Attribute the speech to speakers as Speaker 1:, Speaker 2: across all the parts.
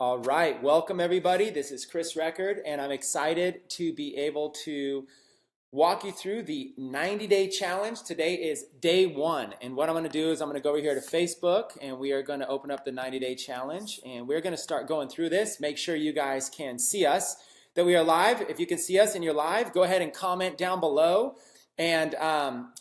Speaker 1: All right, welcome everybody. This is Chris Record, and I'm excited to be able to walk you through the 90-day challenge. Today is day one, and what I'm going to do is I'm going to go over here to Facebook, and we are going to open up the 90-day challenge, and we're going to start going through this. Make sure you guys can see us, that we are live. If you can see us and you're live, go ahead and comment down below, and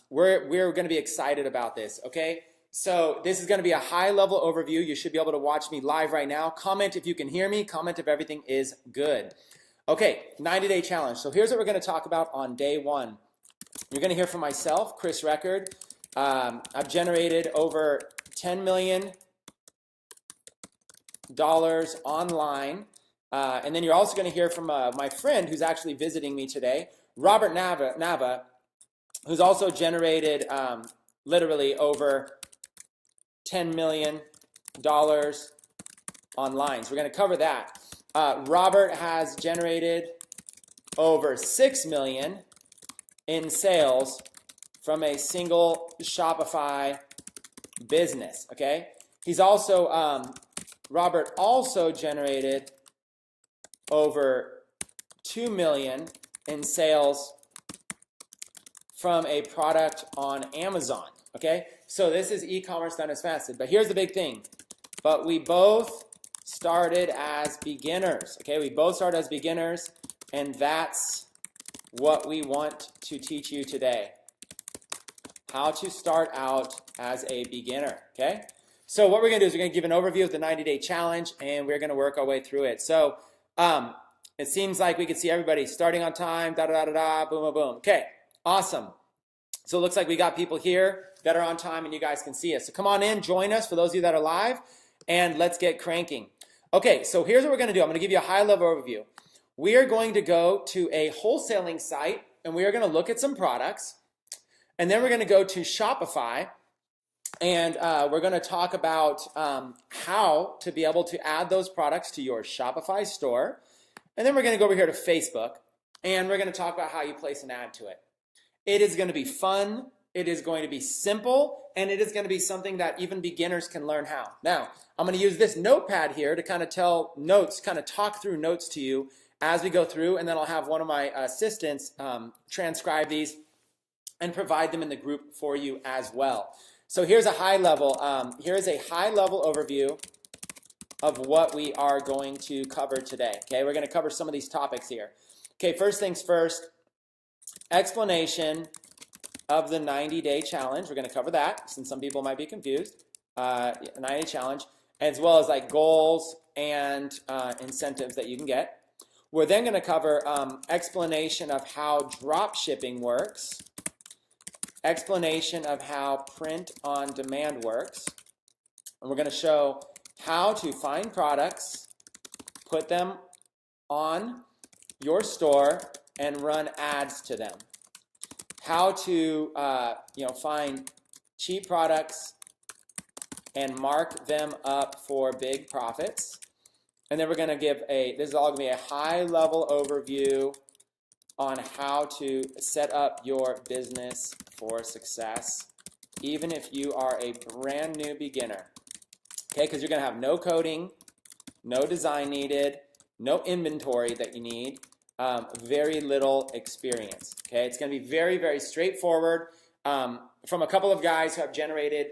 Speaker 1: we're going to be excited about this, okay? So this is going to be a high-level overview. You should be able to watch me live right now. Comment if you can hear me. Comment if everything is good. Okay, 90-day challenge. So here's what we're going to talk about on day one. You're going to hear from myself, Chris Record. I've generated over $10 million online. And then you're also going to hear from my friend who's actually visiting me today, Robert Nava, who's also generated literally over $10 million online. So we're going to cover that. Robert has generated over $6 million in sales from a single Shopify business. Okay, he's also Robert also generated over $2 million in sales from a product on Amazon. Okay, so this is e-commerce done as fasted. But here's the big thing. But we both started as beginners. Okay, we both started as beginners, and that's what we want to teach you today. How to start out as a beginner. Okay, so what we're going to do is we're going to give an overview of the 90-day challenge, and we're going to work our way through it. So it seems like we can see everybody starting on time, da-da-da-da-da, boom, boom, boom. Okay, awesome. So it looks like we got people here that are on time and you guys can see us. So come on in, join us for those of you that are live, and let's get cranking. Okay, so here's what we're going to do. I'm going to give you a high-level overview. We are going to go to a wholesaling site, and we are going to look at some products, and then we're going to go to Shopify, and we're going to talk about how to be able to add those products to your Shopify store, and then we're going to go over here to Facebook, and we're going to talk about how you place an ad to it. It is going to be fun, it is going to be simple, and it is going to be something that even beginners can learn how. Now, I'm going to use this notepad here to kind of tell notes, kind of talk through notes to you as we go through, and then I'll have one of my assistants transcribe these and provide them in the group for you as well. So here's a high-level overview of what we are going to cover today. Okay, we're going to cover some of these topics here. Okay, first things first. Explanation of the 90-day challenge. We're going to cover that since some people might be confused. 90-day challenge, as well as like goals and incentives that you can get. We're then going to cover explanation of how dropshipping works, explanation of how print on demand works, and we're going to show how to find products, put them on your store, and run ads to them. How to find cheap products and mark them up for big profits. And then we're going to give this is all going to be a high-level overview on how to set up your business for success, even if you are a brand new beginner. Okay, because you're going to have no coding, no design needed, no inventory that you need. Very little experience. Okay, it's going to be very, very straightforward from a couple of guys who have generated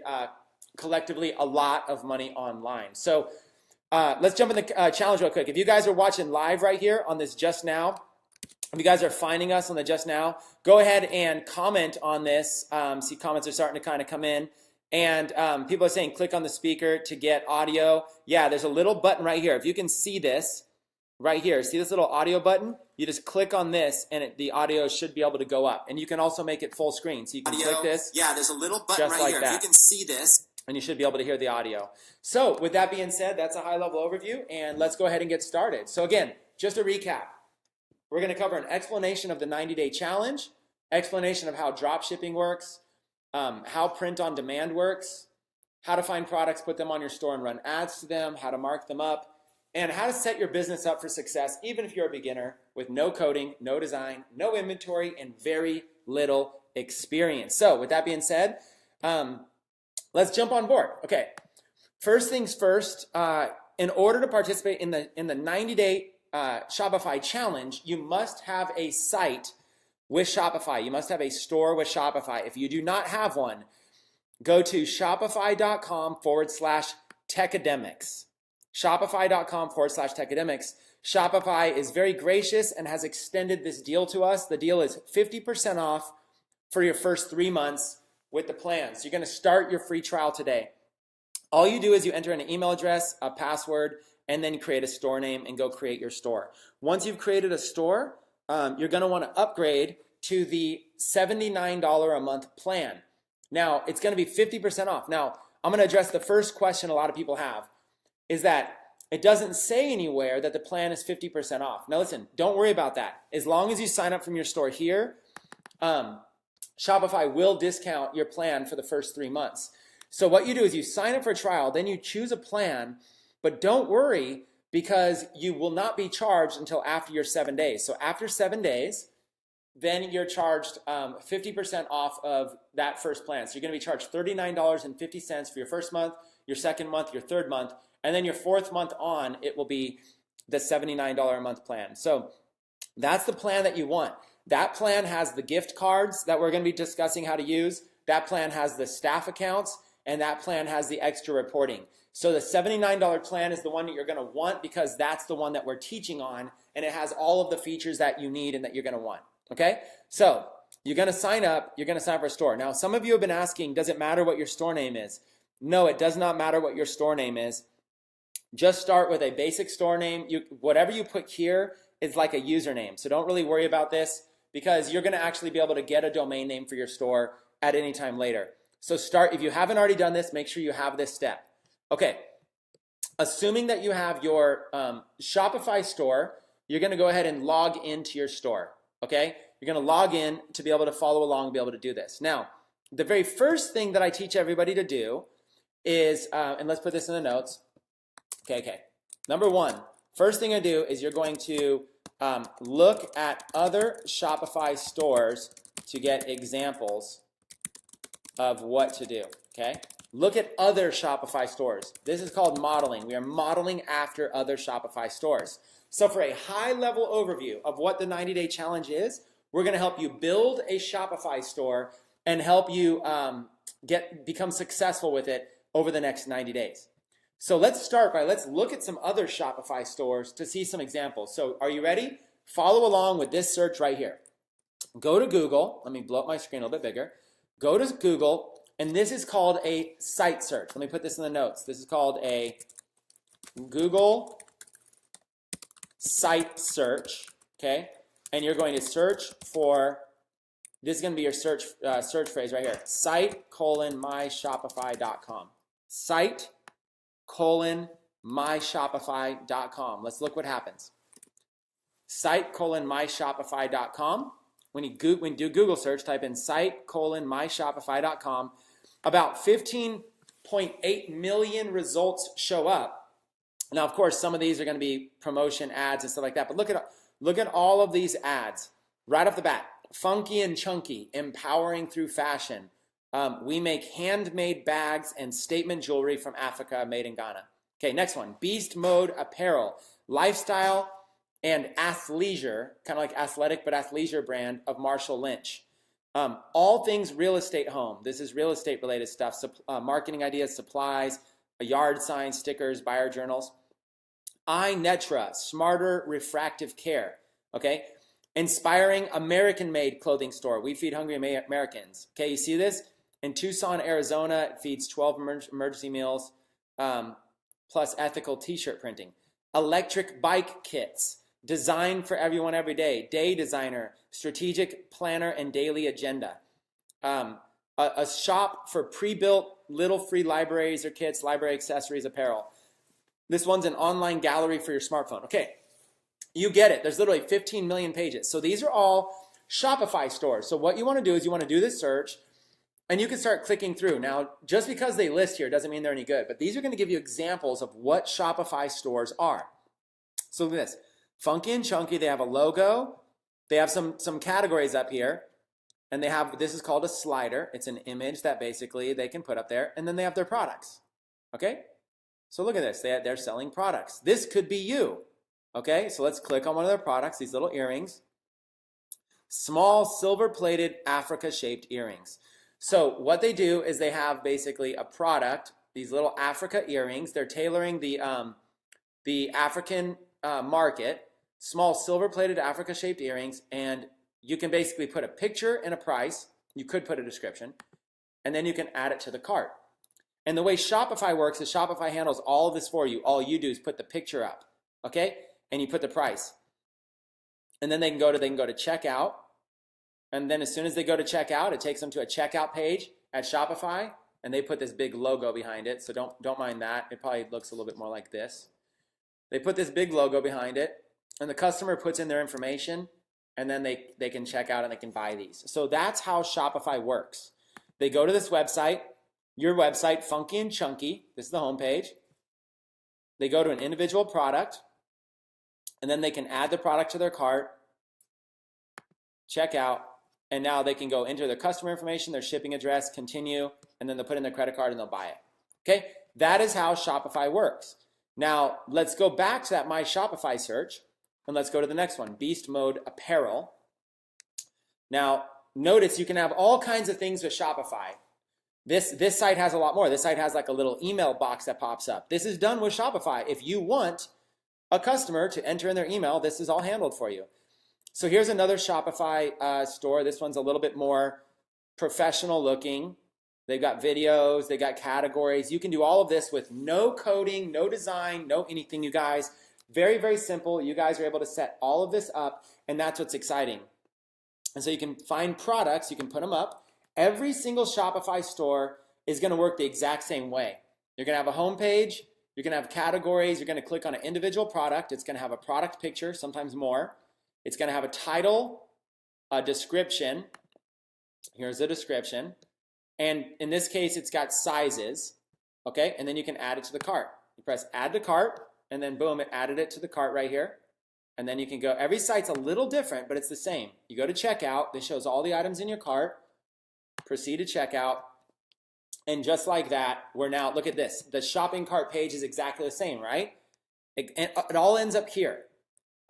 Speaker 1: collectively a lot of money online. So let's jump in the challenge real quick. If you guys are watching live right here on this Just Now, if you guys are finding us on the Just Now, go ahead and comment on this. See, comments are starting to kind of come in. And people are saying click on the speaker to get audio. Yeah, there's a little button right here. If you can see this right here, see this little audio button? You just click on this and the audio should be able to go up. And you can also make it full screen. So you can click this. Yeah, there's a little button right here. If you can see this. And you should be able to hear the audio. So with that being said, that's a high-level overview. And let's go ahead and get started. So again, just a recap. We're going to cover an explanation of the 90-day challenge, explanation of how dropshipping works, how print on demand works, how to find products, put them on your store and run ads to them, how to mark them up, and how to set your business up for success, even if you're a beginner with no coding, no design, no inventory, and very little experience. So with that being said, let's jump on board. Okay, first things first, in order to participate in the 90-day Shopify challenge, you must have a site with Shopify. You must have a store with Shopify. If you do not have one, go to shopify.com/Tecademics. Shopify.com/Tecademics. Shopify is very gracious and has extended this deal to us. The deal is 50% off for your first 3 months with the plan. So you're going to start your free trial today. All you do is you enter an email address, a password, and then create a store name and go create your store. Once you've created a store, you're going to want to upgrade to the $79 a month plan. Now, it's going to be 50% off. Now, I'm going to address the first question a lot of people have, is that it doesn't say anywhere that the plan is 50% off. Now, listen, don't worry about that. As long as you sign up from your store here, Shopify will discount your plan for the first 3 months. So what you do is you sign up for a trial, then you choose a plan, but don't worry because you will not be charged until after your 7 days. So after 7 days, then you're charged 50% off of that first plan. So you're going to be charged $39.50 for your first month, your second month, your third month, and then your fourth month on, it will be the $79 a month plan. So that's the plan that you want. That plan has the gift cards that we're going to be discussing how to use. That plan has the staff accounts, and that plan has the extra reporting. So the $79 plan is the one that you're going to want because that's the one that we're teaching on, and it has all of the features that you need and that you're going to want. Okay? So you're going to sign up. You're going to sign up for a store. Now, some of you have been asking, does it matter what your store name is? No, it does not matter what your store name is. Just start with a basic store name. Whatever you put here is like a username. So don't really worry about this because you're going to actually be able to get a domain name for your store at any time later. So start, if you haven't already done this, make sure you have this step. Okay, assuming that you have your Shopify store, you're going to go ahead and log into your store. Okay, you're going to log in to be able to follow along and be able to do this. Now, the very first thing that I teach everybody to do is, and let's put this in the notes. Okay. Number one, first thing I do is you're going to look at other Shopify stores to get examples of what to do, okay? Look at other Shopify stores. This is called modeling. We are modeling after other Shopify stores. So for a high-level overview of what the 90-day challenge is, we're going to help you build a Shopify store and help you become successful with it over the next 90 days. So let's start by, let's look at some other Shopify stores to see some examples. So are you ready? Follow along with this search right here. Go to Google. Let me blow up my screen a little bit bigger. Go to Google, and this is called a site search. Let me put this in the notes. This is called a Google site search, okay? And you're going to search for, this is going to be your search phrase right here, site:myshopify.com. Site:myshopify.com. Let's look what happens. Site:myshopify.com. When you do Google search, type in site:myshopify.com. About 15.8 million results show up. Now, of course, some of these are going to be promotion ads and stuff like that. But look at all of these ads right off the bat. Funky and chunky, empowering through fashion. We make handmade bags and statement jewelry from Africa, made in Ghana. Okay, next one. Beast Mode Apparel, lifestyle and athleisure, kind of like athletic but athleisure brand of Marshall Lynch. All things real estate home. This is real estate related stuff. Marketing ideas, supplies, a yard sign, stickers, buyer journals. iNetra, smarter refractive care. Okay, inspiring American-made clothing store. We feed hungry Americans. Okay, you see this? In Tucson, Arizona, it feeds 12 emergency meals, plus ethical t-shirt printing. Electric bike kits. Design for everyone every day. Day designer, strategic planner, and daily agenda. A shop for pre-built little free libraries or kits, library accessories, apparel. This one's an online gallery for your smartphone. Okay, you get it. There's literally 15 million pages. So these are all Shopify stores. So what you want to do is you want to do this search, and you can start clicking through. Now, just because they list here doesn't mean they're any good, but these are going to give you examples of what Shopify stores are. So look at this. Funky and chunky, they have a logo. They have some categories up here. And they have, this is called a slider. It's an image that basically they can put up there. And then they have their products. Okay? So look at this. They're selling products. This could be you. Okay, so let's click on one of their products, these little earrings. Small silver-plated Africa-shaped earrings. So what they do is they have basically a product, these little Africa earrings. They're tailoring the African market, small silver-plated Africa-shaped earrings, and you can basically put a picture and a price. You could put a description, and then you can add it to the cart. And the way Shopify works is Shopify handles all of this for you. All you do is put the picture up, okay? And you put the price. And then they can go to checkout. And then as soon as they go to checkout, it takes them to a checkout page at Shopify, and they put this big logo behind it. So don't mind that. It probably looks a little bit more like this. They put this big logo behind it, and the customer puts in their information, and then they can check out and they can buy these. So that's how Shopify works. They go to this website, your website, Funky and Chunky. This is the homepage. They go to an individual product, and then they can add the product to their cart, check out, and now they can go enter their customer information, their shipping address, continue, and then they'll put in their credit card and they'll buy it. Okay, that is how Shopify works. Now, let's go back to that My Shopify search, and let's go to the next one, Beast Mode Apparel. Now, notice you can have all kinds of things with Shopify. This site has a lot more. This site has like a little email box that pops up. This is done with Shopify. If you want a customer to enter in their email, this is all handled for you. So here's another Shopify store. This one's a little bit more professional looking. They've got videos, they got categories. You can do all of this with no coding, no design, no anything, you guys. Very, very simple. You guys are able to set all of this up, and that's what's exciting. And so you can find products, you can put them up. Every single Shopify store is going to work the exact same way. You're going to have a home page, you're going to have categories, you're going to click on an individual product. It's going to have a product picture, sometimes more. It's going to have a title, a description. Here's the description. And in this case, it's got sizes, okay? And then you can add it to the cart. You press add to cart, and then boom, it added it to the cart right here. And then you can go, every site's a little different, but it's the same. You go to checkout, this shows all the items in your cart, proceed to checkout, and just like that, we're now, look at this. The shopping cart page is exactly the same, right? It all ends up here.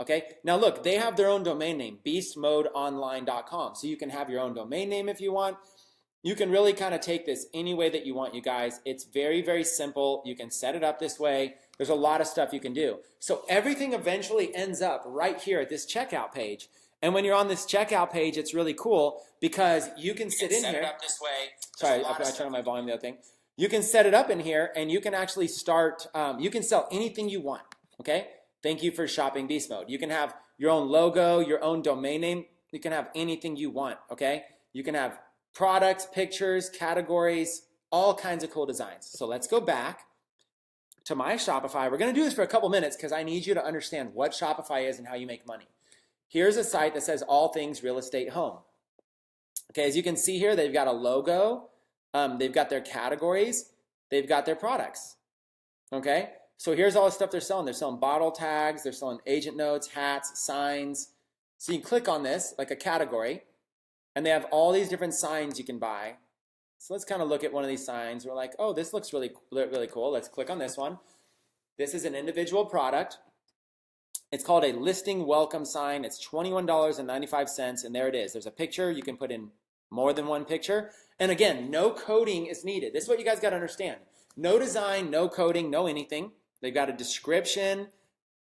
Speaker 1: Okay, now look, they have their own domain name, beastmodeonline.com. So you can have your own domain name if you want. You can really kind of take this any way that you want, you guys. It's very, very simple. You can set it up this way. There's a lot of stuff you can do. So everything eventually ends up right here at this checkout page. And when you're on this checkout page, it's really cool because you can sit in here. Set it up this way. Sorry, I turned on my volume, the other thing. You can set it up in here, and you can actually start, you can sell anything you want, okay? Thank you for shopping Beast Mode. You can have your own logo, your own domain name. You can have anything you want, okay? You can have products, pictures, categories, all kinds of cool designs. So let's go back to My Shopify. We're going to do this for a couple minutes because I need you to understand what Shopify is and how you make money. Here's a site that says all things real estate home. Okay, as you can see here, they've got a logo. They've got their categories. They've got their products. Okay? So here's all the stuff they're selling. They're selling bottle tags. They're selling agent notes, hats, signs. So you can click on this, like a category, and they have all these different signs you can buy. So let's kind of look at one of these signs. We're like, oh, this looks really, really cool. Let's click on this one. This is an individual product. It's called a listing welcome sign. It's $21.95, and there it is. There's a picture. You can put in more than one picture. And again, no coding is needed. This is what you guys got to understand. No design, no coding, no anything. They've got a description.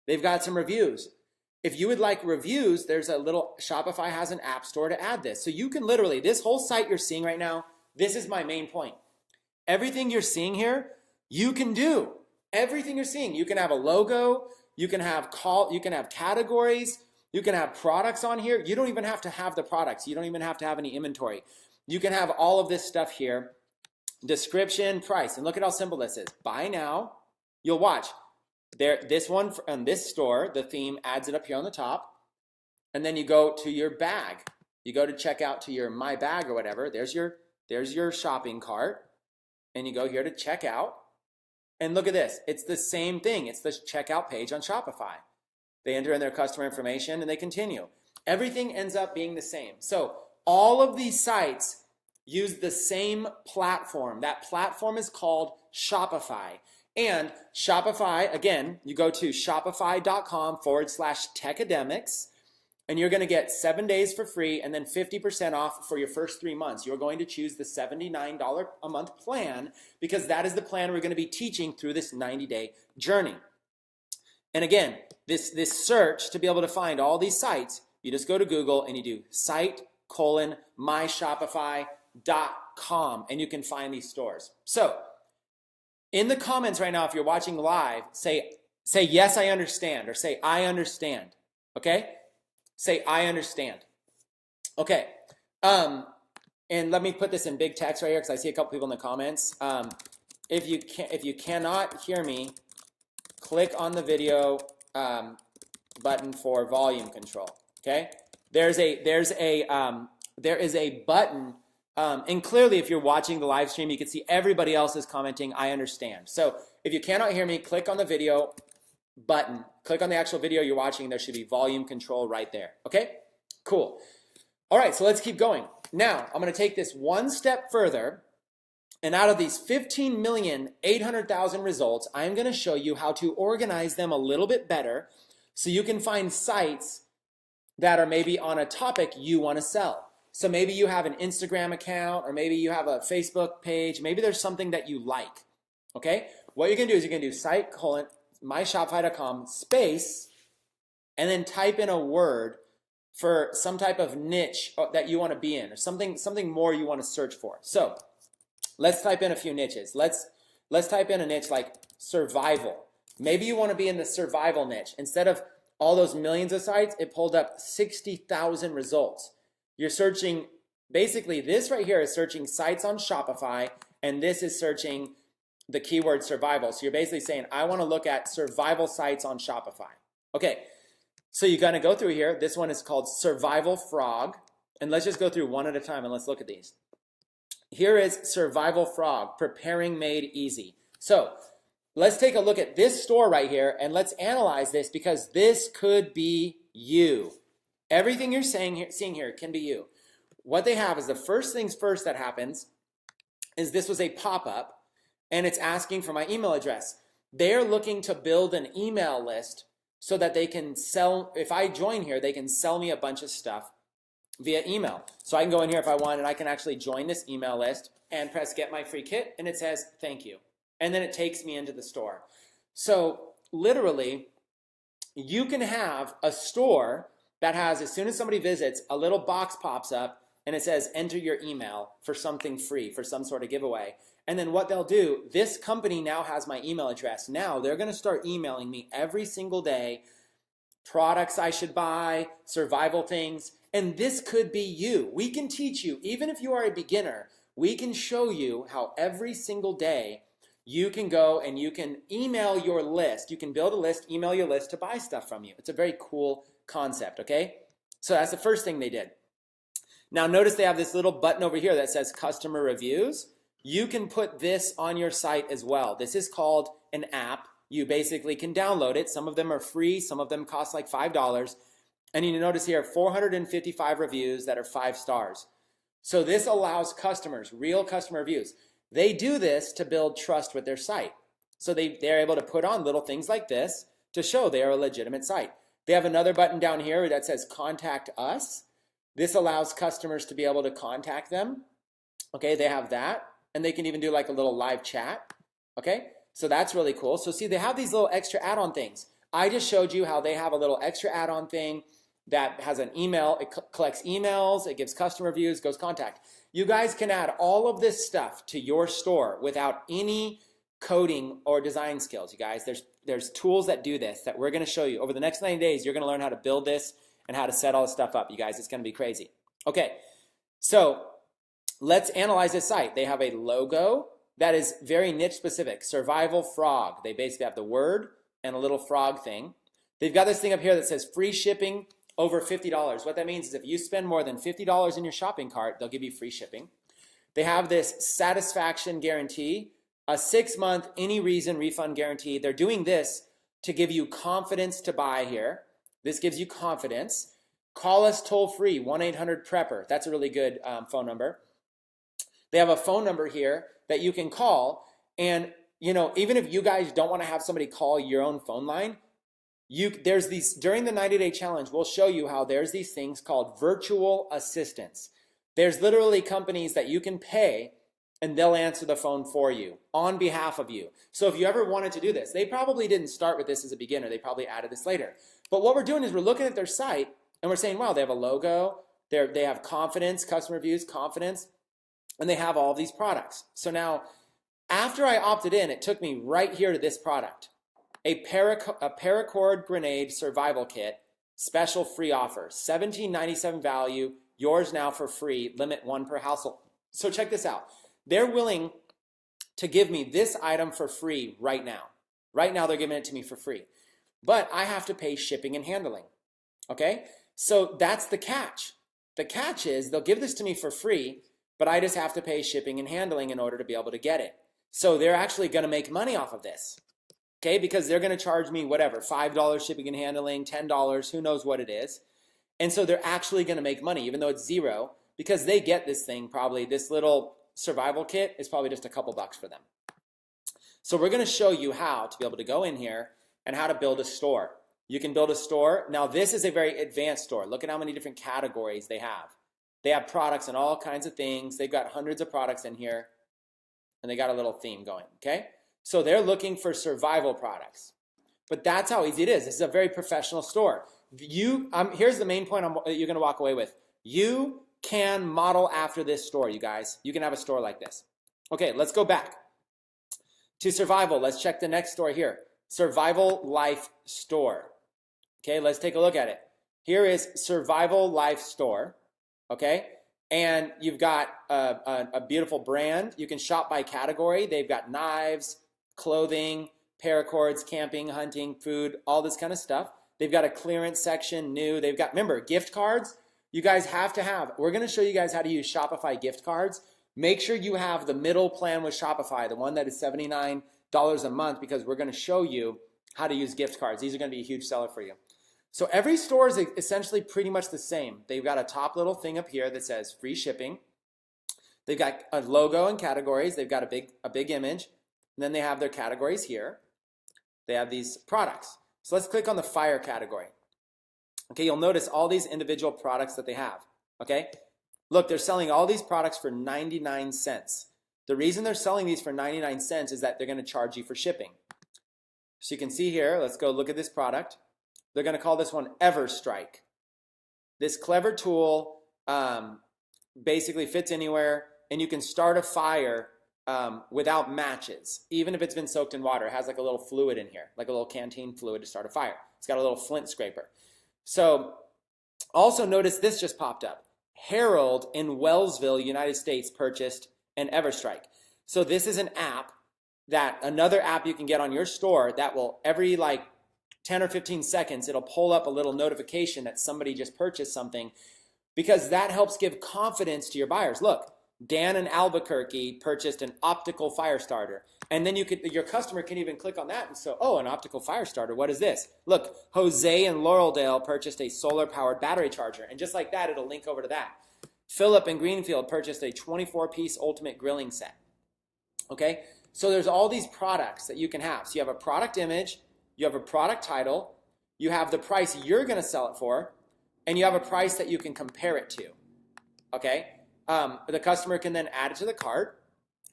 Speaker 1: They've got some reviews. If you would like reviews, there's a little, Shopify has an app store to add this. So you can literally, this whole site you're seeing right now, this is my main point. Everything you're seeing here, you can do. Everything you're seeing. You can have a logo, you can have categories, you can have products on here. You don't even have to have the products. You don't even have to have any inventory. You can have all of this stuff here. Description, price, and look at how simple this is. Buy now. You'll watch. This one on this store, the theme adds it up here on the top, and then you go to your bag. You go to check out to your My Bag or whatever. There's your shopping cart, and you go here to check out. And look at this. It's the same thing. It's the checkout page on Shopify. They enter in their customer information and they continue. Everything ends up being the same. So all of these sites use the same platform. That platform is called Shopify. And Shopify, again, you go to shopify.com/Tecademics, and you're going to get 7 days for free and then 50% off for your first 3 months. You're going to choose the $79 a month plan because that is the plan we're going to be teaching through this 90-day journey. And again, this search to be able to find all these sites, you just go to Google and you do site:/myshopify.com and you can find these stores. So in the comments right now, if you're watching live, say yes, I understand, or say I understand, okay? Say I understand. Okay, and let me put this in big text right here because I see a couple people in the comments. If you cannot hear me, click on the video button for volume control. Okay, there is a button, and clearly if you're watching the live stream, you can see everybody else is commenting. I understand. So if you cannot hear me, click on the video button. Click on the actual video you're watching. There should be volume control right there. Okay, cool. All right, so let's keep going. Now I'm going to take this one step further. And out of these 15,800,000 results, I'm going to show you how to organize them a little bit better so you can find sites that are maybe on a topic you want to sell. So maybe you have an Instagram account, or maybe you have a Facebook page. Maybe there's something that you like. Okay? What you're going to do is you're going to do site:/myshopify.com space, and then type in a word for some type of niche that you want to be in, or something more you want to search for. So let's type in a few niches. Let's type in a niche like survival. Maybe you want to be in the survival niche. Instead of all those millions of sites, it pulled up 60,000 results. You're searching, basically this right here is searching sites on Shopify, and this is searching the keyword survival. So you're basically saying, I want to look at survival sites on Shopify. Okay, so you're going to go through here. This one is called Survival Frog. And let's just go through one at a time and let's look at these. Here is Survival Frog, preparing made easy. So let's take a look at this store right here and let's analyze this because this could be you. Everything you're seeing here can be you. What they have is the first things first that happens is this was a pop-up and it's asking for my email address. They're looking to build an email list so that they can sell, if I join here, they can sell me a bunch of stuff via email. So I can go in here if I want and I can actually join this email list and press get my free kit and it says thank you. And then it takes me into the store. So literally you can have a store that has, as soon as somebody visits, a little box pops up and it says enter your email for something free, for some sort of giveaway. And then what they'll do, this company now has my email address. Now they're going to start emailing me every single day, products I should buy, survival things. And this could be you. We can teach you, even if you are a beginner, we can show you how every single day you can go and you can email your list. You can build a list, email your list to buy stuff from you. It's a very cool concept, okay? So that's the first thing they did. Now notice they have this little button over here that says customer reviews. You can put this on your site as well. This is called an app. You basically can download it. Some of them are free. Some of them cost like $5. And you notice here 455 reviews that are 5 stars. So this allows customers, real customer reviews. They do this to build trust with their site. So they're able to put on little things like this to show they are a legitimate site. They have another button down here that says contact us. This allows customers to be able to contact them. Okay, they have that. And they can even do like a little live chat. Okay, so that's really cool. So see, they have these little extra add-on things. I just showed you how they have a little extra add-on thing that has an email. It collects emails, it gives customer reviews, goes contact. You guys can add all of this stuff to your store without any coding or design skills, you guys. There's tools that do this that we're going to show you. Over the next 90 days, you're going to learn how to build this and how to set all this stuff up, you guys. It's going to be crazy. Okay, so let's analyze this site. They have a logo that is very niche specific. Survival Frog. They basically have the word and a little frog thing. They've got this thing up here that says free shipping over $50. What that means is if you spend more than $50 in your shopping cart, they'll give you free shipping. They have this satisfaction guarantee, a 6-month any reason refund guarantee. They're doing this to give you confidence to buy here. This gives you confidence. Call us toll free, 1-800-PREPPER. That's a really good phone number. They have a phone number here that you can call, and even if you guys don't want to have somebody call your own phone line, there's these, during the 90-day challenge, we'll show you how there's these things called virtual assistants. There's literally companies that you can pay and they'll answer the phone for you on behalf of you. So if you ever wanted to do this, they probably didn't start with this as a beginner. They probably added this later. But what we're doing is we're looking at their site and we're saying, wow, they have a logo, they have confidence, customer reviews, confidence, and they have all these products. So now, after I opted in, it took me right here to this product, a paracord grenade survival kit, special free offer, $17.97 value, yours now for free, limit 1 per household. So check this out. They're willing to give me this item for free right now. Right now, they're giving it to me for free. But I have to pay shipping and handling, okay? So that's the catch. The catch is they'll give this to me for free, but I just have to pay shipping and handling in order to be able to get it. So they're actually going to make money off of this, okay? Because they're going to charge me whatever, $5 shipping and handling, $10, who knows what it is. And so they're actually going to make money, even though it's zero, because they get this thing probably, this little survival kit is probably just a couple bucks for them. So we're going to show you how to be able to go in here and how to build a store. You can build a store. Now this is a very advanced store. Look at how many different categories they have. They have products and all kinds of things. They've got hundreds of products in here and they got a little theme going, okay? So they're looking for survival products. But that's how easy it is. This is a very professional store. Here's the main point you're going to walk away with. You can model after this store, you guys. You can have a store like this. Okay, let's go back to survival. Let's check the next store here. Survival Life Store. Okay, let's take a look at it. Here is Survival Life Store. Okay, and you've got a beautiful brand. You can shop by category. They've got knives, clothing, paracords, camping, hunting, food, all this kind of stuff. They've got a clearance section, new. They've got, remember, gift cards. You guys have to have. We're going to show you guys how to use Shopify gift cards. Make sure you have the middle plan with Shopify, the one that is $79 a month, because we're going to show you how to use gift cards. These are going to be a huge seller for you. So every store is essentially pretty much the same. They've got a top little thing up here that says free shipping. They've got a logo and categories. They've got a big image. And then they have their categories here. They have these products. So let's click on the fire category. Okay, you'll notice all these individual products that they have. Okay, look, they're selling all these products for 99 cents. The reason they're selling these for 99 cents is that they're going to charge you for shipping. So you can see here, let's go look at this product. They're going to call this one Everstrike. This clever tool basically fits anywhere, and you can start a fire without matches, even if it's been soaked in water. It has like a little fluid in here, like a little canteen fluid to start a fire. It's got a little flint scraper. So also notice this just popped up. Harold in Wellsville, United States purchased an Everstrike. So this is an app, another app you can get on your store that will every like 10 or 15 seconds, it'll pull up a little notification that somebody just purchased something, because that helps give confidence to your buyers. Look, Dan in Albuquerque purchased an optical fire starter. And then your customer can even click on that and say, oh, an optical fire starter, what is this? Look, Jose in Laureldale purchased a solar-powered battery charger. And just like that, it'll link over to that. Philip in Greenfield purchased a 24-piece ultimate grilling set. Okay, so there's all these products that you can have. So you have a product image, you have a product title, you have the price you're going to sell it for, and you have a price that you can compare it to. Okay, the customer can then add it to the cart.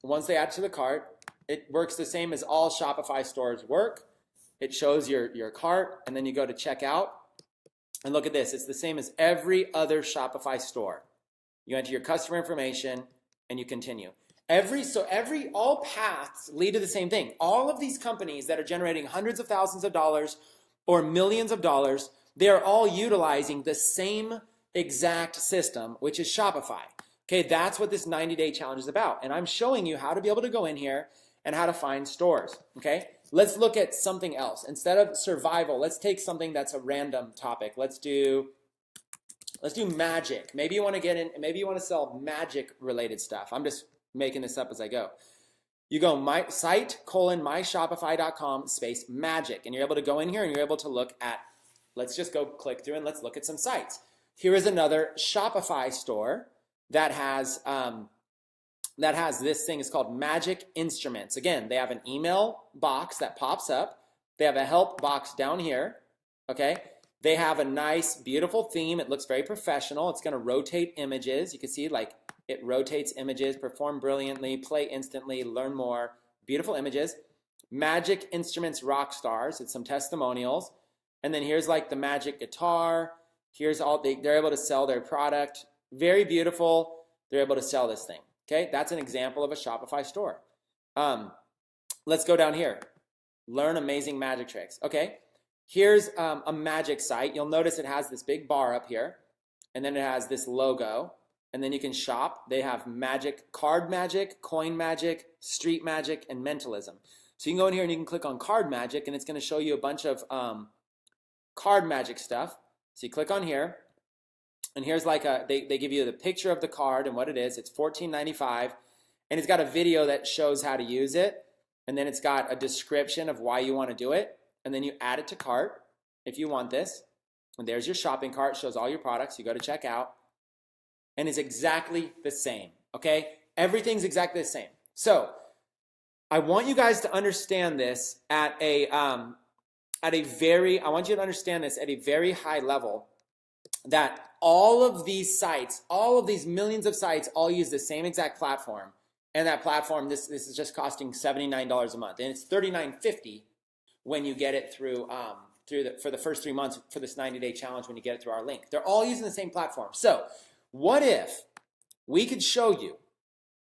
Speaker 1: Once they add it to the cart, it works the same as all Shopify stores work. It shows your cart, and then you go to checkout. And look at this. It's the same as every other Shopify store. You enter your customer information, and you continue. All paths lead to the same thing. All of these companies that are generating hundreds of thousands of dollars or millions of dollars, they are all utilizing the same exact system, which is Shopify. Okay, that's what this 90-day challenge is about. And I'm showing you how to be able to go in here and how to find stores. Okay, let's look at something else. Instead of survival, let's take something that's a random topic. Let's do magic. Maybe you want to get in, maybe you want to sell magic related stuff. I'm just making this up as I go. You go myshopify.com/magic, and you're able to go in here and you're able to look at, let's just go click through and let's look at some sites. Here is another Shopify store that has that has this thing. It's called Magic Instruments. Again, they have an email box that pops up. They have a help box down here, okay? They have a nice, beautiful theme. It looks very professional. It's gonna rotate images. You can see like it rotates images, perform brilliantly, play instantly, learn more. Beautiful images. Magic Instruments Rock Stars. It's some testimonials. And then here's like the magic guitar. Here's all, they're able to sell their product. Very beautiful. They're able to sell this thing. Okay, that's an example of a Shopify store. Let's go down here. Learn amazing magic tricks. Okay, here's a magic site. You'll notice it has this big bar up here, and then it has this logo, and then you can shop. They have magic, card magic, coin magic, street magic, and mentalism. So you can go in here and you can click on card magic, and it's going to show you a bunch of card magic stuff. So you click on here, and here's like they give you the picture of the card and what it is. It's $14.95, and it's got a video that shows how to use it, and then it's got a description of why you want to do it, and then you add it to cart if you want this. And there's your shopping cart, shows all your products. You go to checkout, and it's exactly the same, okay? Everything's exactly the same. So I want you guys to understand this at a very high level, that all of these sites, all of these millions of sites all use the same exact platform. And that platform, this is just costing $79 a month. And it's $39.50 when you get it through, for the first 3 months for this 90-day challenge when you get it through our link. They're all using the same platform. So what if we could show you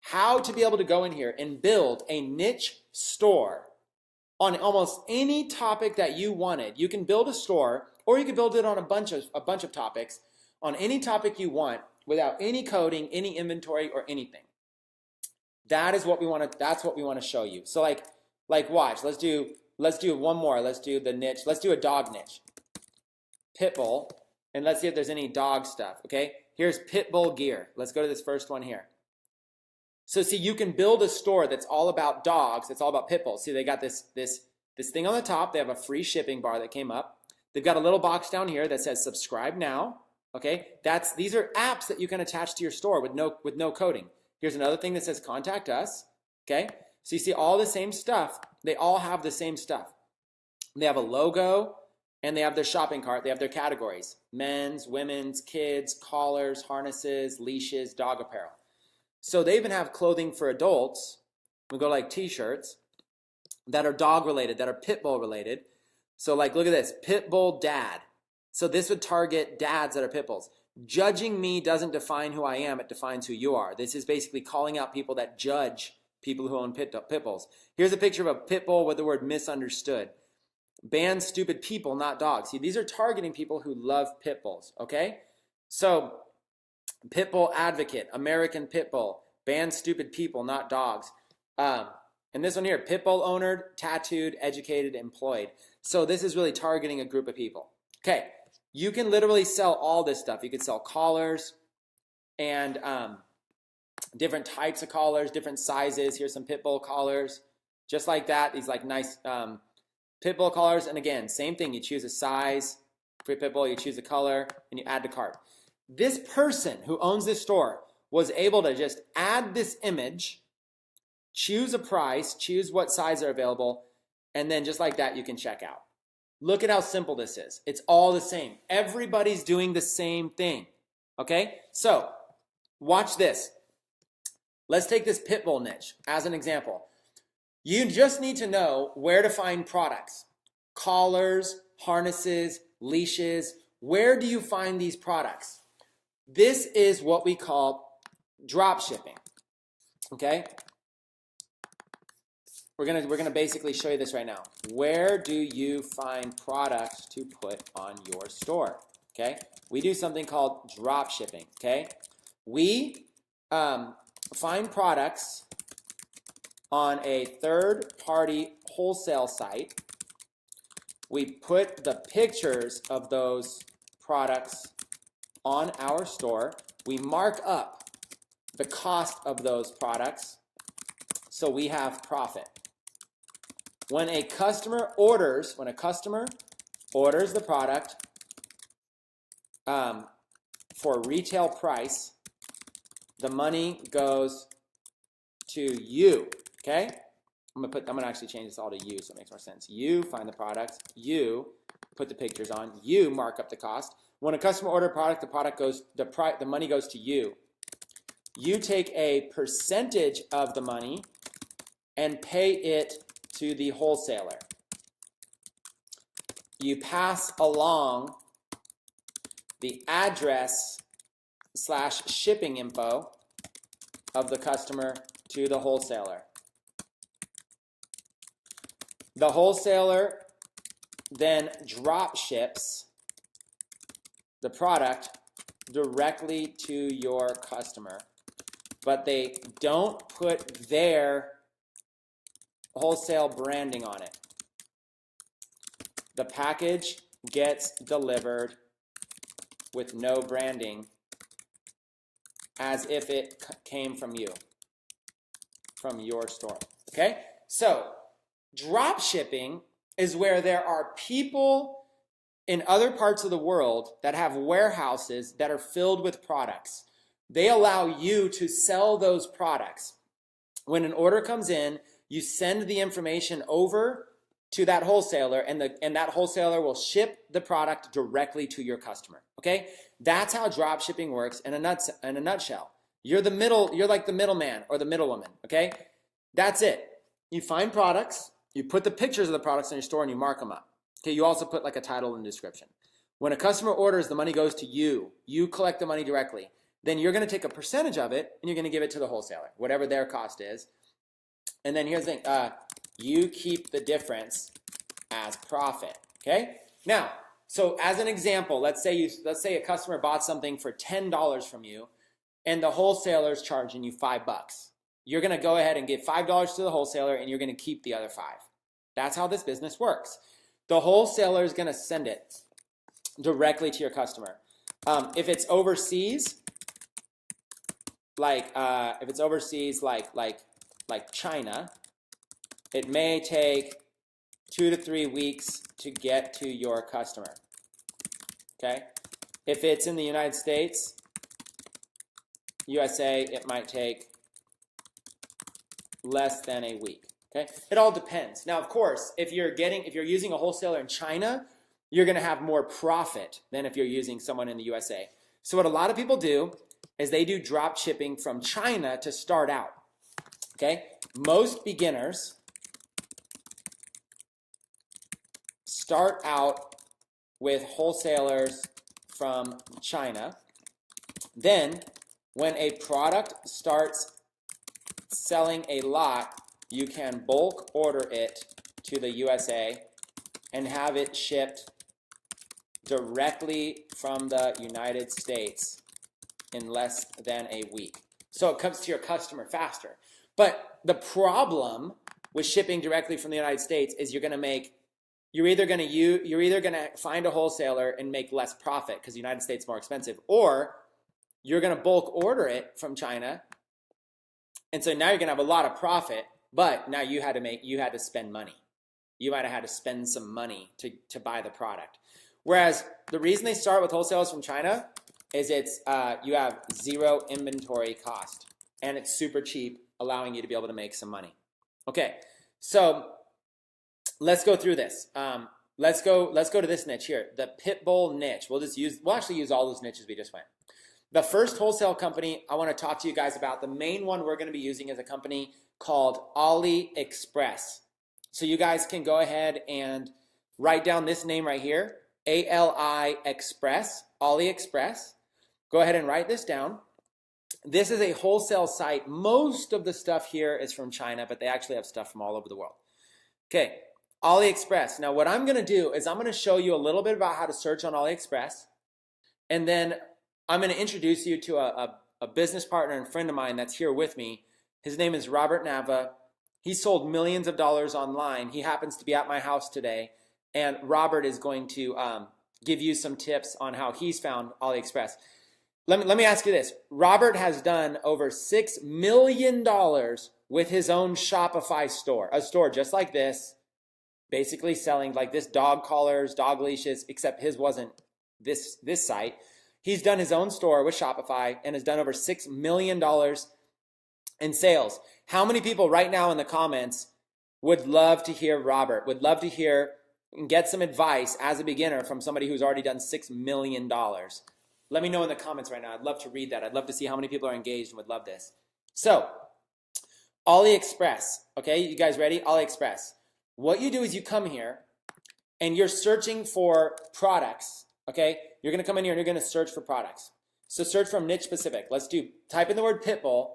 Speaker 1: how to be able to go in here and build a niche store on almost any topic that you wanted? You can build a store, or you can build it on a bunch of topics, on any topic you want, without any coding, any inventory, or anything. That's what we want to show you. So like watch. Let's do one more. Let's do the niche. Let's do a dog niche. Pitbull, and let's see if there's any dog stuff. Okay, here's Pitbull gear. Let's go to this first one here. So see, you can build a store that's all about dogs. It's all about pit bulls. See, they got this thing on the top. They have a free shipping bar that came up. They've got a little box down here that says subscribe now. Okay, these are apps that you can attach to your store with no coding. Here's another thing that says contact us. Okay, so you see all the same stuff. They all have the same stuff. They have a logo, and they have their shopping cart. They have their categories: men's, women's, kids, collars, harnesses, leashes, dog apparel. So they even have clothing for adults. We go like t-shirts that are dog related, that are pit bull related. So like, look at this, pit bull dad. So this would target dads that are pit bulls. Judging me doesn't define who I am, it defines who you are. This is basically calling out people that judge people who own pit bulls. Here's a picture of a pit bull with the word misunderstood. Ban stupid people, not dogs. See, these are targeting people who love pit bulls, okay? So pit bull advocate, American pit bull, ban stupid people, not dogs. And this one here, pit bull owner, tattooed, educated, employed. So this is really targeting a group of people. Okay, you can literally sell all this stuff. You could sell collars and different types of collars, different sizes. Here's some pit bull collars, just like that. These like nice pit bull collars. And again, same thing. You choose a size for pit bull, you choose a color, and you add to cart. This person who owns this store was able to just add this image, choose a price, choose what size are available, and then just like that, you can check out. Look at how simple this is. It's all the same. Everybody's doing the same thing, okay? So watch this. Let's take this pit bull niche as an example. You just need to know where to find products. Collars, harnesses, leashes. Where do you find these products? This is what we call drop shipping, okay? We're gonna basically show you this right now. Where do you find products to put on your store? Okay, we do something called drop shipping. Okay, we find products on a third-party wholesale site. We put the pictures of those products on our store. We mark up the cost of those products so we have profit. When a customer orders the product for retail price, the money goes to you, okay? I'm gonna actually change this all to you so it makes more sense. You find the product, you put the pictures on, you mark up the cost. When a customer orders a product, the money goes to you. You take a percentage of the money and pay it to the wholesaler. You pass along the address / shipping info of the customer to the wholesaler. The wholesaler then drop ships the product directly to your customer, but they don't put their wholesale branding on it. The package gets delivered with no branding, as if it came from you, from your store, okay? So drop shipping is where there are people in other parts of the world that have warehouses that are filled with products. They allow you to sell those products. When an order comes in, you send the information over to that wholesaler, and that wholesaler will ship the product directly to your customer, okay? That's how drop shipping works in a nutshell. You're like the middleman or the middlewoman, okay? That's it. You find products, you put the pictures of the products in your store, and you mark them up. Okay, you also put like a title and description. When a customer orders, the money goes to you. You collect the money directly. Then you're going to take a percentage of it, and you're going to give it to the wholesaler, whatever their cost is. And then here's the thing. You keep the difference as profit, okay? Now, so as an example, let's say a customer bought something for $10 from you, and the wholesaler's charging you $5. You're going to go ahead and give $5 to the wholesaler, and you're going to keep the other $5. That's how this business works. The wholesaler is going to send it directly to your customer. If it's overseas, like China, it may take 2 to 3 weeks to get to your customer. Okay? If it's in the United States, USA, it might take less than a week. Okay? It all depends. Now, of course, if you're using a wholesaler in China, you're going to have more profit than if you're using someone in the USA. So what a lot of people do is they do drop shipping from China to start out. Okay? Most beginners start out with wholesalers from China. Then, when a product starts selling a lot, you can bulk order it to the USA and have it shipped directly from the United States in less than a week. So it comes to your customer faster. But the problem with shipping directly from the United States is you're either going to find a wholesaler and make less profit because the United States is more expensive, or you're going to bulk order it from China, and so now you're going to have a lot of profit, but now you had to spend money. You might have had to spend some money to buy the product. Whereas the reason they start with wholesalers from China is you have zero inventory cost, and it's super cheap, allowing you to be able to make some money. Okay, so let's go through this. Let's go to this niche here, the pit bull niche. We'll actually use all those niches we just went. The first wholesale company I want to talk to you guys about, the main one we're going to be using, is a company called Aliexpress. So you guys can go ahead and write down this name right here, Aliexpress, Aliexpress. Go ahead and write this down. This is a wholesale site. Most of the stuff here is from China, but they actually have stuff from all over the world. Okay, Aliexpress. Now what I'm going to do is I'm going to show you a little bit about how to search on Aliexpress, and then I'm going to introduce you to a business partner and friend of mine that's here with me. His name is Robert Nava. He sold millions of dollars online. He happens to be at my house today, and Robert is going to give you some tips on how he's found Aliexpress. Let me ask you this. Robert has done over $6 million with his own Shopify store, a store just like this, basically selling like this dog collars, dog leashes, except his wasn't this site. He's done his own store with Shopify and has done over $6 million in sales. How many people right now in the comments would love to hear Robert, would love to hear and get some advice as a beginner from somebody who's already done $6 million? Let me know in the comments right now. I'd love to read that. I'd love to see how many people are engaged and would love this. So, Aliexpress, okay? You guys ready? Aliexpress. What you do is you come here and you're searching for products, okay? You're gonna come in here and you're gonna search for products. So search from niche specific. Type in the word Pitbull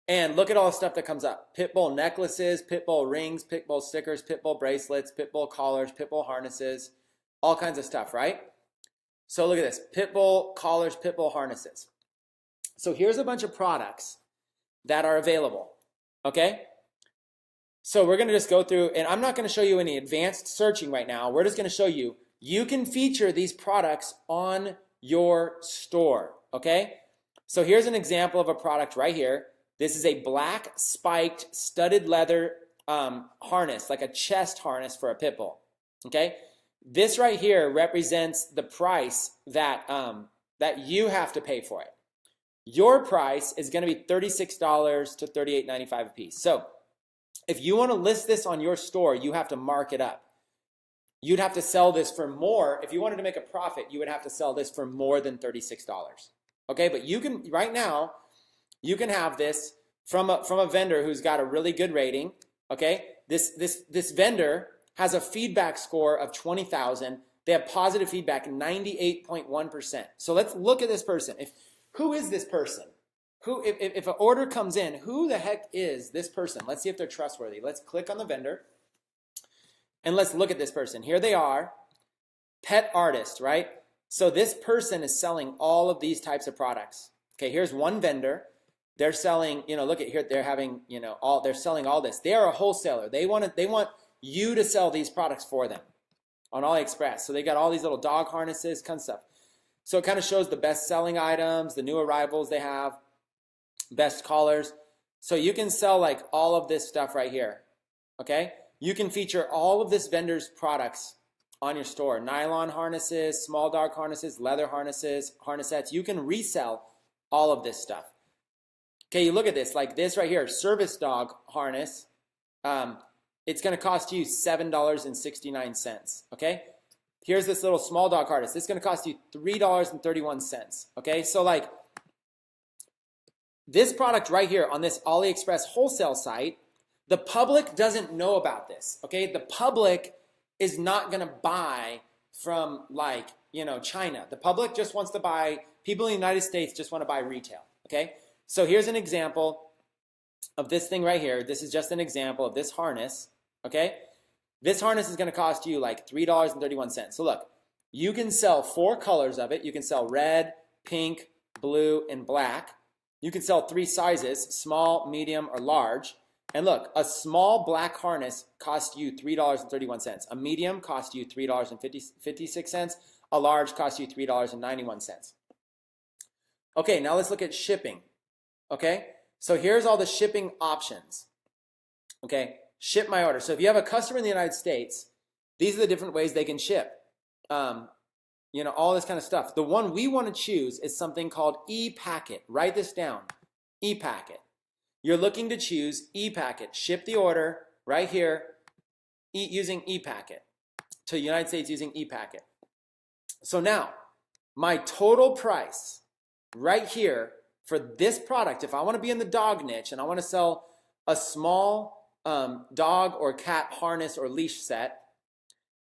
Speaker 1: and look at all the stuff that comes up. Pitbull necklaces, Pitbull rings, Pitbull stickers, Pitbull bracelets, Pitbull collars, Pitbull harnesses, all kinds of stuff, right? So look at this, Pitbull collars, Pitbull harnesses. So here's a bunch of products that are available, okay? So we're gonna just go through, and I'm not gonna show you any advanced searching right now. We're just gonna show you, you can feature these products on your store, okay? So here's an example of a product right here. This is a black spiked studded leather harness, like a chest harness for a pit bull, okay? This right here represents the price that, that you have to pay for it. Your price is gonna be $36 to $38.95 a piece. So if you wanna list this on your store, you have to mark it up. You'd have to sell this for more. If you wanted to make a profit, you would have to sell this for more than $36. Okay, but you can, right now, you can have this from a vendor who's got a really good rating. Okay, this vendor has a feedback score of 20,000. They have positive feedback, 98.1%. So let's look at this person. Who is this person? If an order comes in, who the heck is this person? Let's see if they're trustworthy. Let's click on the vendor. And let's look at this person. Here they are, pet artist, right? So this person is selling all of these types of products. Okay, here's one vendor. They're selling, look at here, they're having, they're selling all this. They are a wholesaler. They want you to sell these products for them on Aliexpress. So they got all these little dog harnesses, kind of stuff. So it kind of shows the best selling items, the new arrivals they have, best collars. So you can sell like all of this stuff right here, okay? You can feature all of this vendor's products on your store. Nylon harnesses, small dog harnesses, leather harnesses, harnessettes. You can resell all of this stuff. Okay, you look at this, like this right here, service dog harness. It's gonna cost you $7.69, okay? Here's this little small dog harness. This is gonna cost you $3.31, okay? So like this product right here on this Aliexpress wholesale site, the public doesn't know about this, okay? The public is not gonna buy from like, China. The public just wants to buy, people in the United States just wanna buy retail, okay? So here's an example of this thing right here. This is just an example of this harness, okay? This harness is gonna cost you like $3.31. So look, you can sell 4 colors of it. You can sell red, pink, blue, and black. You can sell 3 sizes, small, medium, or large. And look, a small black harness costs you $3.31. A medium costs you $3.56. A large costs you $3.91. Okay, now let's look at shipping. Okay, so here's all the shipping options. Okay, ship my order. So if you have a customer in the United States, these are the different ways they can ship. All this kind of stuff. The one we want to choose is something called e-packet. Write this down, e-packet. You're looking to choose e-packet. Ship the order right here using e-packet to the United States using e-packet. So now, my total price right here for this product, if I want to be in the dog niche and I want to sell a small dog or cat harness or leash set,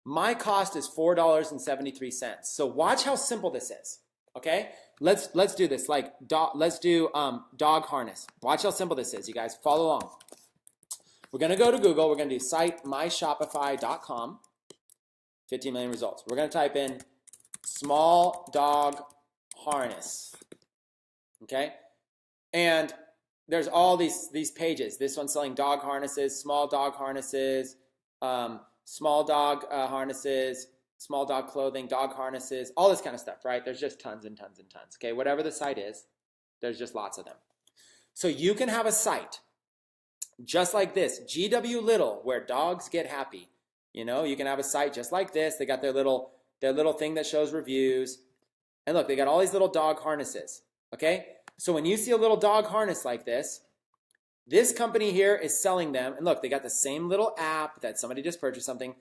Speaker 1: my cost is $4.73. So watch how simple this is. Okay, let's do this. Let's do dog harness. Watch how simple this is, you guys. Follow along. We're gonna go to Google. We're gonna do site myshopify.com. 15 million results. We're gonna type in small dog harness. Okay, and there's all these pages. This one's selling dog harnesses, small dog harnesses, small dog harnesses, small dog clothing, dog harnesses, all this kind of stuff, right? There's just tons and tons and tons, okay? Whatever the site is, there's just lots of them. So you can have a site just like this, GW Little, where dogs get happy. You can have a site just like this. They got their little thing that shows reviews. And look, they got all these little dog harnesses, okay? So when you see a little dog harness like this, This company here is selling them, and look, they got the same little app that somebody just purchased something.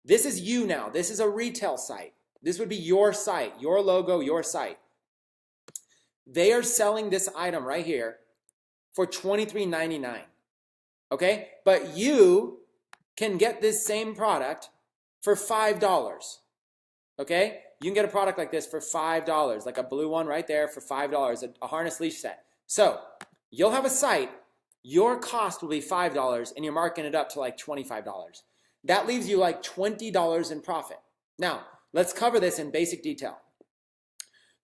Speaker 1: This is you now. This is a retail site. This would be your site, your logo, your site. They are selling this item right here for $23.99, okay? But you can get this same product for $5, okay? You can get a product like this for $5, like a blue one right there for $5, a harness leash set. So you'll have a site, your cost will be $5, and you're marking it up to like $25. That leaves you like $20 in profit. Now, let's cover this in basic detail.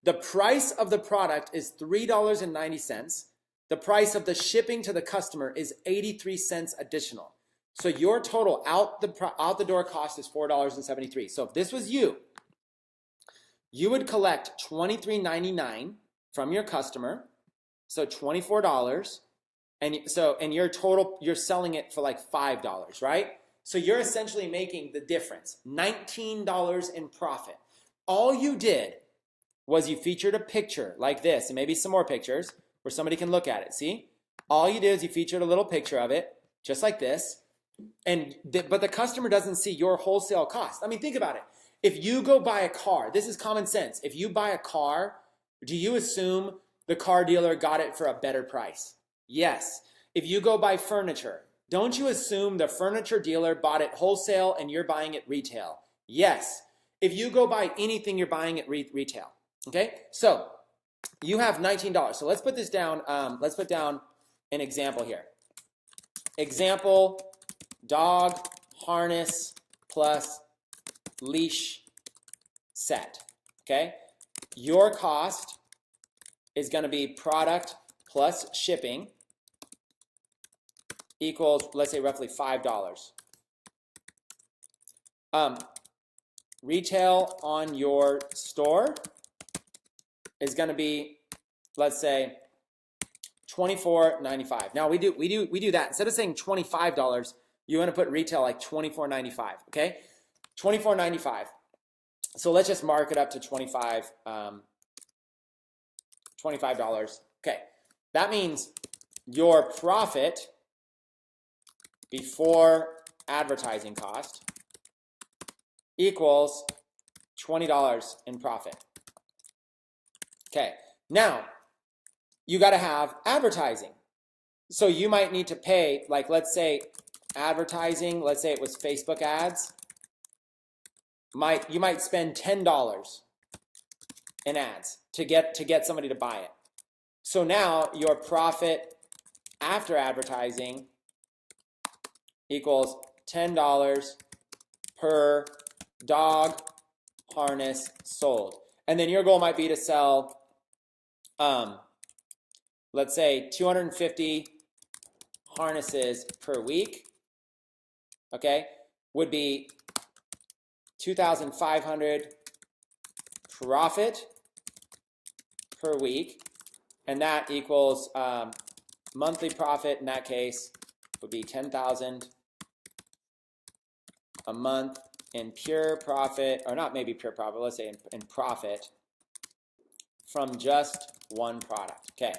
Speaker 1: The price of the product is $3.90. The price of the shipping to the customer is 83 cents additional. So your total out the door cost is $4.73. So if this was you, you would collect $23.99 from your customer, so $24, and your total, you're selling it for like $5, right? So you're essentially making the difference, $19 in profit. All you did was you featured a picture like this, and maybe some more pictures where somebody can look at it. See? All you did is you featured a little picture of it, just like this, but the customer doesn't see your wholesale cost. I mean, think about it. If you go buy a car, this is common sense. If you buy a car, do you assume the car dealer got it for a better price? Yes. If you go buy furniture, don't you assume the furniture dealer bought it wholesale and you're buying it retail? Yes. If you go buy anything, you're buying it retail. Okay? So you have $19. So let's put this down. Let's put down an example here. Example, dog harness plus leash set. Okay? Your cost is going to be product plus shipping equals, let's say, roughly $5. Retail on your store is going to be, let's say, $24.95. Now we do that. Instead of saying $25, you want to put retail like $24.95. Okay, $24.95. So let's just mark it up to $25. Okay, that means your profit before advertising cost equals $20 in profit. Okay, now you got to have advertising. So you might need to pay, like, let's say advertising, let's say it was Facebook ads. You might spend $10 in ads to get somebody to buy it. So now your profit after advertising equals $10 per dog harness sold. And then your goal might be to sell, let's say 250 harnesses per week, okay, would be 2,500 profit per week, and that equals monthly profit in that case would be 10,000 a month in pure profit, or not maybe pure profit, let's say in profit from just one product. Okay,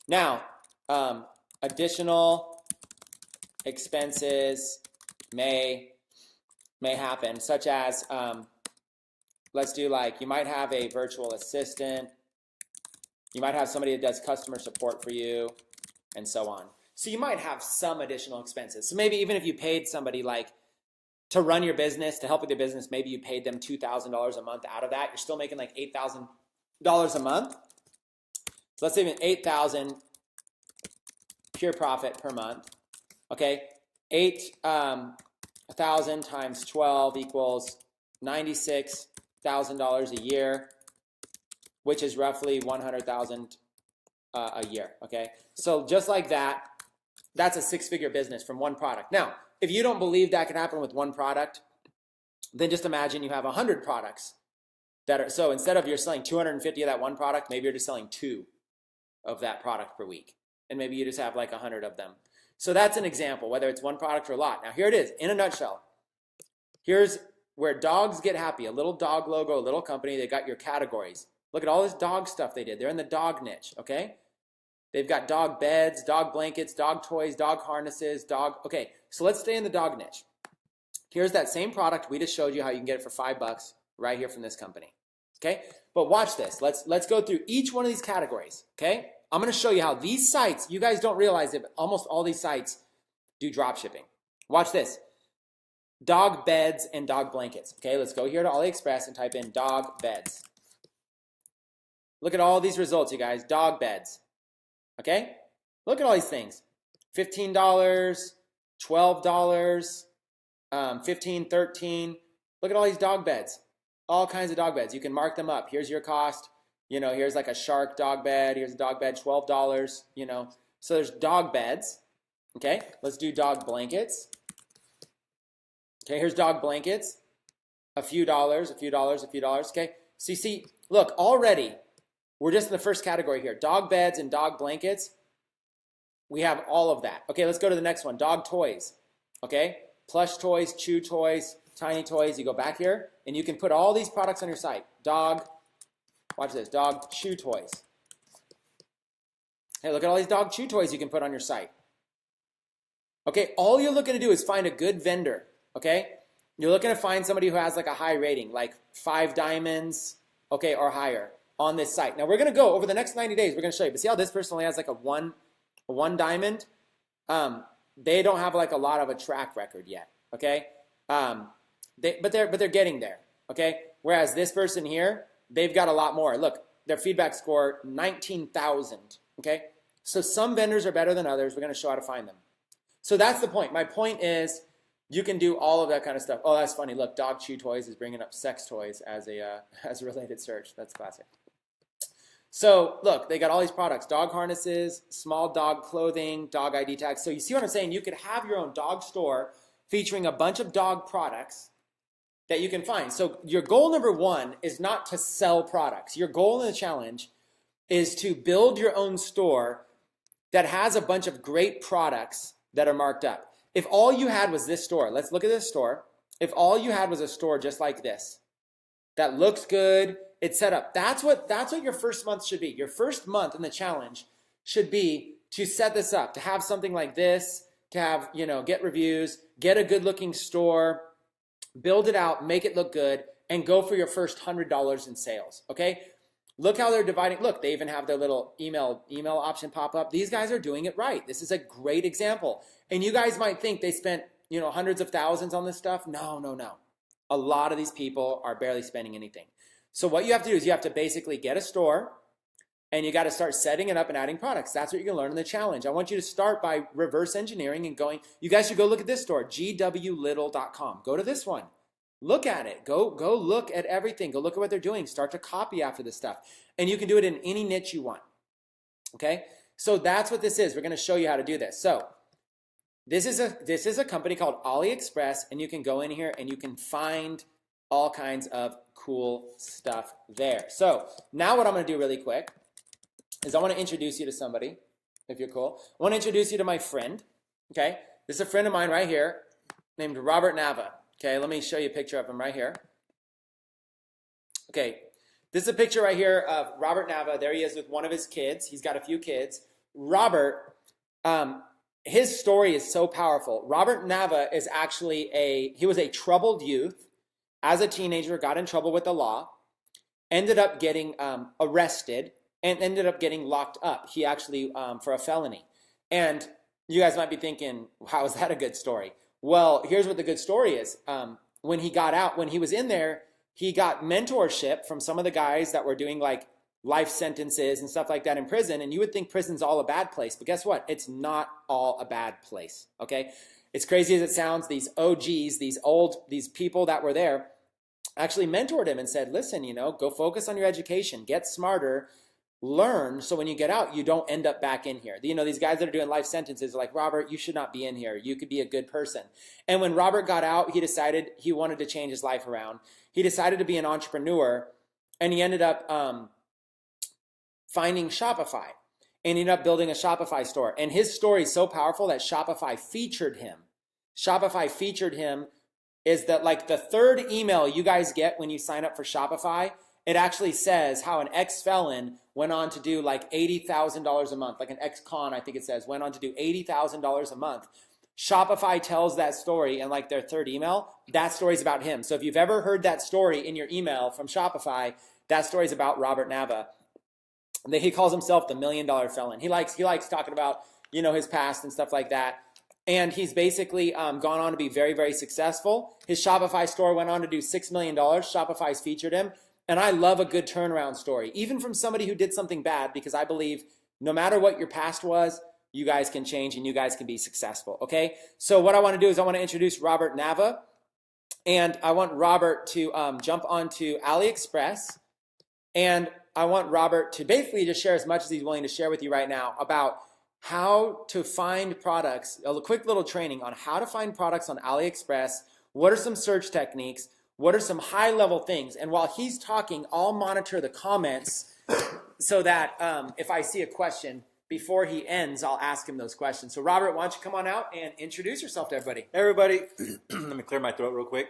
Speaker 1: now additional expenses may happen, such as let's do, like, you might have a virtual assistant, you might have somebody that does customer support for you, and so on. So you might have some additional expenses. So maybe even if you paid somebody like to run your business, to help with your business, maybe you paid them $2,000 a month out of that, you're still making like $8,000 a month. So let's say even $8,000 pure profit per month. Okay, $8,000 times 12 equals $96,000 a year, which is roughly $100,000 a year. Okay, so just like that, that's a six-figure business from one product. Now, if you don't believe that can happen with one product, then just imagine you have 100 products that are, so instead of you're selling 250 of that one product, maybe you're just selling 2 of that product per week. And maybe you just have like 100 of them. So that's an example, whether it's one product or a lot. Now here it is, in a nutshell. Here's where dogs get happy. A little dog logo, a little company, they got your categories. Look at all this dog stuff they did. They're in the dog niche, okay? They've got dog beds, dog blankets, dog toys, dog harnesses, dog. Okay, so let's stay in the dog niche. Here's that same product we just showed you how you can get it for $5 right here from this company. Okay, but watch this. Let's go through each one of these categories. Okay, I'm going to show you how these sites, you guys don't realize it, but almost all these sites do drop shipping. Watch this. Dog beds and dog blankets. Okay, let's go here to Aliexpress and type in dog beds. Look at all these results, you guys. Dog beds. Okay, look at all these things. $15, $12, 15, 13. Look at all these dog beds. All kinds of dog beds. You can mark them up. Here's your cost. You know, here's like a shark dog bed. Here's a dog bed, $12, you know. So there's dog beds. Okay, let's do dog blankets. Okay, here's dog blankets. A few dollars, a few dollars, a few dollars. Okay, so you see, look, already we're just in the first category here. Dog beds and dog blankets. We have all of that. Okay, let's go to the next one. Dog toys. Okay, plush toys, chew toys, tiny toys. You go back here and you can put all these products on your site. Dog, watch this, dog chew toys. Hey, look at all these dog chew toys you can put on your site. Okay, all you're looking to do is find a good vendor. Okay, you're looking to find somebody who has like a high rating, like 5 diamonds, okay, or higher on this site. Now we're going to go over the next 90 days. We're going to show you. But see how this person only has like a one diamond? They don't have like a lot of a track record yet. Okay, but they're getting there. Okay, whereas this person here, they've got a lot more. Look, their feedback score 19,000. Okay, so some vendors are better than others. We're going to show how to find them. So that's the point. My point is, you can do all of that kind of stuff. Oh, that's funny. Look, dog chew toys is bringing up sex toys as a related search. That's classic. So look, they got all these products: dog harnesses, small dog clothing, dog ID tags. So you see what I'm saying? You could have your own dog store featuring a bunch of dog products that you can find. So your goal number one is not to sell products. Your goal in the challenge is to build your own store that has a bunch of great products that are marked up. If all you had was this store, let's look at this store. If all you had was a store just like this, that looks good, it's set up. That's what your first month should be. Your first month in the challenge should be to set this up, to have something like this, to have, you know, get reviews, get a good looking store, build it out, make it look good, and go for your first $100 in sales, okay? Look how they're dividing. Look, they even have their little email option pop up. These guys are doing it right. This is a great example. And you guys might think they spent, you know, hundreds of thousands on this stuff. No, no, no. A lot of these people are barely spending anything. So what you have to do is you have to basically get a store and you got to start setting it up and adding products. That's what you're going to learn in the challenge. I want you to start by reverse engineering and going, you guys should go look at this store, gwlittle.com. Go to this one. Look at it. Go look at everything. Go look at what they're doing. Start to copy after this stuff. And you can do it in any niche you want. Okay? So that's what this is. We're going to show you how to do this. So this is a company called Aliexpress, and you can go in here and you can find all kinds of cool stuff there. So now what I'm going to do really quick is I want to introduce you to somebody, if you're cool. I want to introduce you to my friend. Okay? This is a friend of mine right here named Robert Nava. Okay, let me show you a picture of him right here. Okay, this is a picture right here of Robert Nava. There he is with one of his kids. He's got a few kids. Robert, his story is so powerful. Robert Nava is actually he was a troubled youth. As a teenager, got in trouble with the law, ended up getting arrested, and ended up getting locked up. He actually, for a felony. And you guys might be thinking, how is that a good story? Well, here's what the good story is. When he got out, when he was in there, he got mentorship from some of the guys that were doing like life sentences and stuff like that in prison. And you would think prison's all a bad place, but guess what? It's not all a bad place, okay? It's crazy as it sounds, these OGs, these people that were there actually mentored him and said, listen, you know, go focus on your education, get smarter, learn, so when you get out, you don't end up back in here. You know, these guys that are doing life sentences are like, Robert, you should not be in here. You could be a good person. And when Robert got out, he decided he wanted to change his life around. He decided to be an entrepreneur, and he ended up finding Shopify, and ended up building a Shopify store. And his story is so powerful that Shopify featured him. Shopify featured him is that like the third email you guys get when you sign up for Shopify it actually says how an ex-felon went on to do like $80,000 a month, like an ex-con, I think it says, went on to do $80,000 a month. Shopify tells that story in like their third email. That story's about him. So if you've ever heard that story in your email from Shopify, that story's about Robert Nava. He calls himself the $1 million felon. He likes talking about, you know, his past and stuff like that. And he's basically gone on to be very, very successful. His Shopify store went on to do $6 million. Shopify's featured him. And I love a good turnaround story, even from somebody who did something bad, because I believe no matter what your past was, you guys can change and you guys can be successful, okay? So what I want to do is I want to introduce Robert Nava. And I want Robert to jump onto Aliexpress. And I want Robert to basically just share as much as he's willing to share with you right now about how to find products, a quick little training on how to find products on AliExpress. What are some search techniques? What are some high-level things? And while he's talking, I'll monitor the comments so that if I see a question before he ends, I'll ask him those questions. So Robert, why don't you come on out and introduce yourself to everybody?
Speaker 2: Hey everybody, let me clear my throat real quick.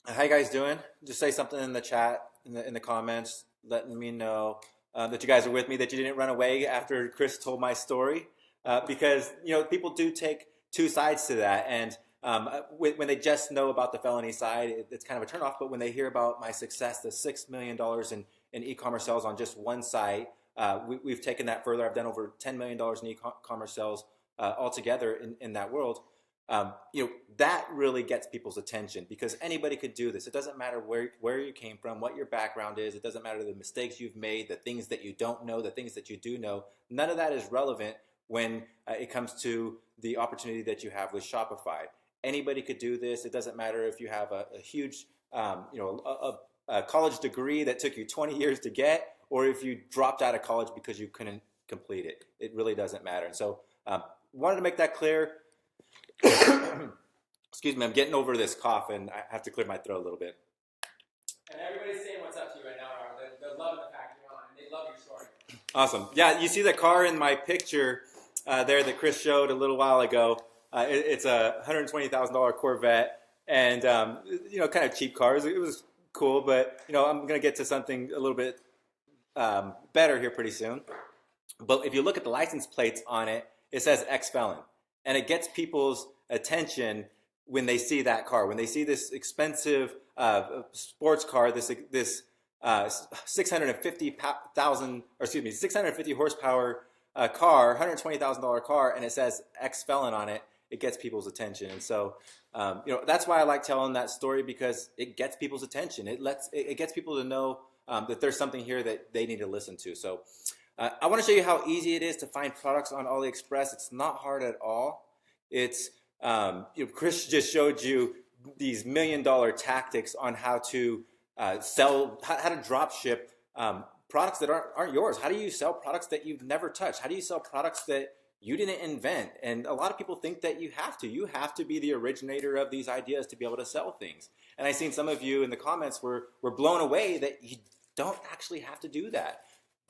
Speaker 2: How you guys doing? Just say something in the chat, in the comments, letting me know that you guys are with me, that you didn't run away after Chris told my story, because you know people do take two sides to that, and when they just know about the felony side, it's kind of a turnoff. But when they hear about my success, the $6 million in e-commerce sales on just one site, we've taken that further. I've done over $10 million in e-commerce sales altogether in that world. You know, that really gets people's attention, because anybody could do this. It doesn't matter where you came from, what your background is. It doesn't matter the mistakes you've made, the things that you don't know, the things that you do know. None of that is relevant when it comes to the opportunity that you have with Shopify. Anybody could do this. It doesn't matter if you have a huge, you know, a college degree that took you 20 years to get, or if you dropped out of college because you couldn't complete it. It really doesn't matter. And so wanted to make that clear. Excuse me, I'm getting over this cough and I have to clear my throat a little bit.
Speaker 1: And everybody's saying what's up to you right now, Robert. They're loving the fact you're on, and they love your story.
Speaker 2: Awesome. Yeah, you see the car in my picture there that Chris showed a little while ago. It's a $120,000 Corvette, and you know, kind of cheap cars. It was cool, but you know, I'm going to get to something a little bit better here pretty soon. But if you look at the license plates on it, it says ex-felon. And it gets people's attention when they see that car, when they see this expensive sports car, this 650 horsepower car, $120,000 car, and it says ex-felon on it. It gets people's attention. And so, you know, that's why I like telling that story, because it gets people's attention. It gets people to know that there's something here that they need to listen to. So I want to show you how easy it is to find products on AliExpress. It's not hard at all. It's, you know, Chris just showed you these $1 million tactics on how to sell, how to drop ship products that aren't yours. How do you sell products that you've never touched? How do you sell products that you didn't invent? And a lot of people think that you have to. You have to be the originator of these ideas to be able to sell things. And I've seen some of you in the comments were blown away that you don't actually have to do that.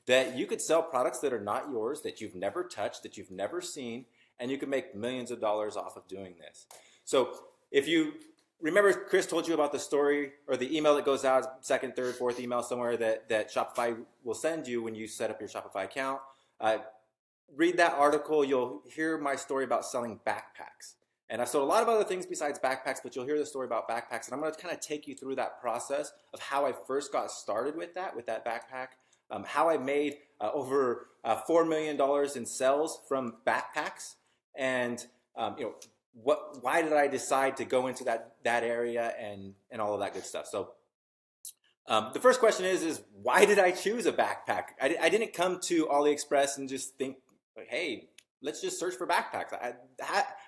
Speaker 2: That you could sell products that are not yours, that you've never touched, that you've never seen, and you can make millions of dollars off of doing this. So if you remember, Chris told you about the story or the email that goes out, second, third, fourth email somewhere that Shopify will send you when you set up your Shopify account. Read that article. You'll hear my story about selling backpacks. And I've sold a lot of other things besides backpacks, but you'll hear the story about backpacks. And I'm going to kind of take you through that process of how I first got started with that backpack. How I made over $4 million in sales from backpacks, and you know, why did I decide to go into that area and all of that good stuff. So the first question is why did I choose a backpack? I didn't come to AliExpress and just think, hey, let's just search for backpacks.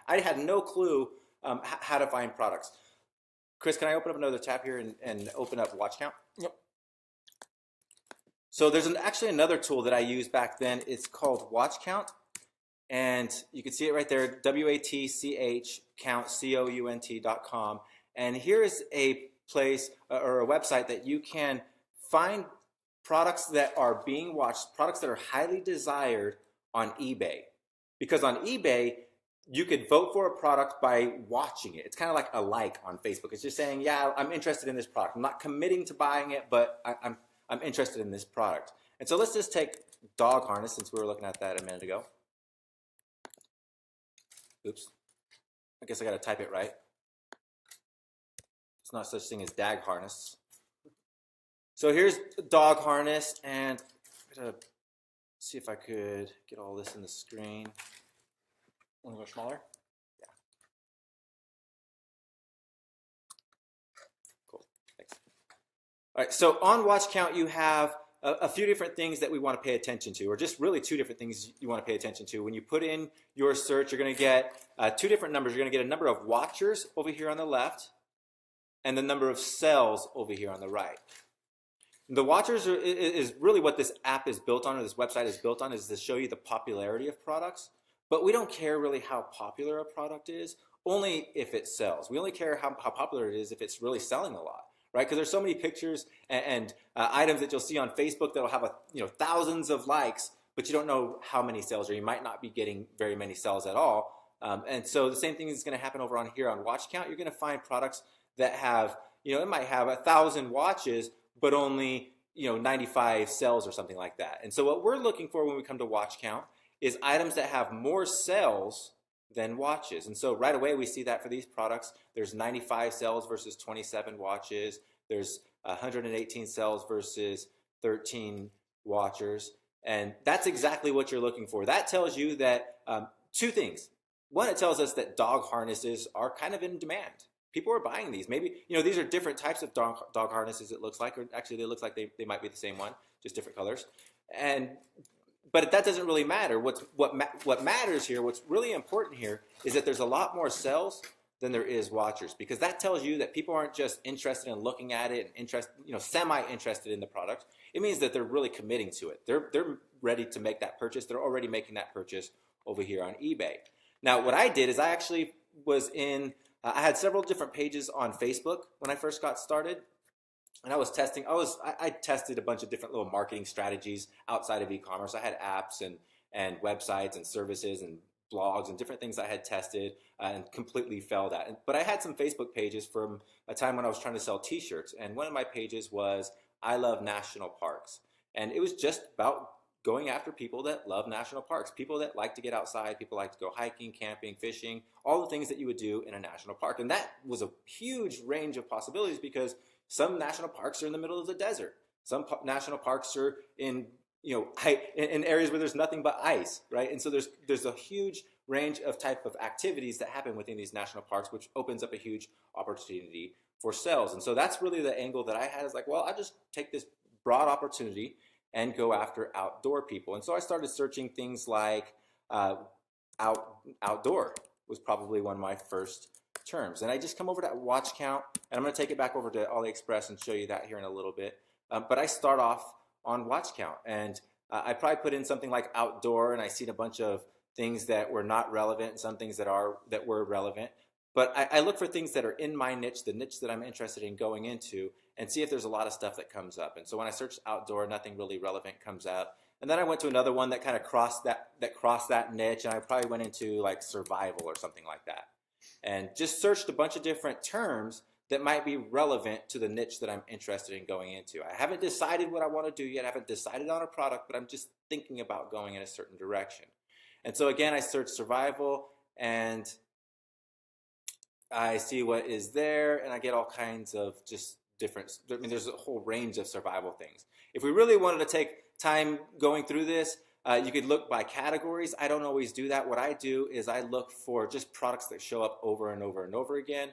Speaker 2: I had no clue how to find products. Chris, can I open up another tab here and open up watch count?
Speaker 1: Yep.
Speaker 2: So there's actually another tool that I used back then. It's called Watch Count, and you can see it right there, WATCH count, COUNT.com. And here's a place or a website that you can find products that are being watched, products that are highly desired on eBay. Because on eBay, you could vote for a product by watching it. It's kind of like a like on Facebook. It's just saying, yeah, I'm interested in this product. I'm not committing to buying it, but I'm interested in this product. And so let's just take dog harness, since we were looking at that a minute ago. Oops. I guess I got to type it right. It's not such thing as dag harness. So here's dog harness, and I'm going to see if I could get all this in the screen. Want to go smaller? Yeah. Cool. Thanks. All right. So on watch count, you have a few different things that we want to pay attention to, or just really two different things you want to pay attention to. When you put in your search, you're going to get two different numbers. You're going to get a number of watchers over here on the left, and the number of sales over here on the right. The watchers is really what this app is built on, or this website is built on, is to show you the popularity of products. But we don't care really how popular a product is, only if it sells. We only care how popular it is if it's really selling a lot, right? Because there's so many pictures and items that you'll see on Facebook that'll have thousands of likes, but you don't know how many sales, or you might not be getting very many sales at all. And so the same thing is going to happen over on here on watch count. You're going to find products that have, it might have 1,000 watches, but only 95 sales or something like that. And so what we're looking for when we come to watch count is items that have more sales than watches. And so right away we see that for these products, there's 95 sales versus 27 watches. There's 118 sales versus 13 watchers. And that's exactly what you're looking for. That tells you that two things. One, it tells us that dog harnesses are kind of in demand. People are buying these. Maybe, these are different types of dog harnesses, it looks like, or actually they look like they might be the same one, just different colors. But that doesn't really matter. What matters here, what's really important here, is that there's a lot more sales than there is watchers, because that tells you that people aren't just interested in looking at it and semi-interested in the product. It means that they're really committing to it. They're ready to make that purchase. They're already making that purchase over here on eBay. Now, what I did is I actually was I had several different pages on Facebook when I first got started. And I was testing, I tested a bunch of different little marketing strategies outside of e-commerce. I had apps and websites and services and blogs and different things I had tested and completely failed at. But I had some Facebook pages from a time when I was trying to sell t-shirts. And one of my pages was, I love national parks. And it was just about going after people that love national parks, people that like to get outside, people like to go hiking, camping, fishing, all the things that you would do in a national park. And that was a huge range of possibilities, because some national parks are in the middle of the desert. Some national parks are in areas where there's nothing but ice, right? And so there's a huge range of type of activities that happen within these national parks, which opens up a huge opportunity for sales. And so that's really the angle that I had, is like, well, I just take this broad opportunity and go after outdoor people. And so I started searching things like outdoor was probably one of my first terms. And I just come over to watch count, and I'm going to take it back over to Aliexpress and show you that here in a little bit. But I start off on watch count, and I probably put in something like outdoor, and I seen a bunch of things that were not relevant and some things that were relevant. But I look for things that are in my niche, the niche that I'm interested in going into, and see if there's a lot of stuff that comes up. And so when I searched outdoor, nothing really relevant comes up. And then I went to another one that kind of crossed that niche, and I probably went into like survival or something like that. And just searched a bunch of different terms that might be relevant to the niche that I'm interested in going into. I haven't decided what I want to do yet. I haven't decided on a product, but I'm just thinking about going in a certain direction. And so again, I search survival, and I see what is there, and I get all kinds of just different, there's a whole range of survival things. If we really wanted to take time going through this, you could look by categories. I don't always do that. What I do is I look for just products that show up over and over and over again,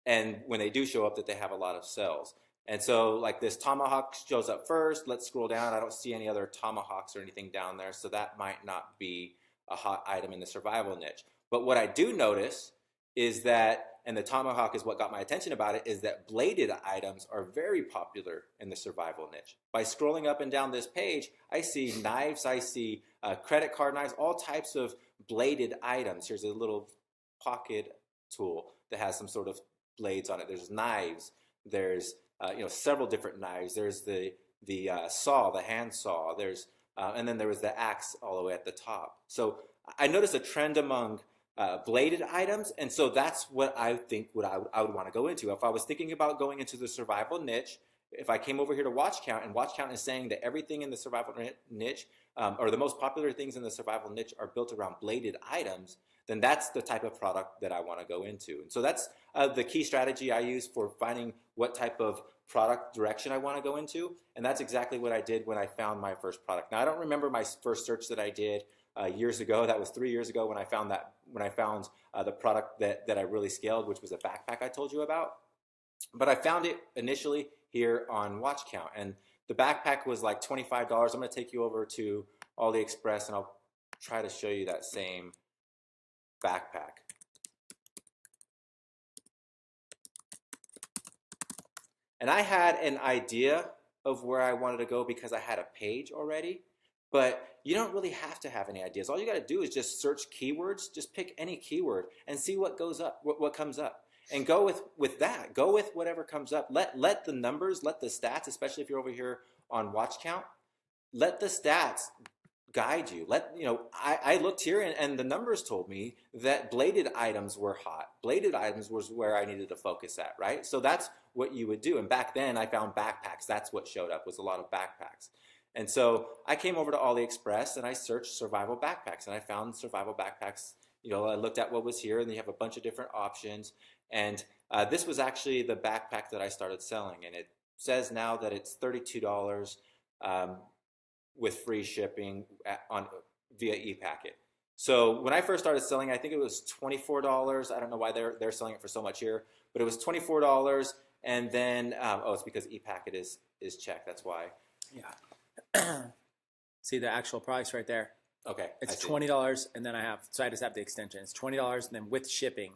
Speaker 2: and when they do show up, that they have a lot of sales. And so like this tomahawk shows up first. Let's scroll down. I don't see any other tomahawks or anything down there, so that might not be a hot item in the survival niche. But what I do notice is that, and the tomahawk is what got my attention about it, is that bladed items are very popular in the survival niche. By scrolling up and down this page, I see knives, I see credit card knives, all types of bladed items. Here's a little pocket tool that has some sort of blades on it. There's knives. There's several different knives. There's the saw, the hand saw. There's and then there was the axe all the way at the top. So I noticed a trend among bladed items, and so that's what I think I would want to go into. If I was thinking about going into the survival niche if I came over here to watch count, and watch count is saying that everything in the survival niche, or the most popular things in the survival niche are built around bladed items, then that's the type of product that I want to go into. And so that's the key strategy I use for finding what type of product direction I want to go into. And that's exactly what I did when I found my first product. Now, I don't remember my first search that I did years ago. That was 3 years ago when I found the product that I really scaled, which was a backpack I told you about. But I found it initially here on Watch Count, and the backpack was like $25. I'm going to take you over to Aliexpress, and I'll try to show you that same backpack. And I had an idea of where I wanted to go because I had a page already, but you don't really have to have any ideas. All you got to do is just search keywords, just pick any keyword and see what goes up, what comes up. And go with that. Go with whatever comes up. Let the numbers, let the stats, especially if you're over here on Watch Count, let the stats guide you. I looked here and the numbers told me that bladed items were hot. Bladed items was where I needed to focus at, right? So that's what you would do. And back then I found backpacks. That's what showed up, was a lot of backpacks. And so I came over to Aliexpress and I searched survival backpacks, and I found survival backpacks. I looked at what was here, and they have a bunch of different options. And this was actually the backpack that I started selling, and it says now that it's $32 with free shipping via ePacket. So when I first started selling, I think it was $24. I don't know why they're selling it for so much here, but it was $24. And then it's because ePacket is checked. That's why.
Speaker 1: Yeah. See the actual price right there.
Speaker 2: Okay.
Speaker 1: It's $20, and then I just have the extension. It's $20, and then with shipping,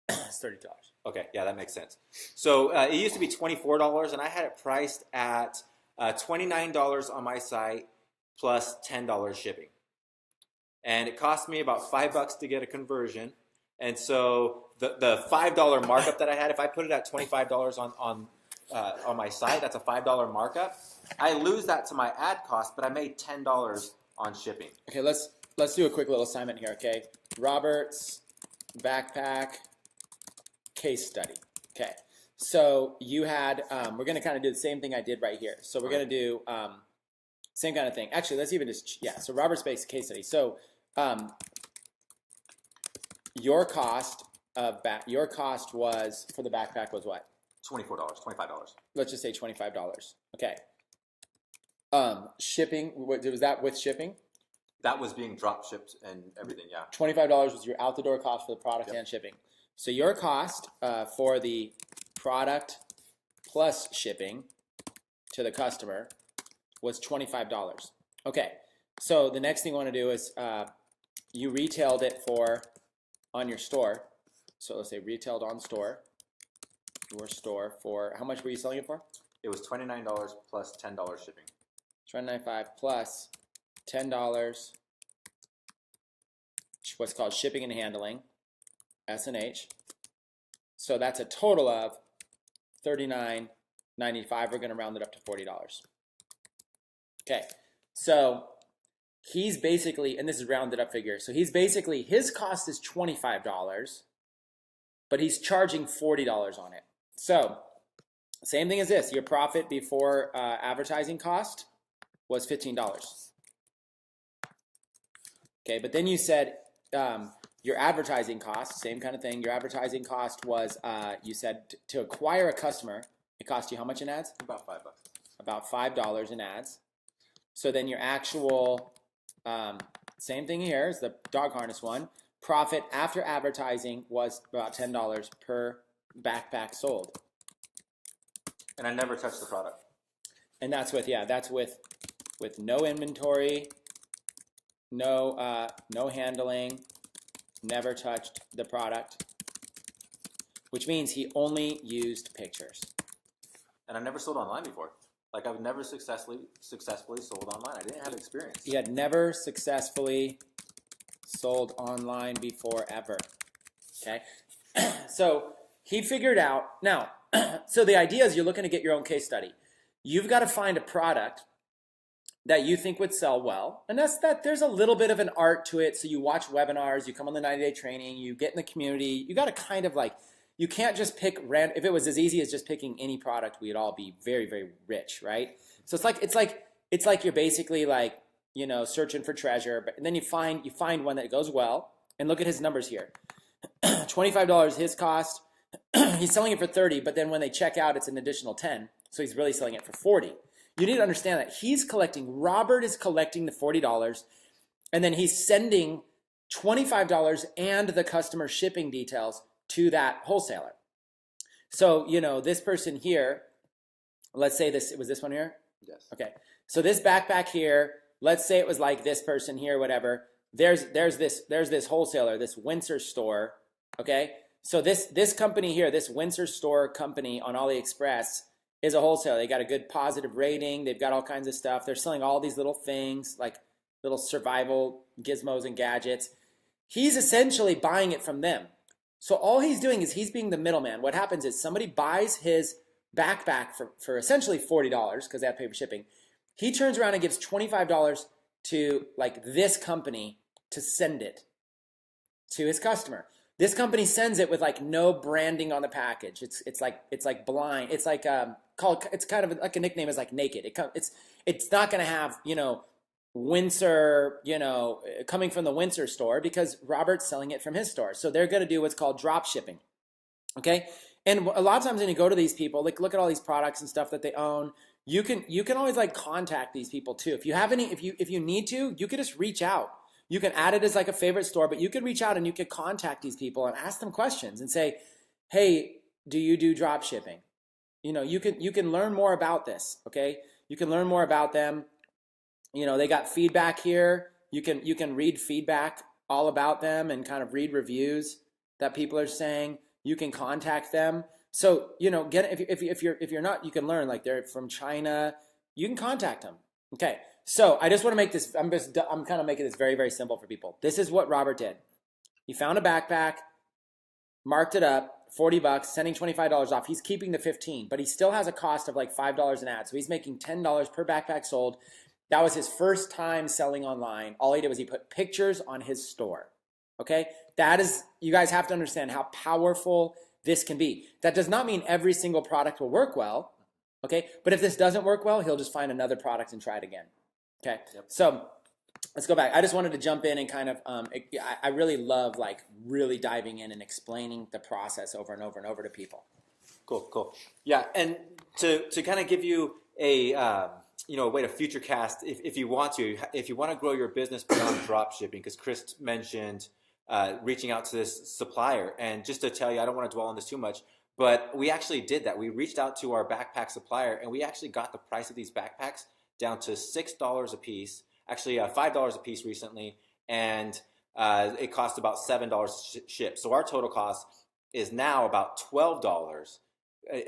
Speaker 1: it's $30.
Speaker 2: Okay, yeah, that makes sense. So it used to be $24, and I had it priced at $29 on my site plus $10 shipping. And it cost me about $5 to get a conversion. And so the $5 markup that I had, if I put it at $25 on my site, that's a $5 markup. I lose that to my ad cost, but I made $10 on shipping.
Speaker 1: Okay, let's do a quick little assignment here, okay? Robert's backpack case study. Okay, so you had, we're going to kind of do the same thing I did right here. So we're going to do same kind of thing. Actually, let's even just, so Robert's case study. So your cost was, for the backpack was what?
Speaker 2: $24, $25.
Speaker 1: Let's just say $25. Okay. Shipping, was that with shipping?
Speaker 2: That was being drop shipped and everything, yeah.
Speaker 1: $25 was your out the door cost for the product and shipping. So your cost for the product plus shipping to the customer was $25. Okay, so the next thing you want to do is you retailed it on your store. So let's say retailed on store, your store for, how much were you selling it for?
Speaker 2: It was $29 plus $10 shipping.
Speaker 1: $29.95 plus $10, what's called shipping and handling, S&H. So that's a total of $39.95. We're going to round it up to $40. Okay, so he's basically, and this is rounded up figure, so he's basically, his cost is $25, but he's charging $40 on it. So same thing as this, your profit before advertising cost was $15. Okay, but then you said your advertising cost, same kind of thing. Your advertising cost was, you said to acquire a customer, it cost you how much in ads?
Speaker 2: About $5.
Speaker 1: About $5 in ads. So then your actual, same thing here is the dog harness one. Profit after advertising was about $10 per backpack sold.
Speaker 2: And I never touched the product.
Speaker 1: And that's with, that's with no inventory, no handling, never touched the product, which means he only used pictures.
Speaker 2: And I never sold online before. Like I've never successfully sold online. I didn't have experience.
Speaker 1: He had never successfully sold online before ever. Okay, so he figured out now. So the idea is you're looking to get your own case study. You've got to find a product that you think would sell well, and that's that. There's a little bit of an art to it. So you watch webinars, you come on the 90-day training, you get in the community. You got to kind of like you can't just pick random. If it was as easy as just picking any product, we'd all be very, very rich, right? So it's like you're basically like, searching for treasure, but and then you find one that goes well. And look at his numbers here. $25 his cost. He's selling it for 30, but then when they check out, it's an additional 10. So he's really selling it for 40. You need to understand that Robert is collecting the $40, and then he's sending $25 and the customer shipping details to that wholesaler. So, this person here, let's say it was this one here.
Speaker 2: Yes.
Speaker 1: Okay. So this backpack here, let's say it was like this person here, whatever. There's this wholesaler, this Windsor store. Okay. So this company here, this Windsor store company on Aliexpress is a wholesaler. They got a good positive rating. They've got all kinds of stuff. They're selling all these little things, like little survival gizmos and gadgets. He's essentially buying it from them. So all he's doing is he's being the middleman. What happens is somebody buys his backpack for essentially $40 because they have to pay for shipping. He turns around and gives $25 to like this company to send it to his customer. This company sends it with like no branding on the package. It's like blind. It's like it's kind of like a nickname is like naked. It's not going to have Windsor coming from the Windsor store because Robert's selling it from his store. So they're going to do what's called drop shipping. Okay, and a lot of times when you go to these people, like look at all these products and stuff that they own. You can always like contact these people too. If you need to, you could just reach out. You can add it as like a favorite store, but you could reach out and you could contact these people and ask them questions and say, hey, do you do drop shipping? You can learn more about this. Okay. You can learn more about them. They got feedback here. You can read feedback all about them and kind of read reviews that people are saying. You can contact them. So, if you're not, you can learn like they're from China, you can contact them. Okay. So I just want to make this, I'm kind of making this very, very simple for people. This is what Robert did. He found a backpack, marked it up, $40, sending $25 off. He's keeping the 15, but he still has a cost of like $5 an ad. So he's making $10 per backpack sold. That was his first time selling online. All he did was he put pictures on his store. Okay. You guys have to understand how powerful this can be. That does not mean every single product will work well. Okay. But if this doesn't work well, he'll just find another product and try it again. Okay, yep. So let's go back. I just wanted to jump in and kind of, I really love like really diving in and explaining the process over and over and over to people.
Speaker 2: Cool. Yeah, and to kind of give you a way to future cast if you want to grow your business beyond drop shipping, because Chris mentioned reaching out to this supplier, and just to tell you, I don't want to dwell on this too much, but we actually did that. We reached out to our backpack supplier, and we actually got the price of these backpacks down to $6 a piece, actually $5 a piece recently, and it cost about $7 to ship. So our total cost is now about $12,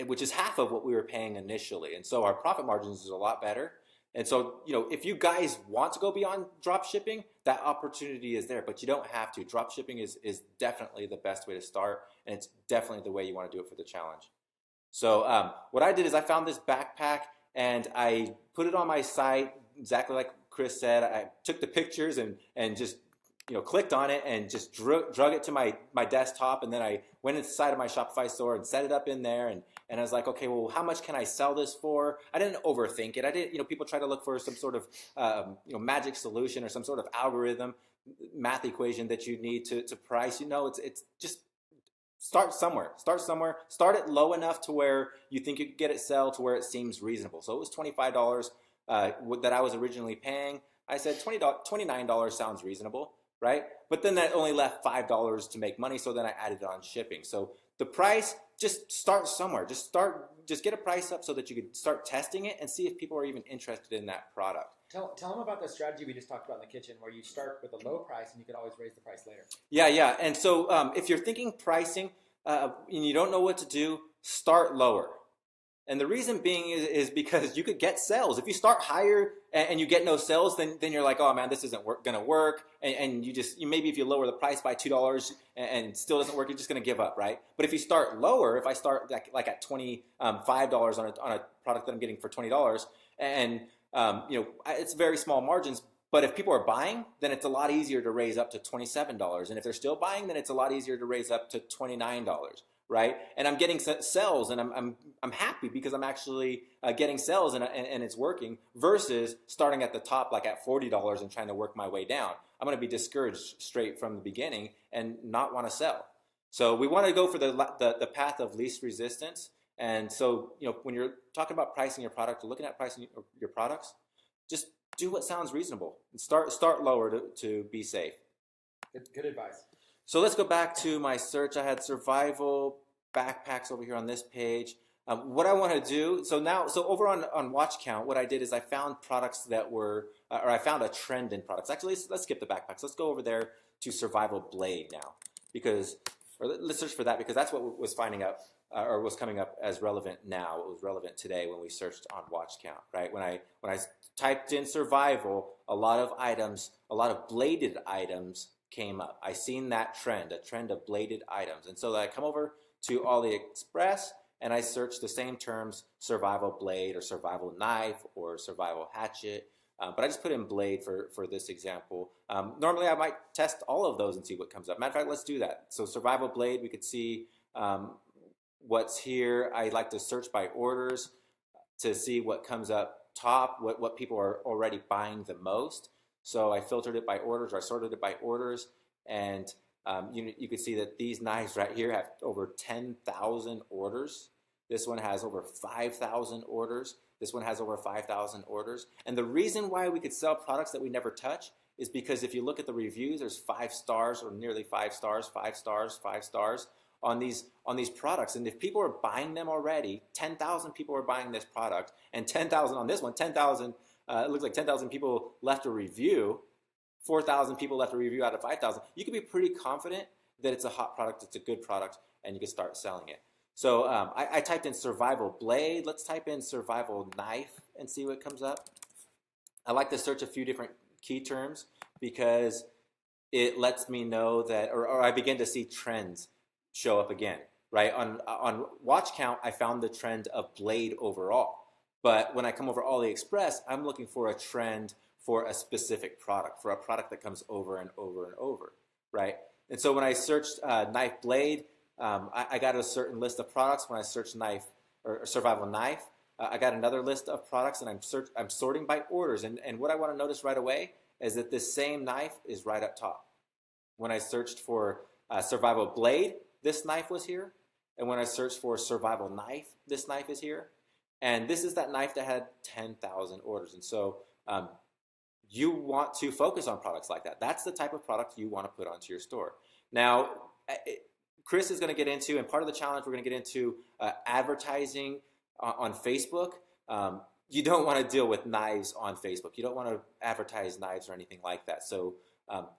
Speaker 2: which is half of what we were paying initially. And so our profit margins is a lot better. And so, if you guys want to go beyond drop shipping, that opportunity is there, but you don't have to. Drop shipping is definitely the best way to start, and it's definitely the way you want to do it for the challenge. So what I did is I found this backpack, and I put it on my site exactly like Chris said. I took the pictures and just clicked on it and just drug it to my desktop, and then I went inside of my Shopify store and set it up in there, and I was like, okay, well, how much can I sell this for? I didn't overthink it. I didn't, people try to look for some sort of magic solution or some sort of algorithm, math equation that you need to price. It's just start somewhere. Start it low enough to where you think you can get it sell to where it seems reasonable. So it was $25 that I was originally paying. I said $29 sounds reasonable, right? But then that only left $5 to make money, so then I added it on shipping. So the price, just start somewhere. Just get a price up so that you could start testing it and see if people are even interested in that product.
Speaker 1: Tell them about the strategy we just talked about in the kitchen, where you start with a low price and you can always raise the price later.
Speaker 2: Yeah. And so if you're thinking pricing and you don't know what to do, start lower. And the reason being is because you could get sales. If you start higher and you get no sales, then you're like, oh man, this isn't going to work. And maybe if you lower the price by $2 and it still doesn't work, you're just going to give up, right? But if you start lower, if I start like at $25 on a product that I'm getting for $20, and it's very small margins. But if people are buying, then it's a lot easier to raise up to $27. And if they're still buying, then it's a lot easier to raise up to $29. right? And I'm getting sales, and I'm happy because I'm actually getting sales, and it's working. Versus starting at the top, like at $40, and trying to work my way down. I'm going to be discouraged straight from the beginning and not want to sell. So we want to go for the path of least resistance. And so, when you're talking about pricing your product or looking at pricing your products, just do what sounds reasonable and start lower to be safe.
Speaker 1: Good advice.
Speaker 2: So let's go back to my search. I had survival backpacks over here on this page. What I want to do, so over on watch count, what I did is I found products that were, or I found a trend in products. Actually, let's skip the backpacks. Let's go over there to survival blade now, let's search for that, because that's what was coming up as relevant now. It was relevant today when we searched on watch count, right? When I typed in survival, a lot of bladed items came up. I seen that trend, a trend of bladed items. And so I come over to Aliexpress and I search the same terms, survival blade or survival knife or survival hatchet. But I just put in blade for this example. Normally I might test all of those and see what comes up. Matter of fact, let's do that. So survival blade, we could see what's here. I like to search by orders to see what comes up top, what people are already buying the most. So I filtered it by orders, or I sorted it by orders, and you could see that these knives right here have over 10,000 orders. This one has over 5,000 orders. This one has over 5,000 orders. And the reason why we could sell products that we never touch is because if you look at the reviews, there's 5 stars or nearly 5 stars, 5 stars, 5 stars on these products. And if people are buying them already, 10,000 people are buying this product, and 10,000 on this one, 10,000. It looks like 10,000 people left a review, 4,000 people left a review out of 5,000. You can be pretty confident that it's a hot product, it's a good product, and you can start selling it. So I typed in survival blade. Let's type in survival knife and see what comes up. I like to search a few different key terms because it lets me know that, or I begin to see trends show up again, right? On watch count, I found the trend of blade overall. But when I come over Aliexpress, I'm looking for a trend for a specific product, for a product that comes over and over and over, right? And so when I searched knife blade, I got a certain list of products. When I searched knife or survival knife, I got another list of products, and I'm sorting by orders. And what I want to notice right away is that this same knife is right up top. When I searched for survival blade, this knife was here. And when I searched for survival knife, this knife is here. And this is that knife that had 10,000 orders. And so you want to focus on products like that. That's the type of product you want to put onto your store. Now, Chris is going to get into, and part of the challenge we're going to get into advertising on Facebook. You don't want to deal with knives on Facebook. You don't want to advertise knives or anything like that. So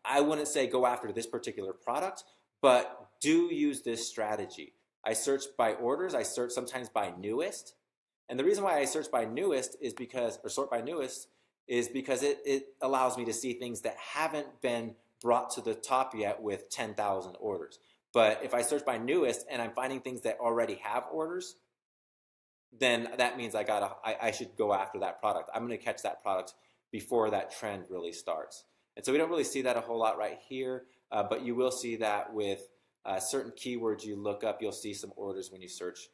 Speaker 2: I wouldn't say go after this particular product, but do use this strategy. I search by orders. I search sometimes by newest. And the reason why I search by newest is because, or sort by newest, is because it allows me to see things that haven't been brought to the top yet with 10,000 orders. But if I search by newest and I'm finding things that already have orders, then that means I should go after that product. I'm going to catch that product before that trend really starts. And so we don't really see that a whole lot right here, but you will see that with certain keywords you look up. You'll see some orders when you search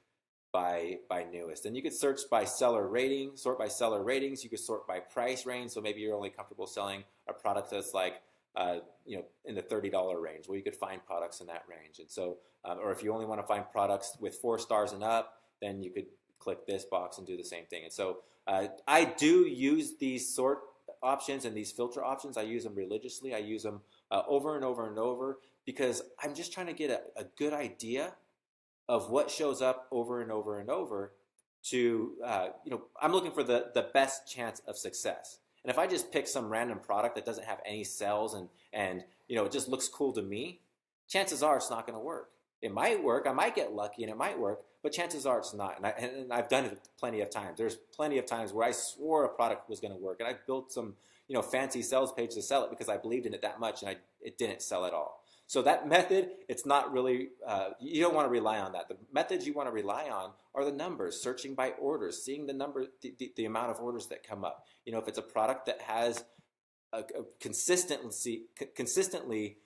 Speaker 2: by newest. And you could search by seller rating, sort by seller ratings. You could sort by price range. So maybe you're only comfortable selling a product that's like in the $30 range. Well, you could find products in that range. And so, or if you only want to find products with 4 stars and up, then you could click this box and do the same thing. And so I do use these sort options and these filter options. I use them religiously. I use them over and over and over because I'm just trying to get a good idea of what shows up over and over and over to, I'm looking for the best chance of success. And if I just pick some random product that doesn't have any sales and it just looks cool to me, chances are it's not going to work. It might work. I might get lucky and it might work, but chances are it's not. And I've done it plenty of times. There's plenty of times where I swore a product was going to work, and I built some fancy sales page to sell it because I believed in it that much, and it didn't sell at all. So that method, it's not really, you don't want to rely on that. The methods you want to rely on are the numbers, searching by orders, seeing the number, the amount of orders that come up. If it's a product that has consistently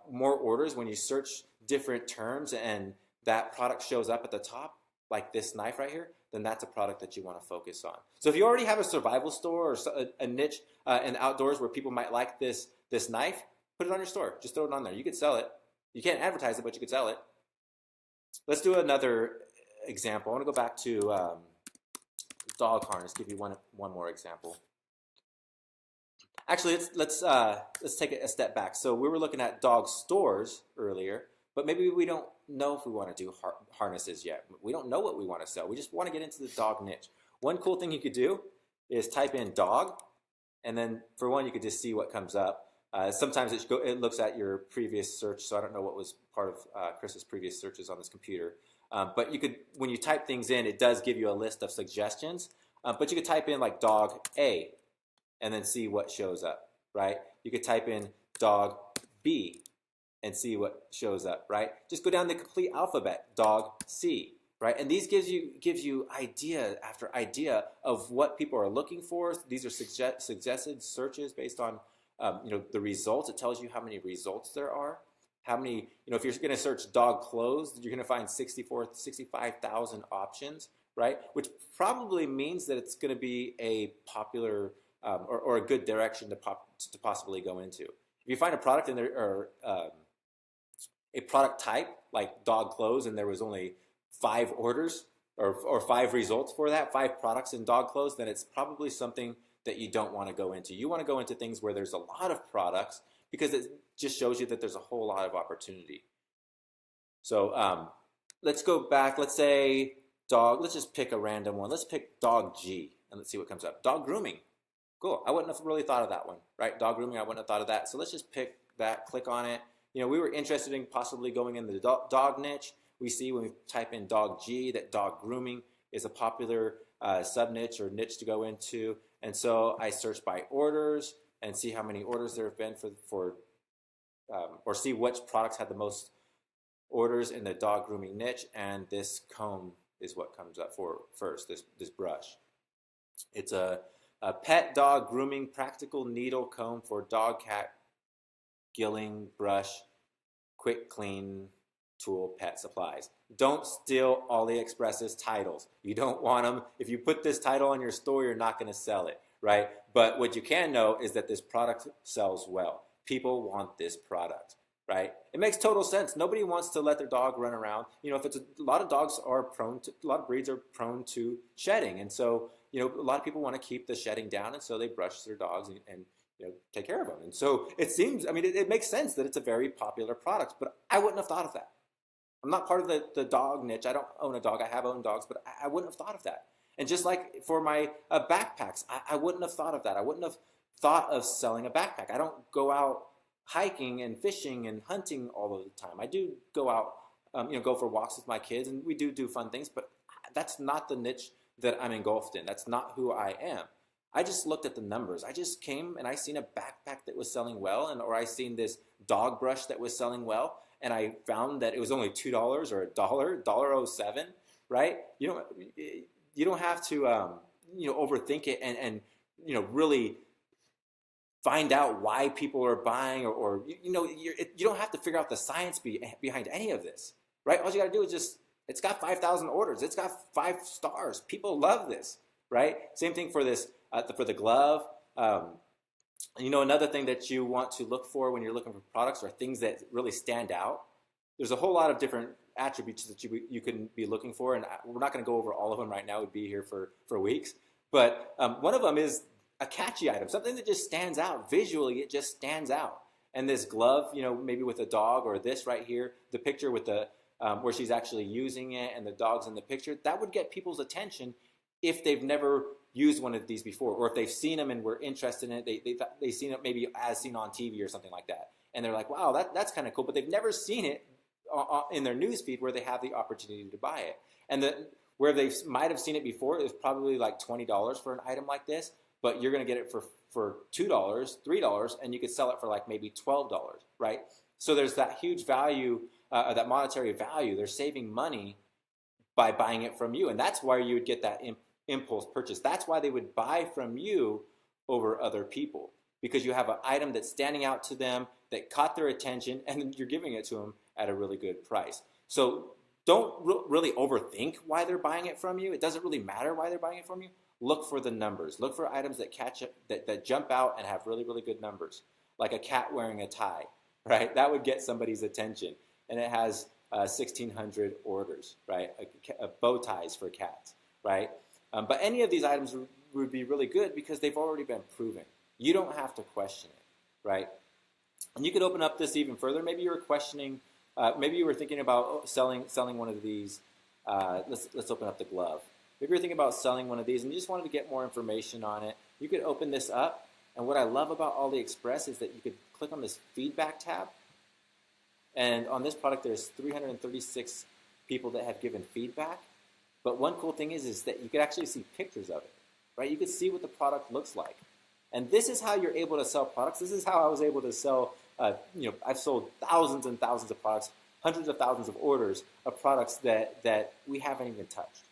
Speaker 2: more orders when you search different terms and that product shows up at the top, like this knife right here, then that's a product that you want to focus on. So if you already have a survival store or a niche in outdoors where people might like this knife, put it on your store. Just throw it on there. You could sell it. You can't advertise it, but you could sell it. Let's do another example. I want to go back to dog harness. Give you one more example. Actually, let's take it a step back. So we were looking at dog stores earlier, but maybe we don't know if we want to do harnesses yet. We don't know what we want to sell. We just want to get into the dog niche. One cool thing you could do is type in dog, and then for one, you could just see what comes up. Sometimes it looks at your previous search, so I don't know what was part of Chris's previous searches on this computer. But you could, when you type things in, it does give you a list of suggestions. But you could type in like dog A, and then see what shows up, right? You could type in dog B and see what shows up, right? Just go down the complete alphabet, dog C, right? And these gives you idea after idea of what people are looking for. These are suggested searches based on the results. It tells you how many results there are. How many, if you're going to search dog clothes, you're going to find 65,000 options, right? Which probably means that it's going to be a popular or a good direction to possibly go into. If you find a product in there or a product type like dog clothes and there was only 5 orders or 5 results for that, 5 products in dog clothes, then it's probably something that you don't want to go into. You want to go into things where there's a lot of products because it just shows you that there's a whole lot of opportunity. So let's go back. Let's say dog. Let's just pick a random one. Let's pick dog G and let's see what comes up. Dog grooming. Cool. I wouldn't have really thought of that one, right? Dog grooming, I wouldn't have thought of that. So let's just pick that, click on it. We were interested in possibly going in the dog niche. We see when we type in dog G that dog grooming is a popular sub-niche or niche to go into. And so I search by orders and see how many orders there have been or see which products had the most orders in the dog grooming niche. And this comb is what comes up for first, this brush. It's a pet dog grooming practical needle comb for dog, cat, gilling, brush, quick clean tool, pet supplies. Don't steal Aliexpress's titles. You don't want them. If you put this title on your store, you're not going to sell it, right? But what you can know is that this product sells well. People want this product, right? It makes total sense. Nobody wants to let their dog run around. If it's a lot of dogs are prone to, a lot of breeds are prone to shedding, and so a lot of people want to keep the shedding down, and so they brush their dogs and take care of them. And so it seems, it makes sense that it's a very popular product, but I wouldn't have thought of that. I'm not part of the dog niche. I don't own a dog. I have owned dogs, but I wouldn't have thought of that. And just like for my backpacks, I wouldn't have thought of that. I wouldn't have thought of selling a backpack. I don't go out hiking and fishing and hunting all of the time. I do go out, go for walks with my kids, and we do fun things, but that's not the niche that I'm engulfed in. That's not who I am. I just looked at the numbers. I just came and I seen a backpack that was selling well, or I seen this dog brush that was selling well, and I found that it was only $2 or $1.07, right? You don't have to overthink it and really find out why people are buying or you don't have to figure out the science behind any of this, right? All you got to do is it's got 5,000 orders. It's got 5 stars. People love this, right? Same thing for this, for the glove. Another thing that you want to look for when you're looking for products are things that really stand out. There's a whole lot of different attributes that you can be looking for, and we're not going to go over all of them right now. We'd be here for weeks. But one of them is a catchy item, something that just stands out. Visually, it just stands out. And this glove, maybe with a dog, or this right here, the picture with the where she's actually using it and the dog's in the picture, that would get people's attention if they've never used one of these before, or if they've seen them and were interested in it, they've seen it maybe as seen on TV or something like that. And they're like, wow, that's kind of cool, but they've never seen it in their newsfeed where they have the opportunity to buy it. And where they might have seen it before, it was probably like $20 for an item like this, but you're going to get it for $2, $3, and you could sell it for like maybe $12, right? So there's that huge value, that monetary value. They're saving money by buying it from you, and that's why you would get that impulse purchase. That's why they would buy from you over other people, because you have an item that's standing out to them, that caught their attention, and you're giving it to them at a really good price. So don't really overthink why they're buying it from you. It doesn't really matter why they're buying it from you. Look for the numbers. Look for items that that jump out and have really, really good numbers, like a cat wearing a tie, right? That would get somebody's attention. And it has 1,600 orders, right? Bow ties for cats, right? But any of these items would be really good because they've already been proven. You don't have to question it, right? And you could open up this even further. Maybe you were questioning, maybe you were thinking about selling one of these. Let's open up the glove. Maybe you're thinking about selling one of these and you just wanted to get more information on it. You could open this up. And what I love about Aliexpress is that you could click on this feedback tab. And on this product, there's 336 people that have given feedback. But one cool thing is that you could actually see pictures of it, right? You could see what the product looks like. And this is how you're able to sell products. This is how I was able to sell, I've sold thousands and thousands of products, hundreds of thousands of orders of products that we haven't even touched.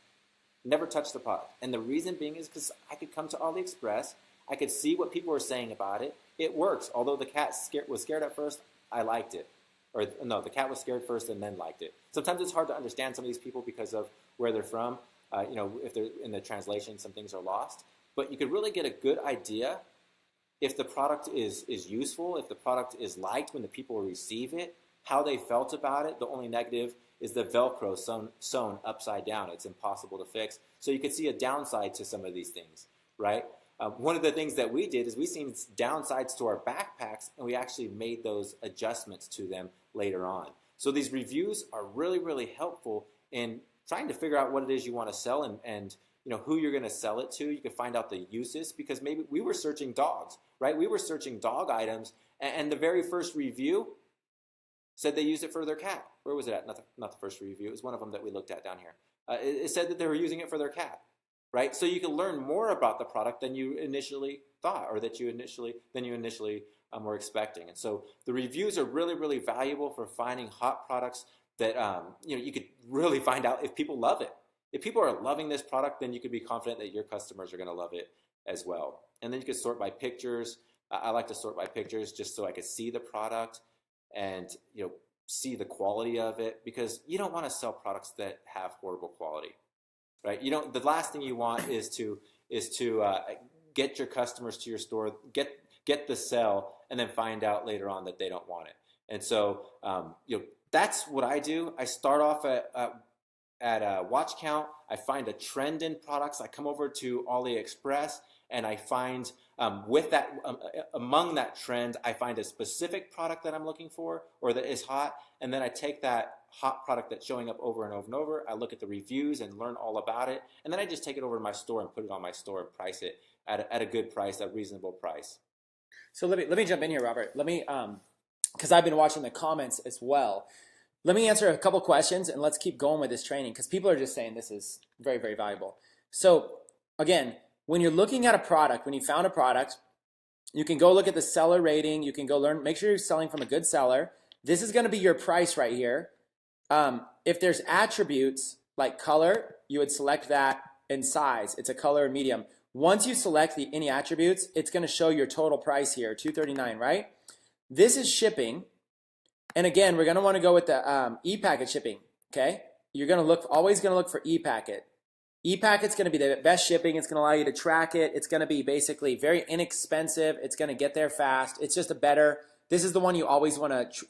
Speaker 2: Never touched the product. And the reason being is because I could come to Aliexpress, I could see what people were saying about it. It works. Although the cat was scared at first, I liked it. Or no, the cat was scared first and then liked it. Sometimes it's hard to understand some of these people because of where they're from. If they're in the translation, some things are lost. But you could really get a good idea if the product is useful, if the product is liked when the people receive it, how they felt about it. The only negative is the Velcro sewn upside down. It's impossible to fix. So you could see a downside to some of these things, right? One of the things that we did is we seen downsides to our backpacks, and we actually made those adjustments to them later on. So these reviews are really, really helpful in trying to figure out what it is you want to sell and who you're going to sell it to. You can find out the uses because maybe we were searching dogs, right? We were searching dog items, and the very first review said they used it for their cat. Where was it at? Not the first review. It was one of them that we looked at down here. It said that they were using it for their cat. Right, so you can learn more about the product than you initially thought, or than you initially were expecting. And so the reviews are really, really valuable for finding hot products that you could really find out if people love it. If people are loving this product, then you could be confident that your customers are going to love it as well. And then you could sort by pictures. I like to sort by pictures just so I could see the product and see the quality of it, because you don't want to sell products that have horrible quality. Right? The last thing you want is to get your customers to your store, get the sell, and then find out later on that they don't want it. And so that's what I do. I start off at a watch count. I find a trend in products. I come over to Aliexpress and I find among that trend, I find a specific product that I'm looking for or that is hot, and then I take that hot product that's showing up over and over and over. I look at the reviews and learn all about it, and then I just take it over to my store and put it on my store and price it at a good price, a reasonable price.
Speaker 1: So let me jump in here, Robert. Let me because I've been watching the comments as well. Let me answer a couple questions and let's keep going with this training because people are just saying this is very, very valuable. So again, when you're looking at a product, when you found a product, you can go look at the seller rating. You can go learn, make sure you're selling from a good seller. This is going to be your price right here. If there's attributes like color, you would select that, and size. It's a color and medium. Once you select any attributes, it's going to show your total price here, $239, right? This is shipping. And again, we're going to want to go with the e-packet shipping, okay? You're going to always going to look for e-packet. E-packet's going to be the best shipping. It's going to allow you to track it. It's going to be basically very inexpensive. It's going to get there fast. It's just this is the one you always want to,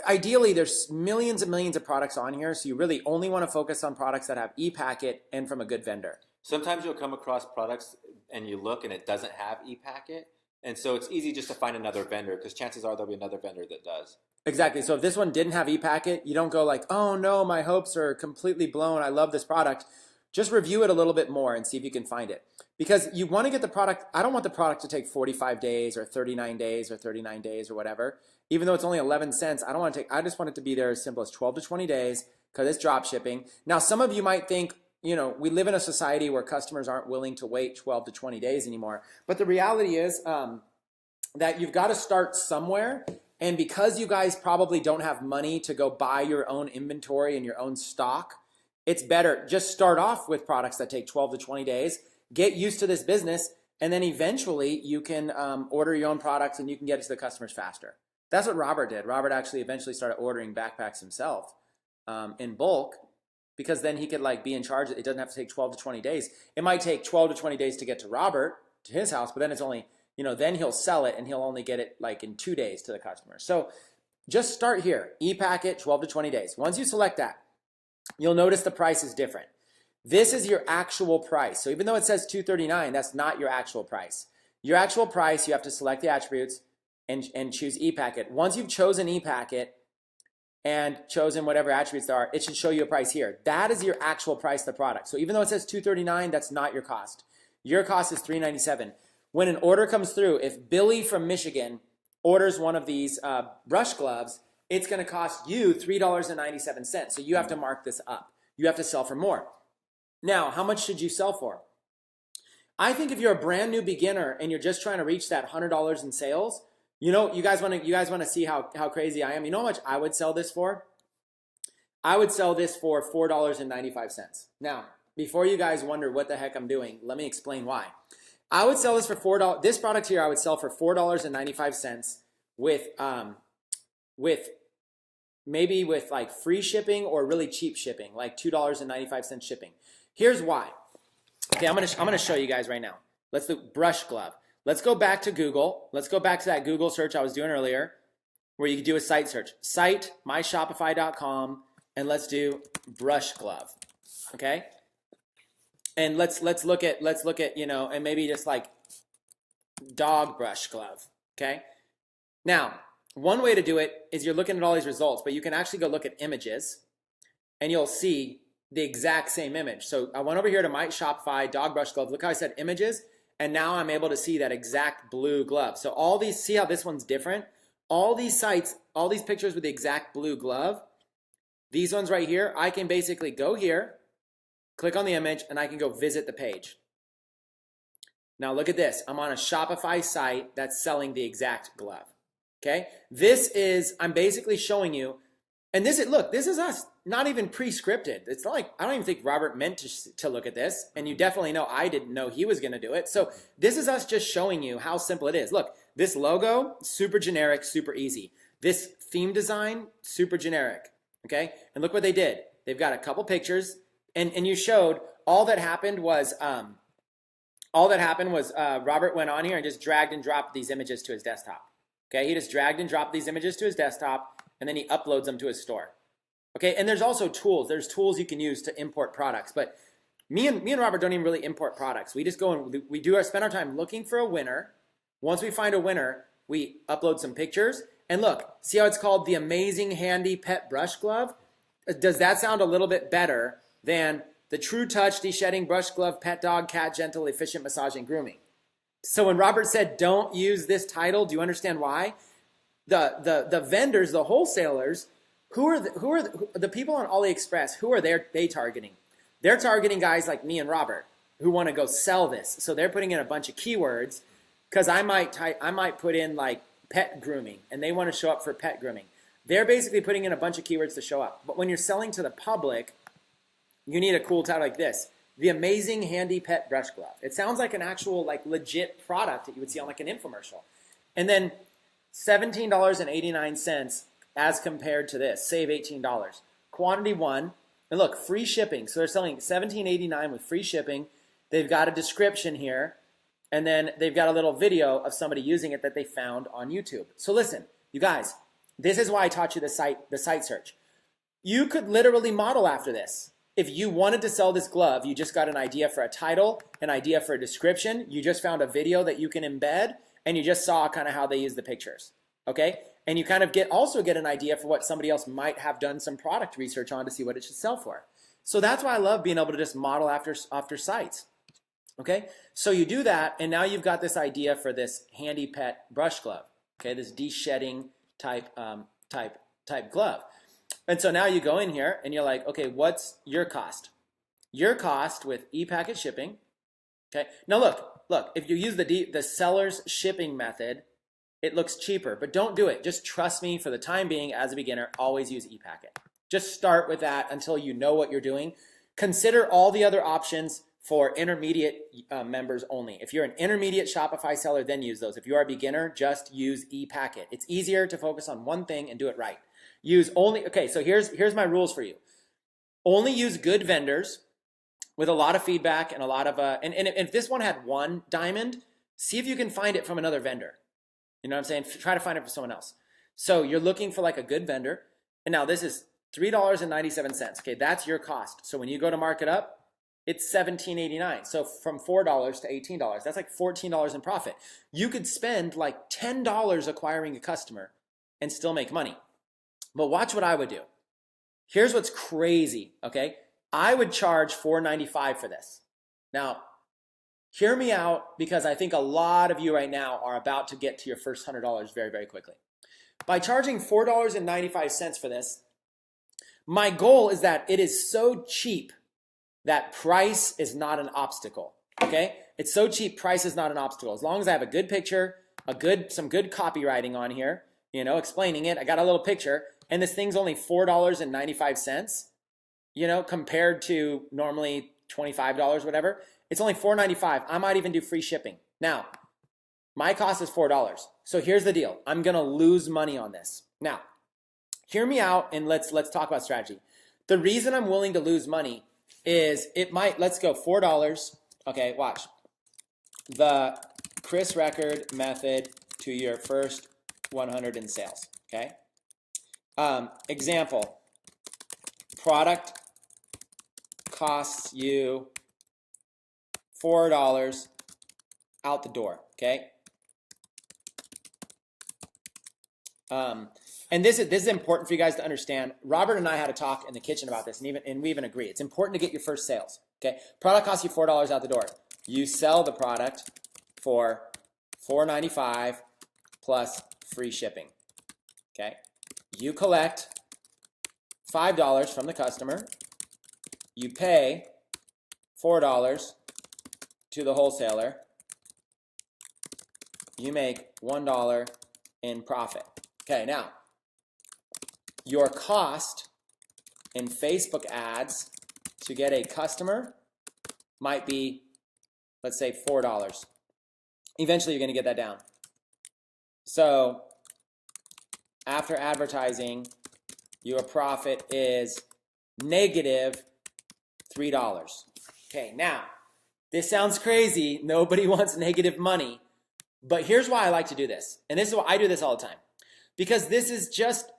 Speaker 1: ideally there's millions and millions of products on here, so you really only want to focus on products that have e-packet and from a good vendor.
Speaker 2: Sometimes you'll come across products and you look and it doesn't have e-packet, and so it's easy just to find another vendor because chances are there'll be another vendor that does.
Speaker 1: Exactly. So if this one didn't have e-packet, you don't go like, oh no, my hopes are completely blown. I love this product. Just review it a little bit more and see if you can find it. Because you want to get the product, I don't want the product to take 45 days or 39 days or 39 days or whatever. Even though it's only 11 cents, I just want it to be there as simple as 12 to 20 days because it's drop shipping. Now, some of you might think, we live in a society where customers aren't willing to wait 12 to 20 days anymore. But the reality is that you've got to start somewhere. And because you guys probably don't have money to go buy your own inventory and your own stock, it's better just start off with products that take 12 to 20 days, get used to this business, and then eventually you can order your own products and you can get it to the customers faster. That's what Robert did. Robert actually eventually started ordering backpacks himself in bulk, because then he could like be in charge. It doesn't have to take 12 to 20 days. It might take 12 to 20 days to get to Robert, to his house, but then it's only, then he'll sell it and he'll only get it like in 2 days to the customer. So just start here, e-packet, 12 to 20 days. Once you select that, you'll notice the price is different. This is your actual price. So even though it says $239, that's not your actual price. Your actual price, you have to select the attributes and choose e-packet. Once you've chosen e-packet and chosen whatever attributes there are, it should show you a price here. That is your actual price of the product. So even though it says $239, that's not your cost. Your cost is $397. When an order comes through, if Billy from Michigan orders one of these brush gloves, it's going to cost you $3.97. So you have to mark this up. You have to sell for more. Now, how much should you sell for? I think if you're a brand new beginner and you're just trying to reach that $100 in sales, you guys want to see how crazy I am. You know how much I would sell this for? I would sell this for $4.95. Now, before you guys wonder what the heck I'm doing, let me explain why. I would sell this for $4. This product here I would sell for $4.95 with maybe with like free shipping or really cheap shipping, like $2.95 shipping. Here's why. Okay, I'm gonna show you guys right now. Let's do brush glove. Let's go back to Google. Let's go back to that Google search I was doing earlier, where you can do a site search. Site myshopify.com, and let's do brush glove. Okay, and let's look at and maybe just like dog brush glove. Okay, now one way to do it is you're looking at all these results, but you can actually go look at images, and you'll see the exact same image. So I went over here to my Shopify dog brush glove. Look how I said images, and now I'm able to see that exact blue glove. So all these, see how this one's different? All these sites, all these pictures with the exact blue glove, these ones right here, I can basically go here, click on the image, and I can go visit the page. Now look at this. I'm on a Shopify site that's selling the exact glove. Okay? I'm basically showing you, and this is us, not even pre-scripted. It's not like, I don't even think Robert meant to look at this, and you definitely know I didn't know he was going to do it. So this is us just showing you how simple it is. Look, this logo, super generic, super easy. This theme design, super generic, okay? And look what they did. They've got a couple pictures, and you showed all that happened was Robert went on here and just dragged and dropped these images to his desktop. Okay, he just dragged and dropped these images to his desktop, and then he uploads them to his store. Okay, and there's also tools. There's tools you can use to import products. But me and Robert don't even really import products. We just go and we spend our time looking for a winner. Once we find a winner, we upload some pictures. And look, see how it's called the Amazing Handy Pet Brush Glove? Does that sound a little bit better than the True Touch De-Shedding Brush Glove Pet Dog Cat Gentle Efficient Massage and Grooming? So when Robert said don't use this title, do you understand why? The vendors, the wholesalers, who are the people on Aliexpress, who are they targeting? They're targeting guys like me and Robert who want to go sell this. So they're putting in a bunch of keywords because I might put in like pet grooming, and they want to show up for pet grooming. They're basically putting in a bunch of keywords to show up. But when you're selling to the public, you need a cool title like this. The Amazing Handy Pet Brush Glove. It sounds like an actual, like, legit product that you would see on, like, an infomercial. And then $17.89 as compared to this. Save $18. Quantity 1. And look, free shipping. So they're selling $17.89 with free shipping. They've got a description here. And then they've got a little video of somebody using it that they found on YouTube. So listen, you guys, this is why I taught you the site search. You could literally model after this. If you wanted to sell this glove, you just got an idea for a title, an idea for a description, you just found a video that you can embed, and you just saw kind of how they use the pictures, okay? And you kind of also get an idea for what somebody else might have done some product research on to see what it should sell for. So that's why I love being able to just model after sites, okay? So you do that, and now you've got this idea for this handy pet brush glove, okay? This de-shedding type glove. And so now you go in here and you're like, okay, what's your cost? Your cost with e-packet shipping. Okay. Now look, if you use the seller's shipping method, it looks cheaper, but don't do it. Just trust me, for the time being, as a beginner, always use e-packet. Just start with that until you know what you're doing. Consider all the other options for intermediate members only. If you're an intermediate Shopify seller, then use those. If you are a beginner, just use e-packet. It's easier to focus on one thing and do it right. Use only, okay, so here's my rules for you. Only use good vendors with a lot of feedback and a lot of, and if this one had one diamond, see if you can find it from another vendor. You know what I'm saying? Try to find it from someone else. So you're looking for like a good vendor. And now this is $3.97. Okay, that's your cost. So when you go to mark it up, it's $17.89. So from $4 to $18, that's like $14 in profit. You could spend like $10 acquiring a customer and still make money. But watch what I would do. Here's what's crazy, okay? I would charge $4.95 for this. Now, hear me out, because I think a lot of you right now are about to get to your first $100 very, very quickly. By charging $4.95 for this, my goal is that it is so cheap that price is not an obstacle, okay? It's so cheap, price is not an obstacle. As long as I have a good picture, some good copywriting on here, you know, explaining it, I got a little picture, and this thing's only $4.95, you know, compared to normally $25, whatever. It's only $4.95. I might even do free shipping. Now, my cost is $4. So here's the deal. I'm going to lose money on this. Now, hear me out, and let's talk about strategy. The reason I'm willing to lose money is let's go $4. Okay, watch. The Chris Record method to your first 100 in sales, okay? Example, product costs you $4 out the door, okay? And this is important for you guys to understand. Robert and I had a talk in the kitchen about this, and we even agree. It's important to get your first sales, okay? Product costs you $4 out the door. You sell the product for $4.95 plus free shipping, okay? You collect $5 from the customer. You pay $4 to the wholesaler. You make $1 in profit. Okay, now, your cost in Facebook ads to get a customer might be, let's say, $4. Eventually, you're going to get that down. So, after advertising, your profit is negative $3. Okay, now, this sounds crazy. Nobody wants negative money. But here's why I like to do this. And this is why I do this all the time. Because this is just,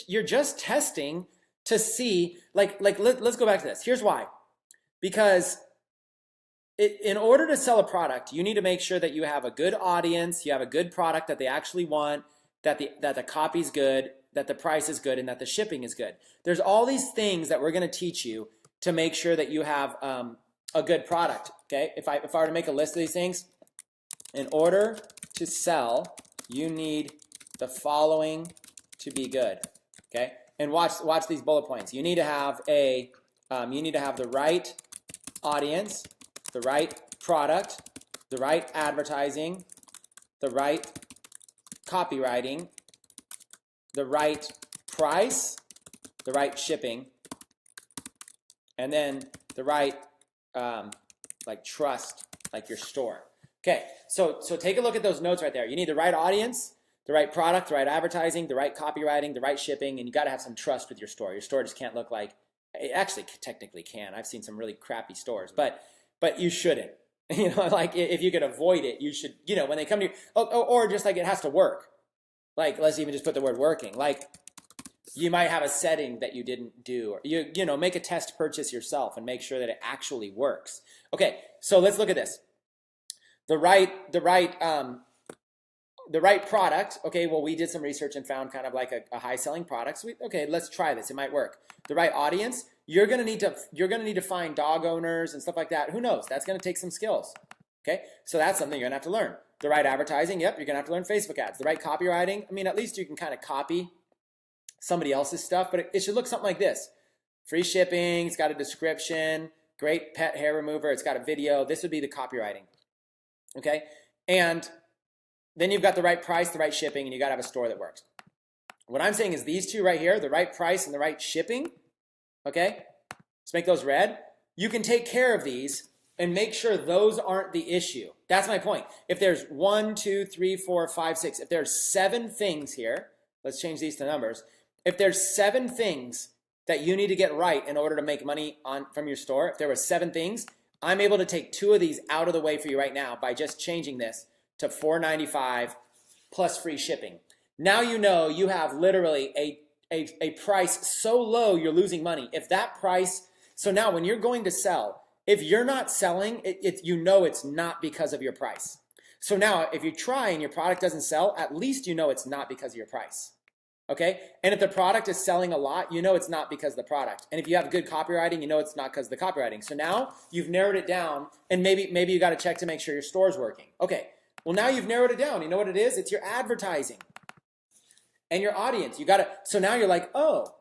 Speaker 1: you're just testing to see, let's go back to this. Here's why. Because in order to sell a product, you need to make sure that you have a good audience, you have a good product that they actually want, that the copy's good, that the price is good, and that the shipping is good. There's all these things that we're going to teach you to make sure that you have a good product. Okay, if I were to make a list of these things, in order to sell, you need the following to be good. Okay, and watch these bullet points. You need to have the right audience, the right product, the right advertising, the right copywriting, the right price, the right shipping, and then the right trust, like your store. Okay, so take a look at those notes right there. You need the right audience, the right product, the right advertising, the right copywriting, the right shipping, and you got to have some trust with your store. Your store just can't look like, it actually technically can. I've seen some really crappy stores, but you shouldn't. You know, like if you could avoid it, you should, you know, when they come to you, or just like it has to work. Like, let's even just put the word working. Like, you might have a setting that you didn't do, or you know, make a test purchase yourself and make sure that it actually works. Okay, so let's look at this. The right product. Okay, well, we did some research and found kind of like a high selling product. So okay, let's try this. It might work. The right audience. You're gonna need to find dog owners and stuff like that. Who knows? That's gonna take some skills. Okay, so that's something you're gonna have to learn. The right advertising. Yep, you're gonna have to learn Facebook ads. The right copywriting. I mean, at least you can kind of copy somebody else's stuff, but it should look something like this. Free shipping. It's got a description. Great pet hair remover. It's got a video. This would be the copywriting. Okay, and then you've got the right price, the right shipping, and you got to have a store that works. What I'm saying is these two right here, the right price and the right shipping, okay? Let's make those red. You can take care of these and make sure those aren't the issue. That's my point. If there's 1, 2, 3, 4, 5, 6, if there's 7 things here, let's change these to numbers. If there's 7 things that you need to get right in order to make money from your store, if there were 7 things, I'm able to take 2 of these out of the way for you right now by just changing this to $4.95 plus free shipping. Now you know you have literally a price so low you're losing money. If that price, so now when you're going to sell, if you're not selling, you know it's not because of your price. So now if you try and your product doesn't sell, at least you know it's not because of your price. Okay? And if the product is selling a lot, you know it's not because of the product. And if you have good copywriting, you know it's not because of the copywriting. So now you've narrowed it down, and maybe you got to check to make sure your store's working. Okay. Well, now you've narrowed it down. You know what it is? It's your advertising and your audience. So now you're like, oh,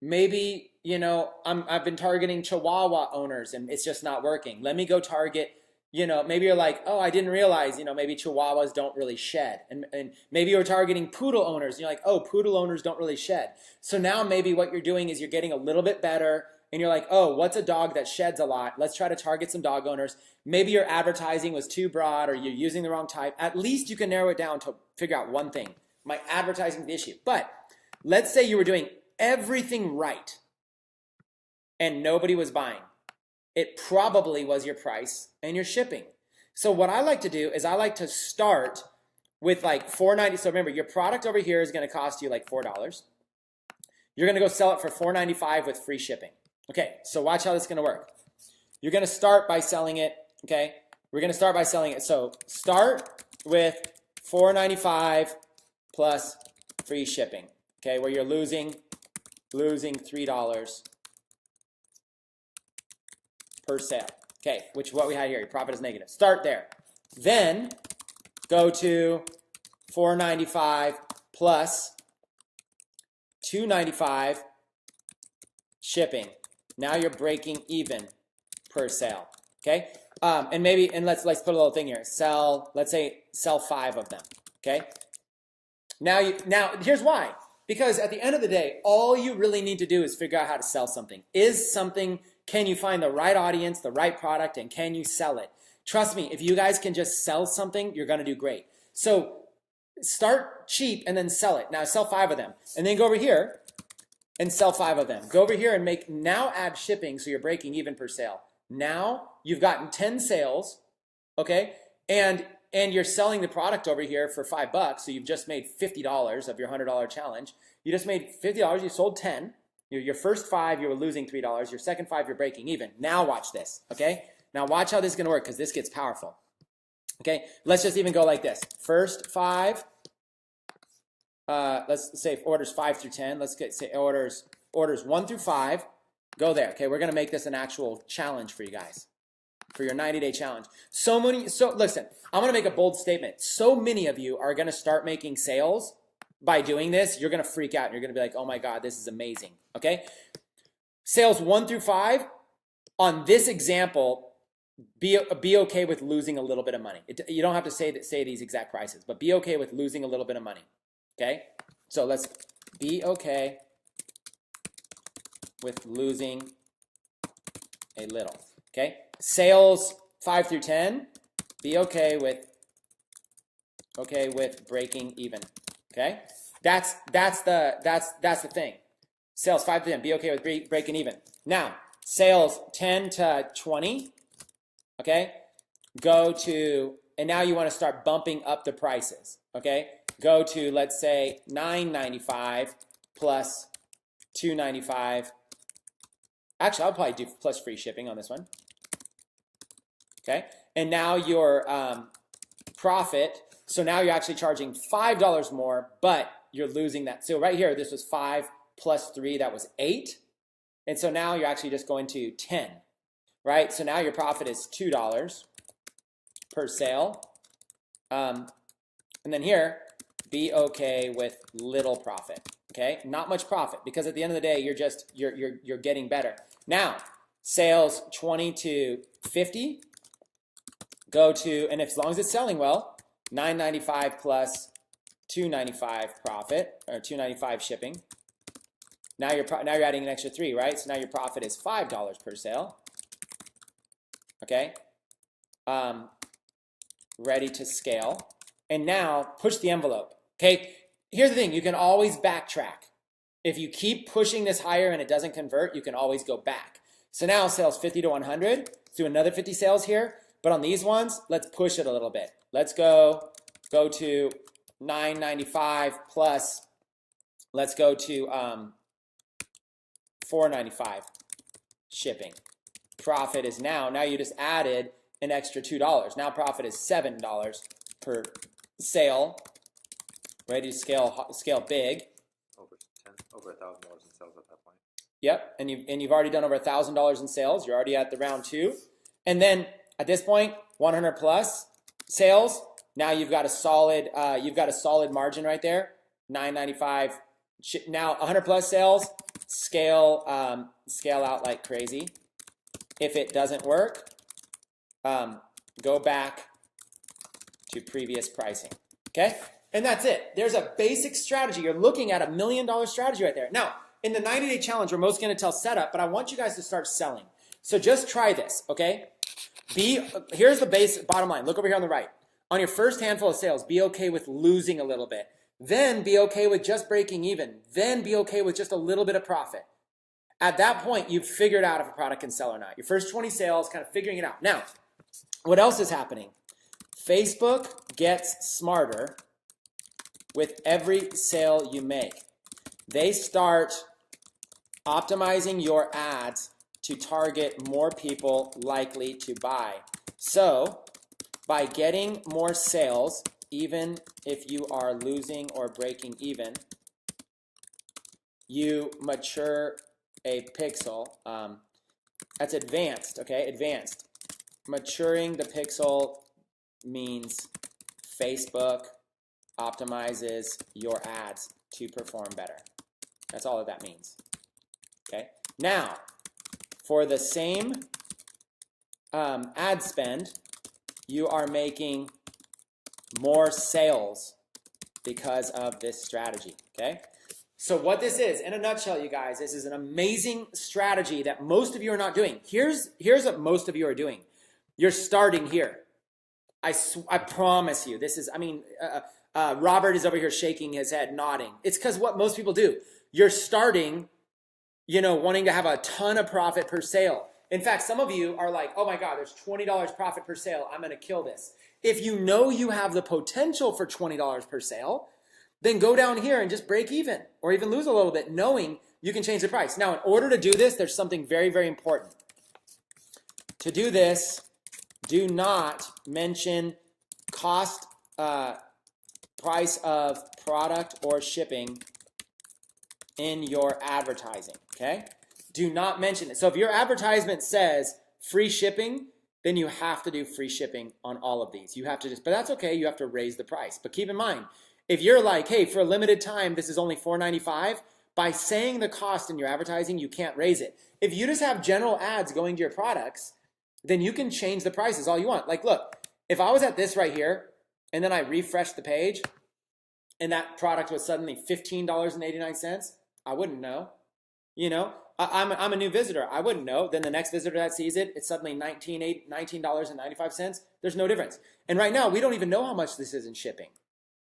Speaker 1: maybe, I've been targeting Chihuahua owners and it's just not working. Let me go target, maybe you're like, oh, I didn't realize, maybe Chihuahuas don't really shed. And maybe you're targeting poodle owners and you're like, oh, poodle owners don't really shed. So now maybe what you're doing is you're getting a little bit better and you're like, oh, what's a dog that sheds a lot? Let's try to target some dog owners. Maybe your advertising was too broad or you're using the wrong type. At least you can narrow it down to figure out one thing. My advertising is the issue. But let's say you were doing everything right and nobody was buying. It probably was your price and your shipping. So what I like to do is I like to start with like $4.90. So remember, your product over here is going to cost you like $4. You're going to go sell it for $4.95 with free shipping. Okay, so watch how this is going to work. You're going to start by selling it, okay? We're going to start by selling it. So start with $4.95 plus free shipping, okay, where you're losing $3 per sale, okay, which is what we had here. Your profit is negative. Start there. Then go to $4.95 plus $2.95 shipping. Now you're breaking even per sale, okay? And let's put a little thing here. Let's say sell 5 of them, okay? Now here's why. Because at the end of the day, all you really need to do is figure out how to sell something. Can you find the right audience, the right product, and can you sell it? Trust me, if you guys can just sell something, you're gonna do great. So start cheap and then sell it. Now sell 5 of them. And then go over here and sell 5 of them. Go over here and now add shipping so you're breaking even per sale. Now you've gotten 10 sales, okay? And you're selling the product over here for $5, so you've just made $50 of your $100 challenge. You just made $50, you sold 10. Your first 5, you were losing $3. Your second 5, you're breaking even. Now watch this, okay? Now watch how this is gonna work because this gets powerful. Okay, let's just even go like this. First 5, let's say orders 5 through 10. Let's say orders 1 through 5. Go there, okay? We're gonna make this an actual challenge for you guys, for your 90-day challenge. So listen, I'm gonna make a bold statement. So many of you are gonna start making sales by doing this. You're gonna freak out. You're gonna be like, oh my God, this is amazing, okay? Sales 1 through 5, on this example, be okay with losing a little bit of money. You don't have to say these exact prices, but be okay with losing a little bit of money, okay? So let's be okay with losing a little, okay? Sales 5 through 10, be okay with breaking even, okay? That's the thing. Sales 5 to 10, be okay with breaking even. Now, sales 10 to 20, okay? And now you want to start bumping up the prices, okay? Go to, let's say, $9.95 plus $2.95. Actually, I'll probably do plus free shipping on this one, okay? And now your profit, so now you're actually charging $5 more, but you're losing that. So right here, this was 5 plus 3, that was 8. And so now you're actually just going to 10, right? So now your profit is $2 per sale. And then here, be okay with little profit, okay? Not much profit, because at the end of the day, you're getting better. Now, sales 20 to 50, go to, and as long as it's selling well, $9.95 plus $2.95 profit, or $2.95 shipping. Now you're adding an extra 3, right? So now your profit is $5 per sale. Okay. Ready to scale. And now push the envelope. Okay. Here's the thing. You can always backtrack. If you keep pushing this higher and it doesn't convert, you can always go back. So now sales 50 to 100. Let's do another 50 sales here. But on these ones, let's push it a little bit. Let's go to 995 plus. Let's go to 495 shipping. Profit is now you just added an extra $2. Now profit is $7 per sale. Ready to scale big.
Speaker 2: Over $1,000 in sales at that point.
Speaker 1: Yep, and you've already done over $1,000 in sales. You're already at the round 2, and then at this point, 100 plus sales. Now you've got a solid margin right there. 995. Now 100 plus sales. Scale out like crazy. If it doesn't work, go back to previous pricing. Okay. And that's it. There's a basic strategy. You're looking at $1 million strategy right there. Now, in the 90-day challenge, we're mostly going to tell setup, but I want you guys to start selling. So just try this, okay? Here's the bottom line. Look over here on the right. On your first handful of sales, be okay with losing a little bit. Then be okay with just breaking even. Then be okay with just a little bit of profit. At that point, you've figured out if a product can sell or not. Your first 20 sales, kind of figuring it out. Now, what else is happening? Facebook gets smarter with every sale you make. They start optimizing your ads to target more people likely to buy. So, by getting more sales, even if you are losing or breaking even, you mature a pixel. That's advanced, okay? Advanced. Maturing the pixel means Facebook optimizes your ads to perform better. That's all that means. Okay. Now, for the same ad spend, you are making more sales because of this strategy. Okay. So what this is, in a nutshell, you guys, this is an amazing strategy that most of you are not doing. Here's what most of you are doing. You're starting here. I promise you. This is, Robert is over here shaking his head, nodding. It's because what most people do. You're starting, wanting to have a ton of profit per sale. In fact, some of you are like, oh my God, there's $20 profit per sale. I'm going to kill this. If you know you have the potential for $20 per sale, then go down here and just break even or even lose a little bit, knowing you can change the price. Now, in order to do this, there's something very, very important. To do this, do not mention cost, price of product or shipping in your advertising, okay? Do not mention it. So if your advertisement says free shipping, then you have to do free shipping on all of these. You have to but that's okay, you have to raise the price. But keep in mind, if you're like, hey, for a limited time, this is only $4.95, by saying the cost in your advertising, you can't raise it. If you just have general ads going to your products, then you can change the prices all you want. Like, look, if I was at this right here, and then I refreshed the page, and that product was suddenly $15.89, I wouldn't know. I'm a new visitor. I wouldn't know. Then the next visitor that sees it, it's suddenly $19.95. There's no difference. And right now, we don't even know how much this is in shipping.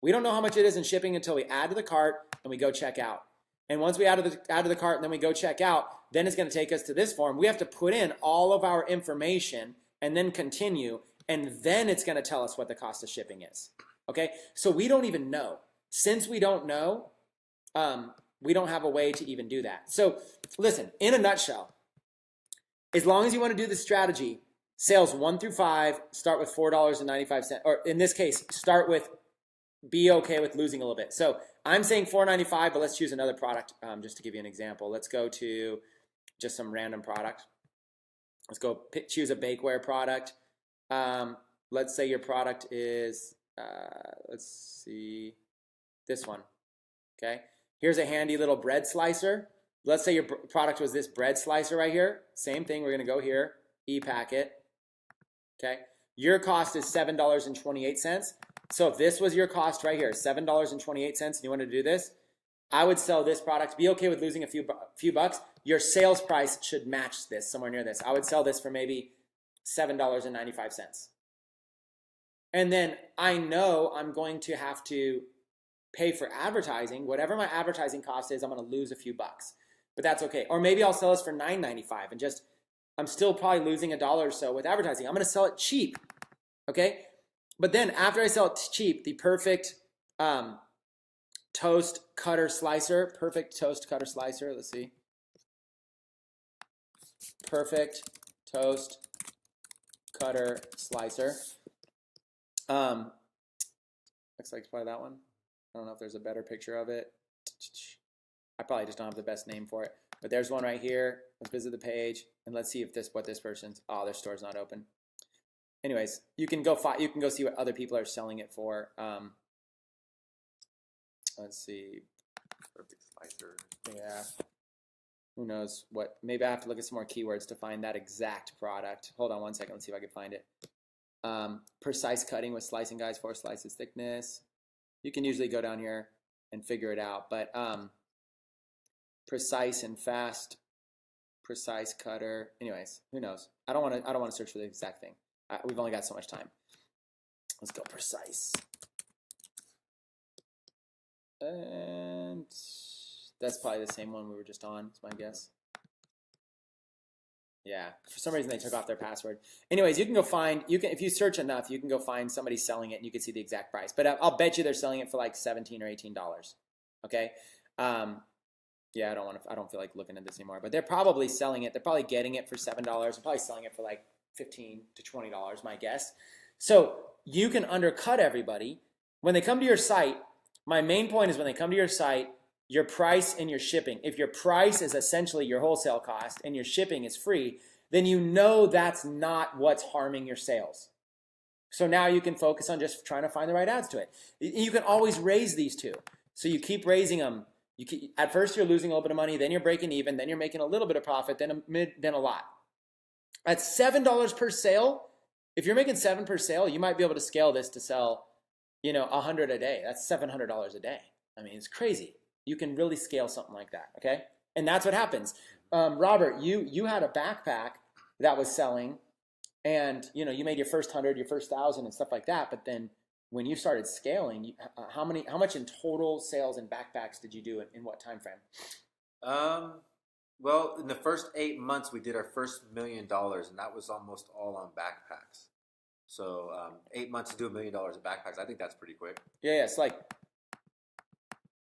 Speaker 1: We don't know how much it is in shipping until we add to the cart and we go check out. And once we add to the cart and then we go check out, then it's going to take us to this form. We have to put in all of our information and then continue, and then it's going to tell us what the cost of shipping is. Okay? So we don't even know. Since we don't know, we don't have a way to even do that. So listen, in a nutshell, as long as you want to do the strategy, sales 1 through 5, start with $4.95, or in this case, be okay with losing a little bit. So I'm saying $4.95, but let's choose another product just to give you an example. Let's go to just some random product. Let's go choose a bakeware product. Let's say your product is, let's see, this one. Okay. Here's a handy little bread slicer. Let's say your product was this bread slicer right here. Same thing. We're going to go here, e-packet. Okay. Your cost is $7.28. So if this was your cost right here, $7.28, and you wanted to do this, I would sell this product. Be okay with losing a few bucks. Your sales price should match this, somewhere near this. I would sell this for maybe $7.95. And then I know I'm going to have to pay for advertising. Whatever my advertising cost is, I'm going to lose a few bucks, but that's okay. Or maybe I'll sell this for $9.95 and just, I'm still probably losing $1 or so with advertising. I'm going to sell it cheap, okay? But then after I sell it cheap, the perfect toast cutter slicer, let's see. Perfect toast cutter slicer. Looks like it's probably that one. I don't know if there's a better picture of it. I probably just don't have the best name for it. But there's one right here. Let's visit the page and let's see if what this person's. Oh, their store's not open. Anyways, you can go see what other people are selling it for. Let's see.
Speaker 2: Perfect slicer.
Speaker 1: Yeah. Who knows what? Maybe I have to look at some more keywords to find that exact product. Hold on one second. Let's see if I can find it. Precise cutting with slicing guides, 4 slices thickness. You can usually go down here and figure it out, but precise and fast, precise cutter. Anyways, who knows? I don't want to search for the exact thing. We've only got so much time. Let's go precise. And that's probably the same one we were just on, is my guess. Yeah, for some reason they took off their password. Anyways, you can go find, if you search enough, you can go find somebody selling it and you can see the exact price. But I'll bet you they're selling it for like $17 or $18. Okay? Yeah, I don't feel like looking at this anymore. But they're probably selling it. They're probably getting it for $7. They're probably selling it for like $15 to $20, my guess. So you can undercut everybody. When they come to your site, my main point is when they come to your site, your price and your shipping. If your price is essentially your wholesale cost and your shipping is free, then you know that's not what's harming your sales. So now you can focus on just trying to find the right ads to it. You can always raise these two. So you keep raising them. At first you're losing a little bit of money, then you're breaking even, then you're making a little bit of profit, then a lot. At $7 per sale, if you're making $7 per sale, you might be able to scale this to sell, 100 a day. That's $700 a day. I mean, it's crazy. You can really scale something like that, okay? And that's what happens. Robert, you had a backpack that was selling, and you made your first 100, your first 1,000, and stuff like that. But then when you started scaling, how much in total sales in backpacks did you do in what time frame?
Speaker 2: Well, in the first 8 months, we did our first $1 million, and that was almost all on backpacks. So 8 months to do $1 million in backpacks, I think that's pretty quick.
Speaker 1: Yeah, it's like.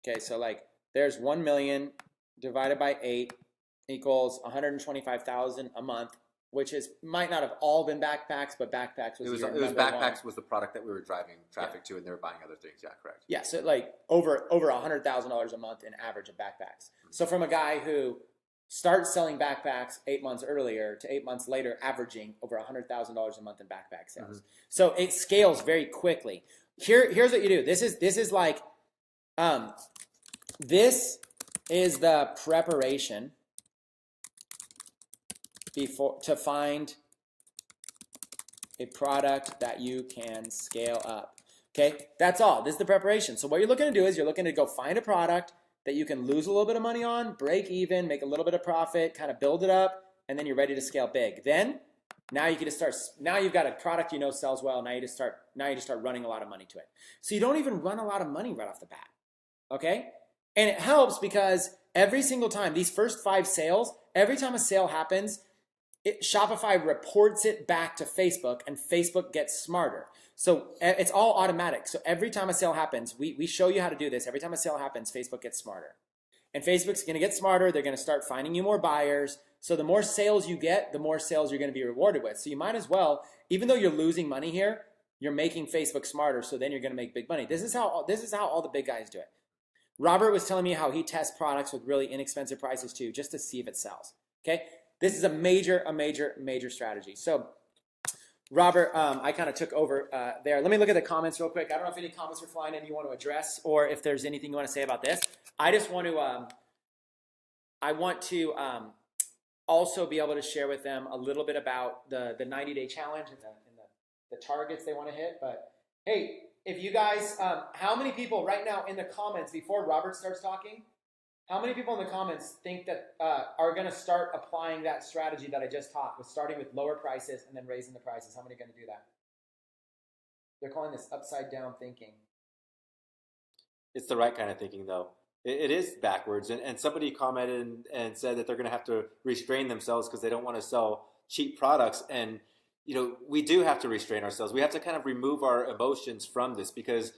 Speaker 1: Okay, so like there's 1 million divided by 8 equals 125,000 a month, which might not have all been backpacks, but backpacks was
Speaker 2: backpacks was the product that we were driving traffic to, and they were buying other things. Yeah, correct.
Speaker 1: Yeah, so like over $100,000 a month in average of backpacks. So from a guy who starts selling backpacks 8 months earlier to 8 months later, averaging over $100,000 a month in backpack sales. So it scales very quickly. Here's what you do. This is like. This is the preparation to find a product that you can scale up. Okay, that's all. This is the preparation. So what you're looking to do is you're looking to go find a product that you can lose a little bit of money on, break even, make a little bit of profit, kind of build it up, and then you're ready to scale big. Then now you can just start. Now you've got a product sells well. Now you just start running a lot of money to it. So you don't even run a lot of money right off the bat. Okay? And it helps because every single time, these first 5 sales, every time a sale happens, Shopify reports it back to Facebook and Facebook gets smarter. So it's all automatic. So every time a sale happens, we show you how to do this. Every time a sale happens, Facebook gets smarter. And Facebook's going to get smarter. They're going to start finding you more buyers. So the more sales you get, the more sales you're going to be rewarded with. So you might as well, even though you're losing money here, you're making Facebook smarter. So then you're going to make big money. This is how all the big guys do it. Robert was telling me how he tests products with really inexpensive prices too, just to see if it sells. Okay, this is a major strategy. So, Robert, I kind of took over there. Let me look at the comments real quick. I don't know if any comments are flying in you want to address, or if there's anything you want to say about this. I just want to, I want to also be able to share with them a little bit about the 90-day challenge and the targets they want to hit. But hey. If you guys, how many people right now in the comments, before Robert starts talking, how many people in the comments think that are going to start applying that strategy that I just taught, with starting with lower prices and then raising the prices? How many are going to do that? They're calling this upside down thinking.
Speaker 2: It's the right kind of thinking, though. It is backwards. And somebody commented and said that they're going to have to restrain themselves because they don't want to sell cheap products. And, we do have to restrain ourselves. We have to kind of remove our emotions from this because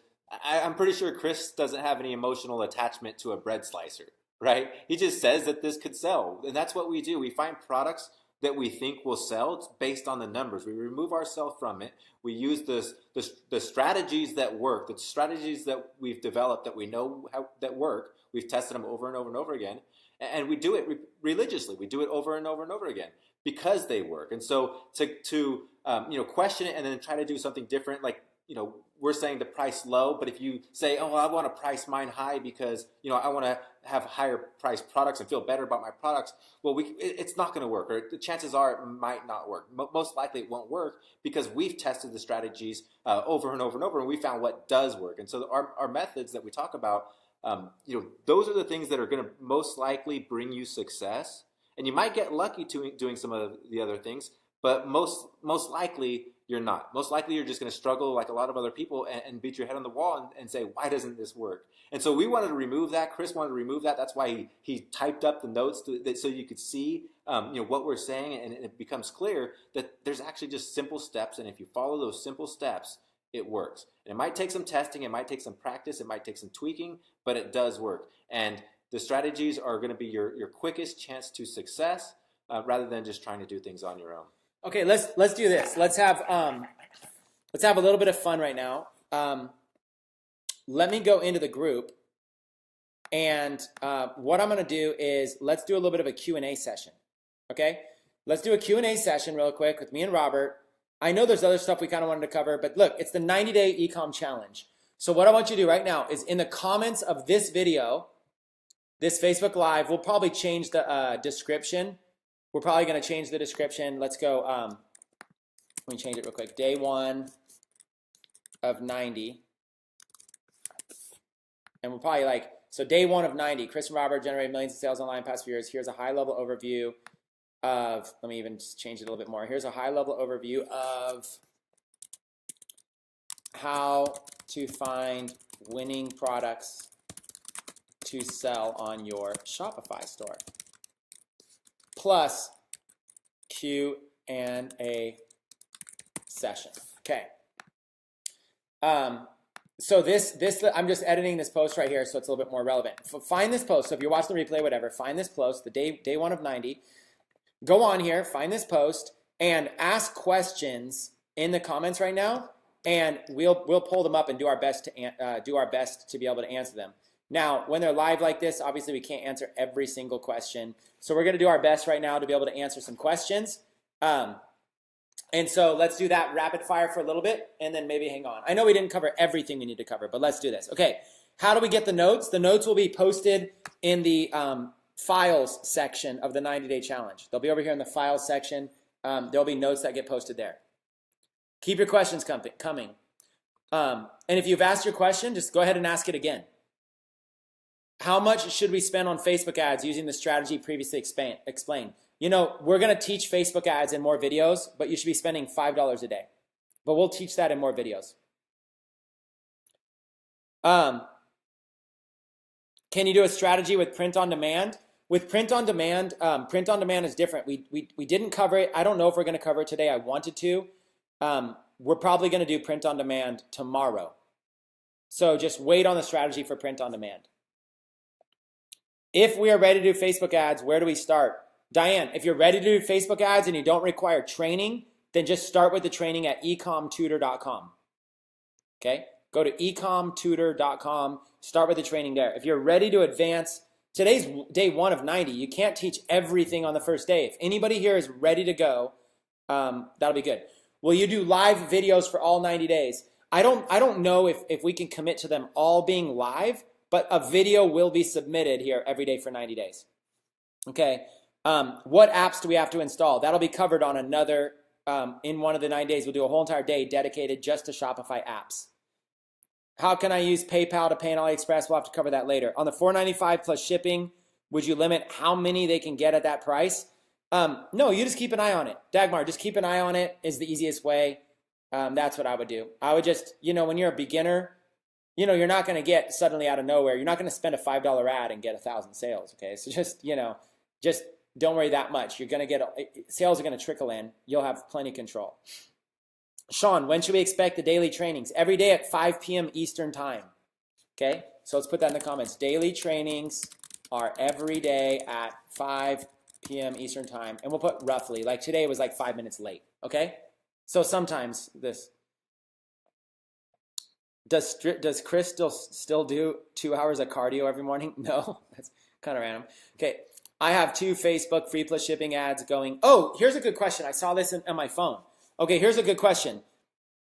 Speaker 2: I'm pretty sure Chris doesn't have any emotional attachment to a bread slicer, right? He just says that this could sell. And that's what we do. We find products that we think will sell based on the numbers. We remove ourselves from it. We use the strategies that work, the strategies that we've developed that we know that work. We've tested them over and over and over again. And we do it religiously. We do it over and over and over again because they work. And so to question it and then try to do something different, like, we're saying the price low, but if you say, oh, well, I want to price mine high because, I want to have higher priced products and feel better about my products, well, it's not going to work, or the chances are it might not work. Most likely it won't work because we've tested the strategies over and over and over, and we found what does work. And so our methods that we talk about, those are the things that are going to most likely bring you success. And you might get lucky doing some of the other things, but most likely you're not. Most likely you're just going to struggle like a lot of other people and beat your head on the wall and say, why doesn't this work? And so we wanted to remove that. Chris wanted to remove that. That's why he typed up the notes so you could see what we're saying, and it becomes clear that there's actually just simple steps, and if you follow those simple steps, it works. And it might take some testing, it might take some practice, it might take some tweaking, but it does work. And the strategies are going to be your quickest chance to success rather than just trying to do things on your own.
Speaker 1: Okay, let's do this. Let's have a little bit of fun right now. Let me go into the group, and what I'm going to do is let's do a little bit of a Q&A session. Okay, let's do a Q&A session real quick with me and Robert. I know there's other stuff we kind of wanted to cover, but look, it's the 90-day e-com challenge. So what I want you to do right now is in the comments of this video, this Facebook Live, we'll probably change the description. We're probably going to change the description. Let's go, let me change it real quick. Day 1 of 90. And we're probably so day 1 of 90, Chris and Robert generated millions of sales online past few years. Here's a high-level overview of, let me even just change it a little bit more. Here's a high-level overview of how to find winning products to sell on your Shopify store. Plus Q&A session. Okay. So this I'm just editing this post right here so it's a little bit more relevant. Find this post. So if you're watching the replay, whatever, find this post, the day 1 of 90. Go on here, find this post, and ask questions in the comments right now, and we'll pull them up and do our best to be able to answer them. Now, when they're live like this, obviously we can't answer every single question. So we're going to do our best right now to be able to answer some questions. And so let's do that rapid fire for a little bit and then maybe hang on. I know we didn't cover everything we need to cover, but let's do this. Okay, how do we get the notes? The notes will be posted in the files section of the 90-day challenge. They'll be over here in the files section. There'll be notes that get posted there. Keep your questions coming. And if you've asked your question, just go ahead and ask it again. How much should we spend on Facebook ads using the strategy previously explained? We're going to teach Facebook ads in more videos, but you should be spending $5 a day. But we'll teach that in more videos. Can you do a strategy with print on demand? With print on demand is different. We didn't cover it. I don't know if we're going to cover it today. I wanted to. We're probably going to do print on demand tomorrow. So just wait on the strategy for print on demand. If we are ready to do Facebook ads, where do we start? Diane, if you're ready to do Facebook ads and you don't require training, then just start with the training at ecomtutor.com. Okay? Go to ecomtutor.com, start with the training there. If you're ready to advance, today's day 1 of 90. You can't teach everything on the first day. If anybody here is ready to go, that'll be good. Will you do live videos for all 90 days? I don't know if we can commit to them all being live, but a video will be submitted here every day for 90 days. Okay. What apps do we have to install? That'll be covered on another, in one of the 9 days. We'll do a whole entire day dedicated just to Shopify apps. How can I use PayPal to pay on Aliexpress? We'll have to cover that later. On the $4.95 plus shipping, would you limit how many they can get at that price? No, you just keep an eye on it. Dagmar, just keep an eye on it is the easiest way. That's what I would do. I would just, when you're a beginner, you're not going to get suddenly out of nowhere. You're not going to spend a $5 ad and get 1,000 sales. Okay, so just don't worry that much. You're going to get sales are going to trickle in. You'll have plenty of control. Sean, when should we expect the daily trainings? Every day at 5 p.m. Eastern time. Okay, so let's put that in the comments. Daily trainings are every day at 5 p.m. Eastern time, and we'll put roughly. Like today was like 5 minutes late. Okay, so sometimes this. Does Chris still do 2 hours of cardio every morning? No, that's kind of random. Okay, I have 2 Facebook free plus shipping ads going. Oh, here's a good question. I saw this on my phone. Okay, here's a good question.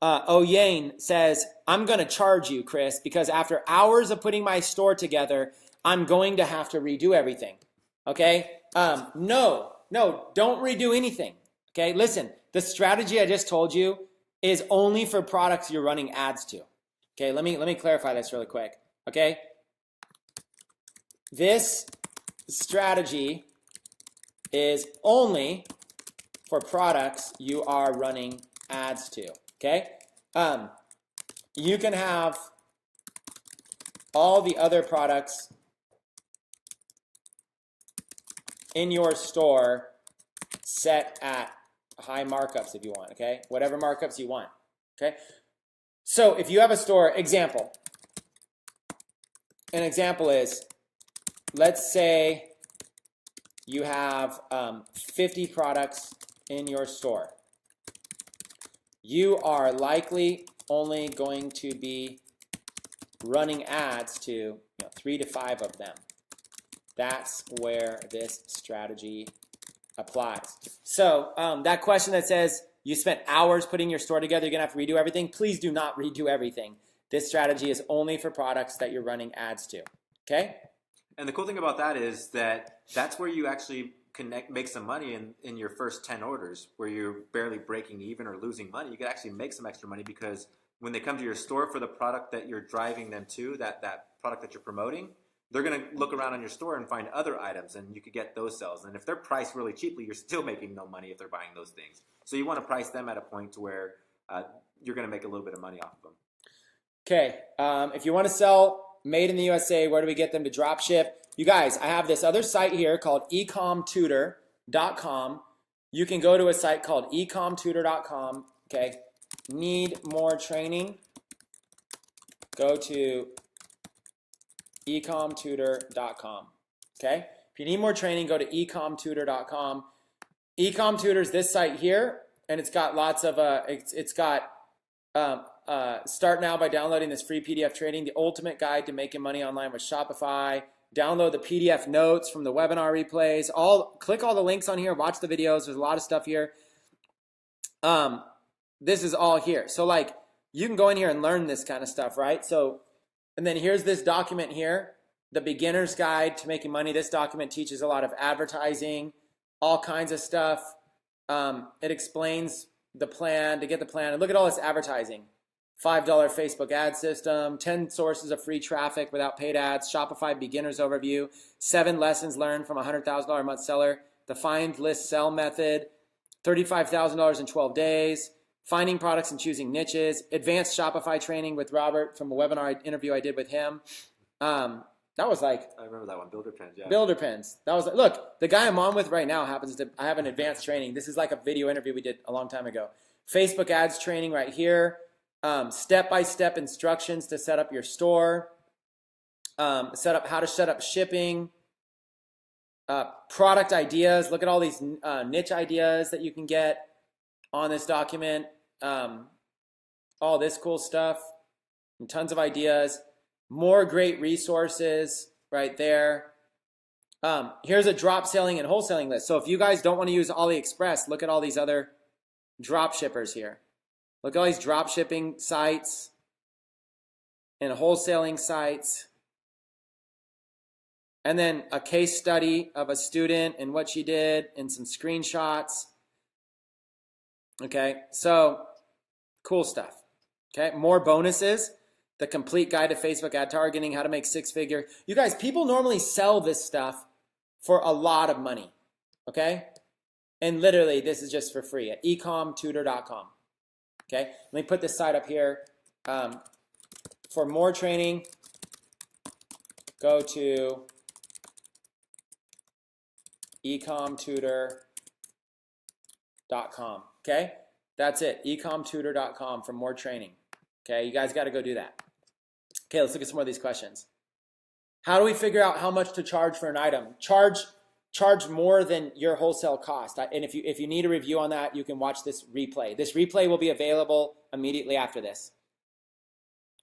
Speaker 1: Oyane says, I'm going to charge you, Chris, because after hours of putting my store together, I'm going to have to redo everything. Okay? No, don't redo anything. Okay, listen, the strategy I just told you is only for products you're running ads to. Okay, let me clarify this really quick. Okay? This strategy is only for products you are running ads to. Okay? You can have all the other products in your store set at high markups if you want, okay? Whatever markups you want, okay? So if you have a store, an example is, let's say you have 50 products in your store. You are likely only going to be running ads to 3 to 5 of them. That's where this strategy applies. So that question that says you spent hours putting your store together, you're going to have to redo everything. Please do not redo everything. This strategy is only for products that you're running ads to. Okay?
Speaker 2: And the cool thing about that is that that's where you actually make some money in your first 10 orders, where you're barely breaking even or losing money. You can actually make some extra money, because when they come to your store for the product that you're driving them to, that product that you're promoting, they're going to look around on your store and find other items, and you could get those sales. And if they're priced really cheaply, you're still making no money if they're buying those things. So you want to price them at a point to where you're going to make a little bit of money off of them.
Speaker 1: Okay, if you want to sell made in the USA, where do we get them to drop ship? You guys, I have this other site here called ecomtutor.com. You can go to a site called ecomtutor.com. Okay, need more training? Go to ecomtutor.com. Okay, if you need more training, go to ecomtutor.com. Ecomtutor is this site here, and it's got lots of start now by downloading this free PDF training, the ultimate guide to making money online with Shopify. Download the PDF notes from the webinar replays. Click all the links on here. Watch the videos. There's a lot of stuff here. This is all here. So like you can go in here and learn this kind of stuff, right? So, and then here's this document here, the beginner's guide to making money. This document teaches a lot of advertising, all kinds of stuff. It explains the plan, to get the plan. And look at all this advertising. $5 Facebook ad system, 10 sources of free traffic without paid ads, Shopify beginner's overview, 7 lessons learned from a $100,000 a month seller, the find, list, sell method, $35,000 in 12 days, finding products and choosing niches, advanced Shopify training with Robert from a webinar interview I did with him. That was like,
Speaker 2: I remember that one, Builder Pens. Yeah.
Speaker 1: Builder Pens. That was like, look, the guy I'm on with right now I have an advanced training. This is like a video interview we did a long time ago. Facebook ads training right here. Step-by-step instructions to set up your store. How to set up shipping. Product ideas. Look at all these niche ideas that you can get on this document. All this cool stuff. And tons of ideas. More great resources right there. Here's a drop selling and wholesaling list. So if you guys don't want to use Aliexpress, look at all these other drop shippers here. Look at all these drop shipping sites and wholesaling sites. And then a case study of a student and what she did and some screenshots. Okay, so cool stuff. Okay, more bonuses. The complete guide to Facebook ad targeting, how to make 6-figure. You guys, people normally sell this stuff for a lot of money. Okay? And literally, this is just for free at ecomtutor.com. Okay? Let me put this site up here. For more training, go to ecomtutor.com. Okay? That's it. ecomtutor.com for more training. Okay? You guys got to go do that. Okay, let's look at some more of these questions. How do we figure out how much to charge for an item? Charge more than your wholesale cost. And if you need a review on that, you can watch this replay. This replay will be available immediately after this.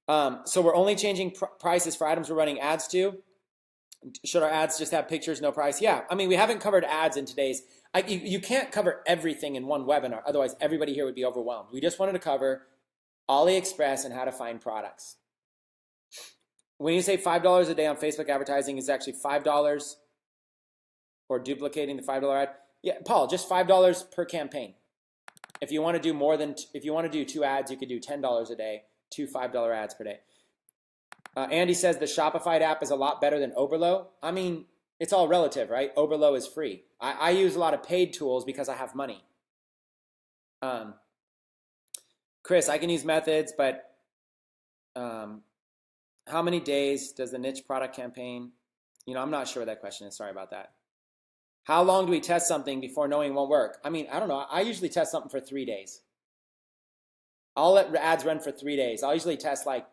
Speaker 1: So we're only changing prices for items we're running ads to. Should our ads just have pictures, no price? Yeah, I mean, we haven't covered ads in today's. You can't cover everything in one webinar. Otherwise, everybody here would be overwhelmed. We just wanted to cover Aliexpress and how to find products. When you say $5 a day on Facebook advertising, is actually $5 or duplicating the $5 ad. Yeah, Paul, just $5 per campaign. If you want to do more than, if you want to do 2 ads, you could do $10 a day, 2 $5 ads per day. Andy says the Shopify app is a lot better than Oberlo. I mean, it's all relative, right? Oberlo is free. I use a lot of paid tools because I have money. Chris, I can use methods, but how many days does the niche product campaign? You know, I'm not sure what that question is. Sorry about that. How long do we test something before knowing it won't work? I mean, I don't know. I usually test something for 3 days. I'll let ads run for 3 days. I'll usually test like,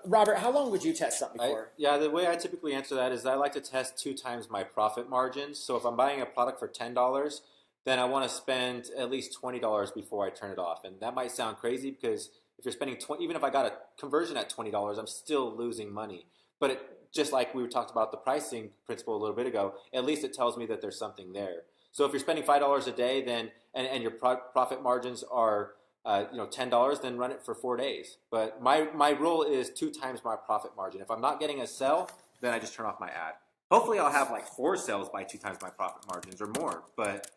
Speaker 1: Robert, how long would you test something for?
Speaker 2: Yeah, the way I typically answer that is I like to test 2 times my profit margins. So if I'm buying a product for $10, then I want to spend at least $20 before I turn it off. And that might sound crazy because if you're spending even if I got a conversion at $20, I'm still losing money. But just like we talked about the pricing principle a little bit ago, at least it tells me that there's something there. So if you're spending $5 a day, then and your profit margins are $10, then run it for 4 days. But my rule is 2 times my profit margin. If I'm not getting a sell, then I just turn off my ad. Hopefully I'll have like 4 sales by 2 times my profit margins or more. But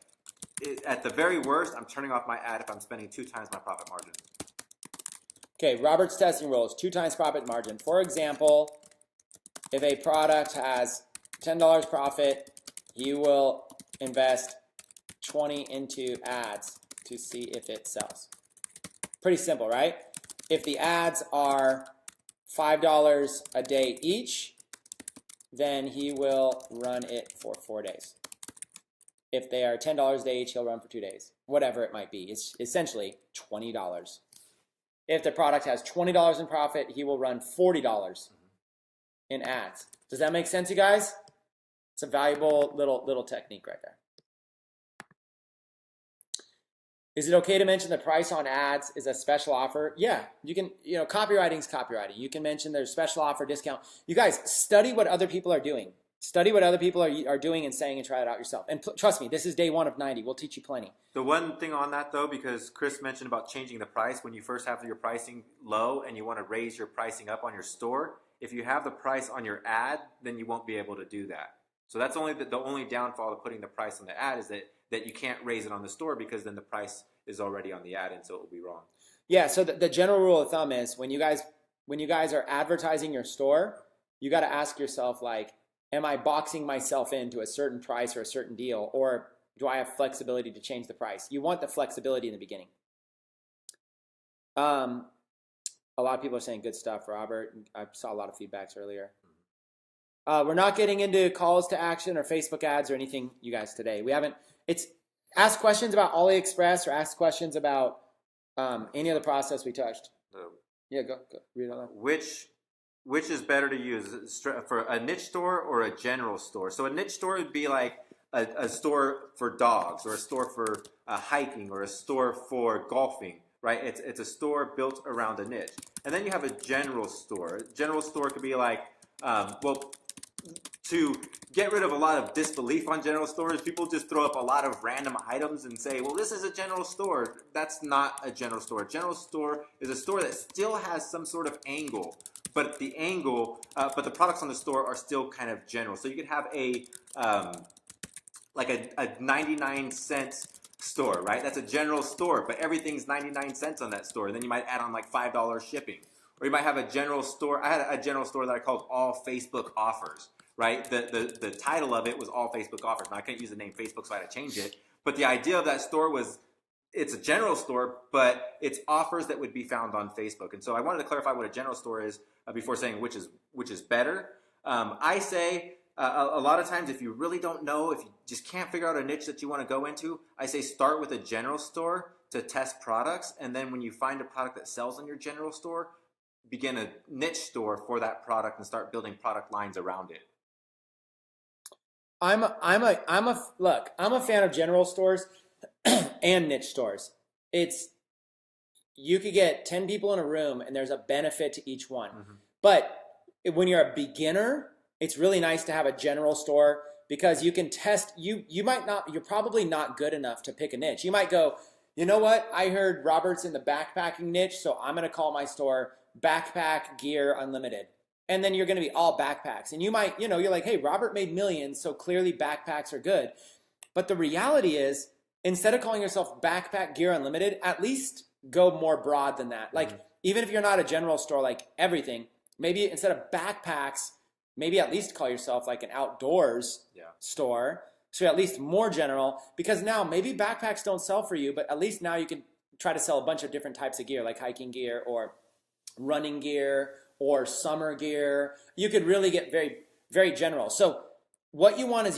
Speaker 2: at the very worst, I'm turning off my ad if I'm spending 2 times my profit margin.
Speaker 1: Okay, Robert's testing rules, 2 times profit margin. For example, if a product has $10 profit, he will invest 20 into ads to see if it sells. Pretty simple, right? If the ads are $5 a day each, then he will run it for 4 days. If they are $10 a day each, he'll run for 2 days. Whatever it might be. It's essentially $20. If the product has $20 in profit, he will run $40 in ads. Does that make sense, you guys? It's a valuable little technique right there. Is it okay to mention the price on ads is a special offer? Yeah, you can, copywriting is copywriting. You can mention there's special offer, discount. You guys, study what other people are doing. Study what other people are doing and saying and try it out yourself. And trust me, this is day 1 of 90. We'll teach you plenty.
Speaker 2: The one thing on that, though, because Chris mentioned about changing the price when you first have your pricing low and you want to raise your pricing up on your store, if you have the price on your ad, then you won't be able to do that. So that's only the only downfall of putting the price on the ad is that you can't raise it on the store because then the price is already on the ad, and so it will be wrong.
Speaker 1: Yeah, so the general rule of thumb is when you guys are advertising your store, you got to ask yourself, like, am I boxing myself into a certain price or a certain deal, or do I have flexibility to change the price? You want the flexibility in the beginning. A lot of people are saying good stuff, Robert. I saw a lot of feedbacks earlier. We're not getting into calls to action or Facebook ads or anything, you guys, today. We haven't. It's ask questions about Aliexpress or ask questions about any other process we touched. Yeah, go read all that.
Speaker 2: Which is better to use, for a niche store or a general store? So a niche store would be like a store for dogs, or a store for hiking, or a store for golfing, right? It's a store built around a niche. And then you have a general store. A general store could be like, to get rid of a lot of disbelief on general stores, people just throw up a lot of random items and say, well, this is a general store. That's not a general store. A general store is a store that still has some sort of angle, but the products on the store are still kind of general. So you could have a 99-cent store, right? That's a general store, but everything's 99 cents on that store. And then you might add on like $5 shipping. Or you might have a general store. I had a general store that I called All Facebook Offers, right? The title of it was All Facebook Offers. Now, I couldn't use the name Facebook, so I had to change it. But the idea of that store was it's a general store, but it's offers that would be found on Facebook. And so I wanted to clarify what a general store is before saying which is better. I say a lot of times, if you really don't know, if you just can't figure out a niche that you want to go into, I say start with a general store to test products. And then when you find a product that sells in your general store, begin a niche store for that product and start building product lines around it.
Speaker 1: I'm a fan of general stores and niche stores. You could get 10 people in a room and there's a benefit to each one. Mm-hmm. But when you're a beginner, it's really nice to have a general store because you can test, you're probably not good enough to pick a niche. You might go, you know what? I heard Robert's in the backpacking niche, so I'm going to call my store Backpack Gear Unlimited. And then you're going to be all backpacks. And you might, you're like, hey, Robert made millions, so clearly backpacks are good. But the reality is, instead of calling yourself Backpack Gear Unlimited, at least go more broad than that. Like, even if you're not a general store, like everything, maybe instead of backpacks, maybe at least call yourself like an outdoors store. So you're at least more general, because now maybe backpacks don't sell for you, but at least now you can try to sell a bunch of different types of gear, like hiking gear or running gear or summer gear. You could really get very, very general. So what you want is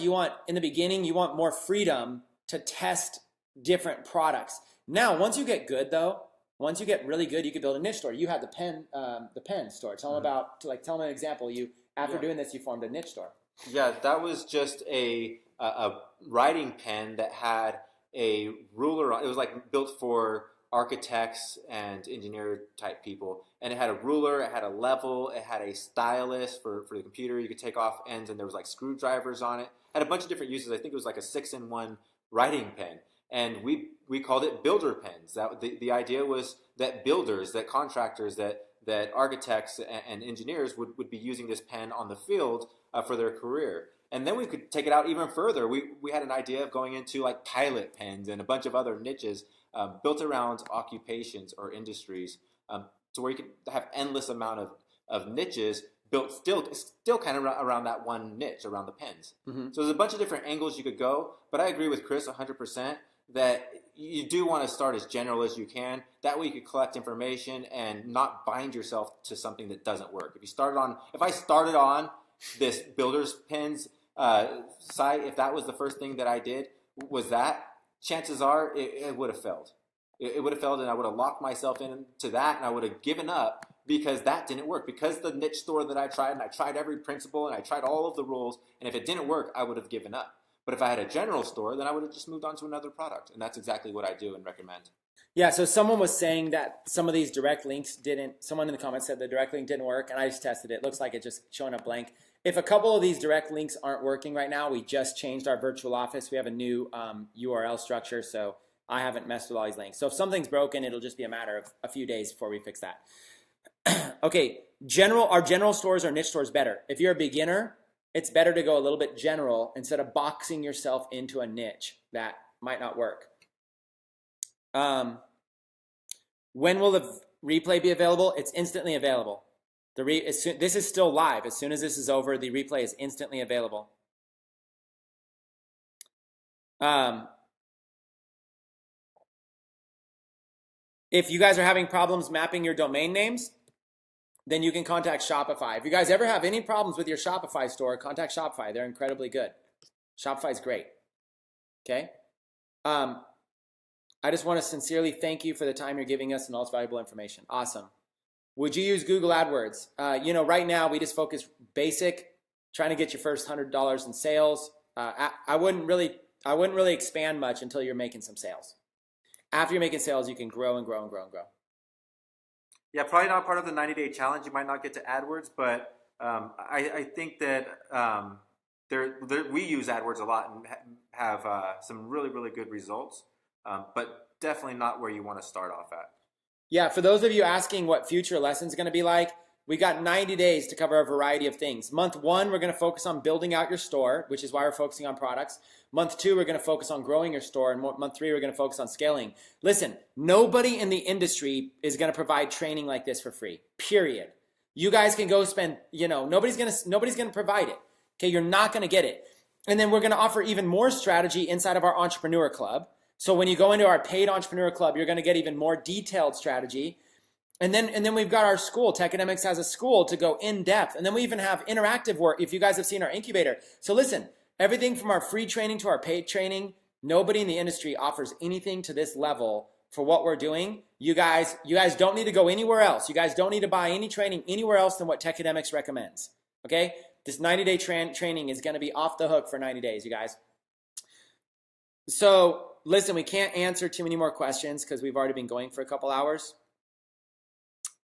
Speaker 1: in the beginning, you want more freedom to test different products. Now, once you get good though, once you get really good, you can build a niche store. You had the pen store. Tell them an example. After doing this, you formed a niche store.
Speaker 2: Yeah, that was just a writing pen that had a ruler on. It was like built for architects and engineer type people, and it had a ruler, it had a level, it had a stylus for the computer. You could take off ends, and there was like screwdrivers on it. Had a bunch of different uses. I think it was like a 6-in-1 writing pen, and we called it builder pens. That the idea was that builders, that contractors, that architects and engineers would be using this pen on the field for their career. And then we could take it out even further. We had an idea of going into like pilot pens and a bunch of other niches built around occupations or industries, to where you could have endless amount of niches built still kind of around that one niche, around the pens. Mm-hmm. So there's a bunch of different angles you could go, but I agree with Chris 100% that you do want to start as general as you can. That way you could collect information and not bind yourself to something that doesn't work. If I started on this builder's pens site, if that was the first thing that I did, chances are it would have failed. It would have failed, and I would have locked myself into that, and I would have given up because that didn't work. Because the niche store that I tried, and I tried every principle, and I tried all of the rules, and if it didn't work, I would have given up. But if I had a general store, then I would have just moved on to another product, and that's exactly what I do and recommend.
Speaker 1: Yeah, so someone was saying that some of these direct links someone in the comments said the direct link didn't work, and I just tested it. It looks like it's just showing up blank. If a couple of these direct links aren't working right now, we just changed our virtual office. We have a new URL structure, so I haven't messed with all these links. So if something's broken, it'll just be a matter of a few days before we fix that. Okay, our general stores or niche stores better. If you're a beginner, it's better to go a little bit general instead of boxing yourself into a niche. That might not work. When will the replay be available? It's instantly available. This is still live. As soon as this is over, the replay is instantly available. If you guys are having problems mapping your domain names, then you can contact Shopify. If you guys ever have any problems with your Shopify store, contact Shopify. They're incredibly good. Shopify is great. Okay? I just want to sincerely thank you for the time you're giving us and all this valuable information. Awesome. Would you use Google AdWords? Right now we just focus basic, trying to get your first $100 in sales. I wouldn't really expand much until you're making some sales. After you're making sales, you can grow and grow and grow and grow.
Speaker 2: Yeah, probably not part of the 90-day challenge. You might not get to AdWords, but I think that we use AdWords a lot and have some really, really good results, but definitely not where you want to start off at.
Speaker 1: Yeah, for those of you asking what future lessons are going to be like, we got 90 days to cover a variety of things. Month 1, we're going to focus on building out your store, which is why we're focusing on products. Month 2, we're going to focus on growing your store. And month 3, we're going to focus on scaling. Listen, nobody in the industry is going to provide training like this for free, period. You guys can go spend, nobody's going to provide it. Okay, you're not going to get it. And then we're going to offer even more strategy inside of our entrepreneur club. So when you go into our paid entrepreneur club, you're going to get even more detailed strategy. And then we've got our school. Tecademics has a school to go in depth. And then we even have interactive work if you guys have seen our incubator. So listen, everything from our free training to our paid training, nobody in the industry offers anything to this level for what we're doing. You guys don't need to go anywhere else. You guys don't need to buy any training anywhere else than what Tecademics recommends. Okay? This 90-day training is going to be off the hook for 90 days, you guys. So listen, we can't answer too many more questions because we've already been going for a couple hours.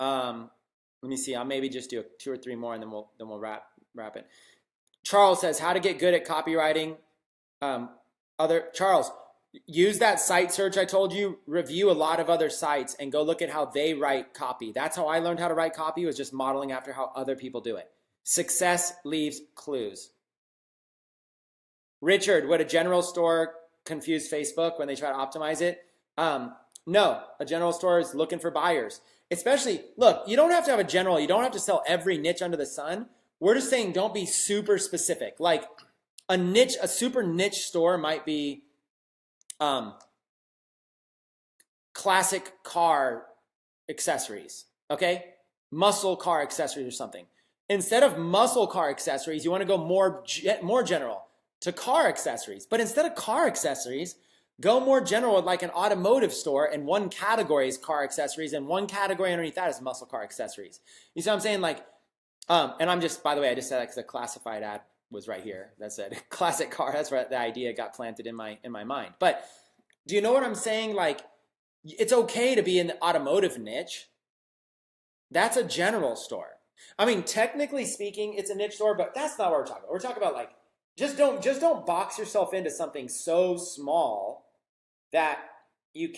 Speaker 1: Let me see. I'll maybe just do 2 or 3 more and then we'll wrap it. Charles says, how to get good at copywriting. Charles, use that site search I told you. Review a lot of other sites and go look at how they write copy. That's how I learned how to write copy, was just modeling after how other people do it. Success leaves clues. Richard, would a general store confuse Facebook when they try to optimize it? No, a general store is looking for buyers. Especially, look, you don't have to have a general. You don't have to sell every niche under the sun. We're just saying don't be super specific. Like a super niche store might be classic car accessories, okay? Muscle car accessories or something. Instead of muscle car accessories, you want to go more general to car accessories. But instead of car accessories, go more general with like an automotive store, and one category is car accessories and one category underneath that is muscle car accessories. You see what I'm saying? Like, and I'm just, by the way, I just said that because the classified ad was right here. That said classic car. That's where the idea got planted in my mind. But do you know what I'm saying? Like, it's okay to be in the automotive niche. That's a general store. I mean, technically speaking, it's a niche store, but that's not what we're talking about. We're talking about like, just don't box yourself into something so small that you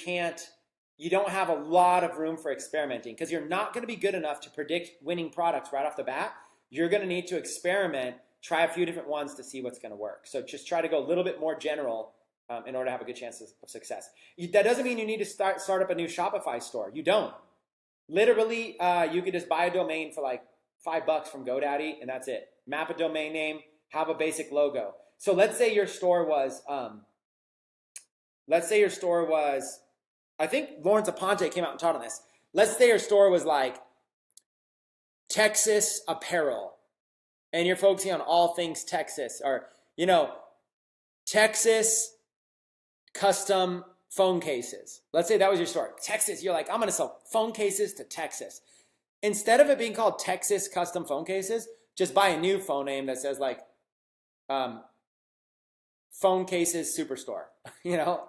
Speaker 1: don't have a lot of room for experimenting, because you're not going to be good enough to predict winning products right off the bat. You're going to need to experiment, try a few different ones to see what's going to work. So just try to go a little bit more general in order to have a good chance of success. That doesn't mean you need to start up a new Shopify store. You don't. Literally, you could just buy a domain for like $5 from GoDaddy, and that's it. Map a domain name, have a basic logo. So let's say your store was, I think Lawrence Aponte came out and taught on this. Let's say your store was like Texas apparel, and you're focusing on all things Texas, or, Texas custom phone cases. Let's say that was your store. Texas, you're like, I'm going to sell phone cases to Texas. Instead of it being called Texas custom phone cases, just buy a new phone name that says like, phone cases superstore,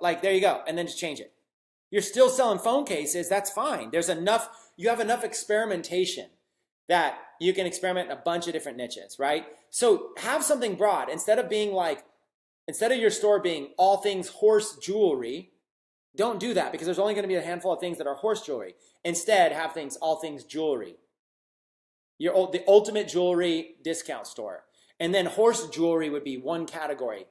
Speaker 1: like there you go. And then just change it. You're still selling phone cases. That's fine. You have enough experimentation that you can experiment in a bunch of different niches, right? So have something broad. Instead of your store being all things horse jewelry, don't do that, because there's only going to be a handful of things that are horse jewelry. Instead, have all things jewelry. The ultimate jewelry discount store. And then horse jewelry would be one category.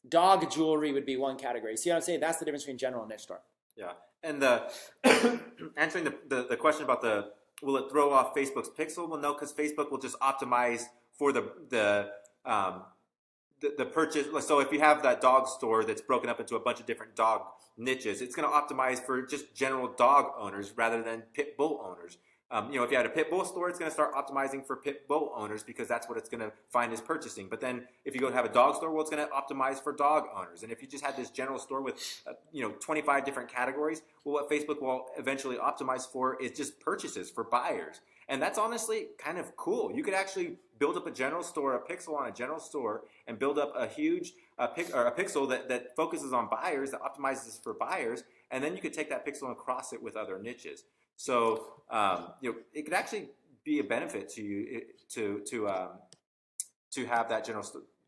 Speaker 1: Dog jewelry would be one category. See what I'm saying? That's the difference between general and niche store.
Speaker 2: Yeah. And answering the question about will it throw off Facebook's pixel? Well, no, because Facebook will just optimize for the purchase. So if you have that dog store that's broken up into a bunch of different dog niches, it's going to optimize for just general dog owners rather than pit bull owners. If you had a pit bull store, it's going to start optimizing for pit bull owners because that's what it's going to find is purchasing. But then if you go to have a dog store, well, it's going to optimize for dog owners. And if you just had this general store with, 25 different categories, well, what Facebook will eventually optimize for is just purchases for buyers. And that's honestly kind of cool. You could actually build up a general store, a pixel on a general store, and build up a huge a pixel that focuses on buyers, that optimizes for buyers. And then you could take that pixel and cross it with other niches. So it could actually be a benefit to you to have that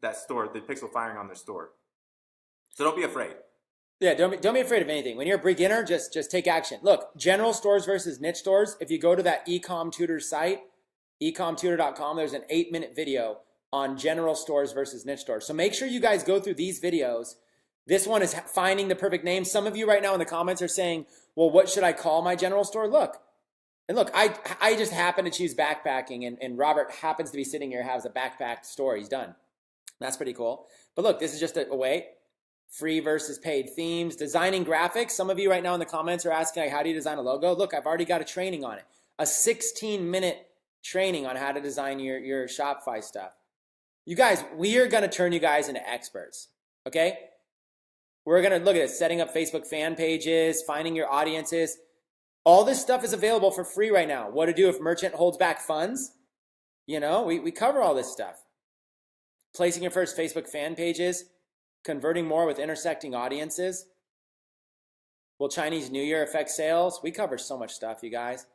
Speaker 2: that store, the pixel firing on their store. So don't be afraid.
Speaker 1: Yeah, don't be afraid of anything. When you're a beginner, just take action. Look, general stores versus niche stores. If you go to that Ecom Tutor site, ecomtutor.com, there's an 8-minute video on general stores versus niche stores. So make sure you guys go through these videos. This one is finding the perfect name. Some of you right now in the comments are saying, well, what should I call my general store? Look, I just happen to choose backpacking, and Robert happens to be sitting here, has a backpack store. He's done. That's pretty cool. But look, this is just a way. free versus paid themes, designing graphics. Some of you right now in the comments are asking, like, how do you design a logo? Look, I've already got a training on it. A 16-minute training on how to design your Shopify stuff. You guys, we are going to turn you guys into experts, okay? We're going to look at it, setting up Facebook fan pages, finding your audiences. All this stuff is available for free right now. What to do if merchant holds back funds? You know, we cover all this stuff. Placing your first Facebook fan pages, converting more with intersecting audiences. Will Chinese New Year affect sales? We cover so much stuff, you guys.